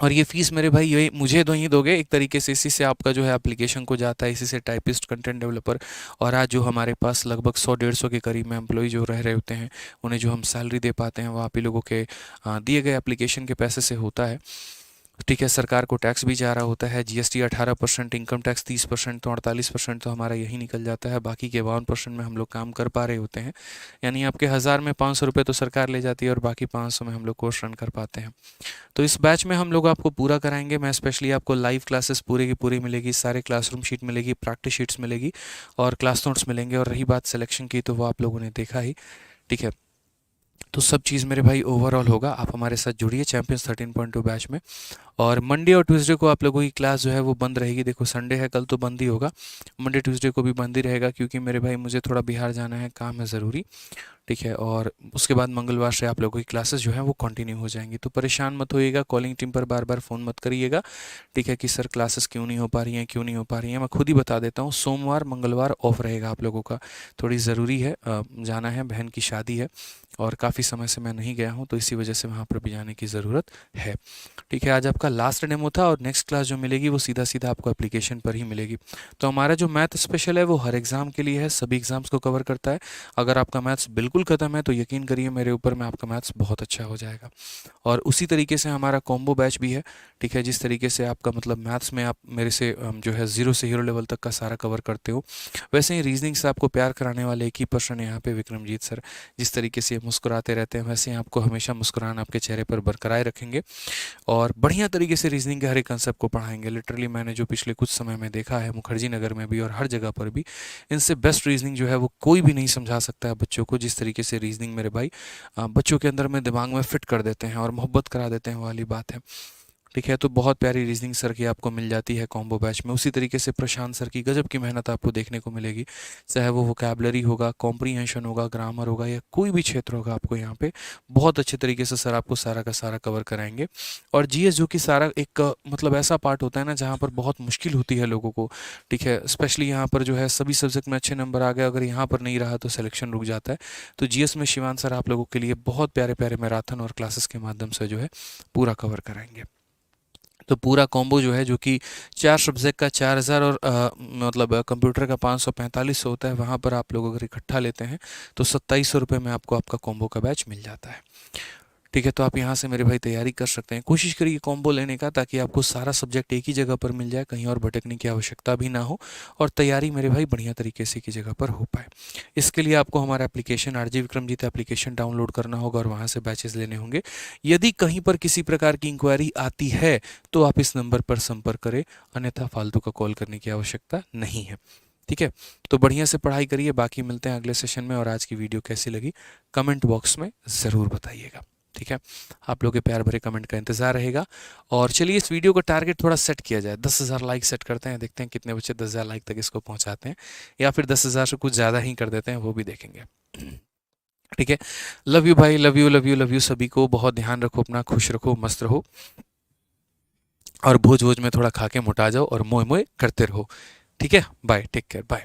और ये फ़ीस मेरे भाई ये मुझे दो ही दोगे एक तरीके से, इसी से आपका जो है एप्लीकेशन को जाता है, इसी से टाइपिस्ट, कंटेंट डेवलपर और आज जो हमारे पास लगभग 100-150 के करीब में एम्प्लॉय जो रह रहे होते हैं, उन्हें जो हम सैलरी दे पाते हैं वो आप ही लोगों के दिए गए एप्लीकेशन के पैसे से होता है। ठीक है, सरकार को टैक्स भी जा रहा होता है, जीएसटी 18%, इनकम टैक्स 30%, तो 48% तो हमारा यही निकल जाता है, बाकी के 52% में हम लोग काम कर पा रहे होते हैं। यानी आपके 1000 में 500 रुपये तो सरकार ले जाती है और बाकी 500 में हम लोग कोर्स रन कर पाते हैं। तो इस बैच में हम लोग आपको पूरा कराएंगे। मैं स्पेशली आपको लाइव क्लासेस पूरे की पूरी मिलेगी, सारे क्लासरूम शीट मिलेगी, प्रैक्टिस शीट्स मिलेगी और क्लास नोट्स मिलेंगे। और रही बात सिलेक्शन की, तो वो आप लोगों ने देखा ही। ठीक है, तो सब चीज़ मेरे भाई ओवरऑल होगा। आप हमारे साथ जुड़िए चैंपियंस 13.2 बैच में। और मंडे और ट्यूसडे को आप लोगों की क्लास जो है वो बंद रहेगी। देखो संडे है, कल तो बंद ही होगा, मंडे ट्यूसडे को भी बंद ही रहेगा, क्योंकि मेरे भाई मुझे थोड़ा बिहार जाना है, काम है ज़रूरी। ठीक है, और उसके बाद मंगलवार से आप लोगों की क्लासेस जो हैं वो कंटिन्यू हो जाएंगी। तो परेशान मत होइएगा, कॉलिंग टीम पर बार बार फ़ोन मत करिएगा। ठीक है, कि सर क्लासेस क्यों नहीं हो पा रही हैं, क्यों नहीं हो पा रही हैं। मैं खुद ही बता देता हूँ, सोमवार मंगलवार ऑफ रहेगा आप लोगों का। थोड़ी ज़रूरी है, जाना है, बहन की शादी है और काफ़ी समय से मैं नहीं गया हूँ, तो इसी वजह से वहाँ पर भी जाने की ज़रूरत है। ठीक है, आज आपका लास्ट डेमो था और नेक्स्ट क्लास जो मिलेगी वो सीधा सीधा आपको एप्लीकेशन पर ही मिलेगी। तो हमारा जो मैथ स्पेशल है वो हर एग्ज़ाम के लिए है, सभी एग्ज़ाम्स को कवर करता है। अगर आपका मैथ्स बिल्कुल ख़त्म है तो यकीन करिए मेरे ऊपर में, आपका मैथ्स बहुत अच्छा हो जाएगा। और उसी तरीके से हमारा कॉम्बो बैच भी है। ठीक है, जिस तरीके से आपका मतलब मैथ्स में आप मेरे से जो है 0 से हीरो लेवल तक का सारा कवर करते हो, वैसे ही रीजनिंग से आपको प्यार कराने वाले एक ही पर्सन यहाँ पे विक्रमजीत सर। जिस तरीके से मुस्कुराते रहते हैं, वैसे ही आपको हमेशा मुस्कुराना आपके चेहरे पर बरकरार रखेंगे और बढ़िया तरीके से रीजनिंग के हर एक कंसेप्ट को पढ़ाएंगे। लिटरली मैंने जो पिछले कुछ समय में देखा है मुखर्जी नगर में भी और हर जगह पर भी, इनसे बेस्ट रीजनिंग जो है वो कोई भी नहीं समझा सकता है बच्चों को। जिस तरीके से रीजनिंग मेरे भाई बच्चों के अंदर में दिमाग में फिट कर देते हैं और मोहब्बत करा देते हैं, वाली बात है। ठीक है, तो बहुत प्यारी रीजनिंग सर की आपको मिल जाती है कॉम्बो बैच में। उसी तरीके से प्रशांत सर की गजब की मेहनत आपको देखने को मिलेगी, चाहे वो वोकैबलरी होगा, कॉम्प्रीहेंशन होगा, ग्रामर होगा या कोई भी क्षेत्र होगा, आपको यहाँ पे बहुत अच्छे तरीके से सर आपको सारा का सारा कवर कराएंगे। और जीएस जो कि सारा एक मतलब ऐसा पार्ट होता है ना जहाँ पर बहुत मुश्किल होती है लोगों को। ठीक है, स्पेशली यहाँ पर जो है सभी सब्जेक्ट में अच्छे नंबर आ गए, अगर यहाँ पर नहीं रहा तो सिलेक्शन रुक जाता है। तो जीएस में शिवान सर आप लोगों के लिए बहुत प्यारे प्यारे मैराथन और क्लासेस के माध्यम से जो है पूरा कवर कराएंगे। तो पूरा कॉम्बो जो है, जो कि 4 सब्जेक्ट का 4000 और मतलब कंप्यूटर का 545 होता है, वहाँ पर आप लोग अगर इकट्ठा लेते हैं तो 2700 रुपये में आपको आपका कॉम्बो का बैच मिल जाता है। ठीक है, तो आप यहाँ से मेरे भाई तैयारी कर सकते हैं। कोशिश करिए कॉम्बो लेने का, ताकि आपको सारा सब्जेक्ट एक ही जगह पर मिल जाए, कहीं और भटकने की आवश्यकता भी ना हो और तैयारी मेरे भाई बढ़िया तरीके से की जगह पर हो पाए। इसके लिए आपको हमारा application RJ Vikramjit application download करना होगा और वहाँ से बैचेस लेने होंगे। यदि कहीं पर किसी प्रकार की इंक्वायरी आती है तो आप इस नंबर पर संपर्क करें, अन्यथा फालतू का कॉल करने की आवश्यकता नहीं है। ठीक है, तो बढ़िया से पढ़ाई करिए। बाकी मिलते हैं अगले सेशन में। और आज की वीडियो कैसी लगी कमेंट बॉक्स में ज़रूर बताइएगा। ठीक है, आप लोगों के प्यार भरे कमेंट का इंतजार रहेगा। और चलिए इस वीडियो का टारगेट थोड़ा सेट किया जाए, 10,000 लाइक सेट करते हैं, देखते हैं कितने बच्चे 10,000 लाइक तक इसको पहुंचाते हैं, या फिर 10,000 से कुछ ज़्यादा ही कर देते हैं, वो भी देखेंगे। ठीक है, लव यू भाई, love you love you love you सभी को। बहुत ध्यान रखो अपना, खुश रखो, मस्त रहो और भोज भोज में थोड़ा खा के मोटा जाओ और मोए मोए करते रहो। ठीक है, बाय, टेक केयर, बाय।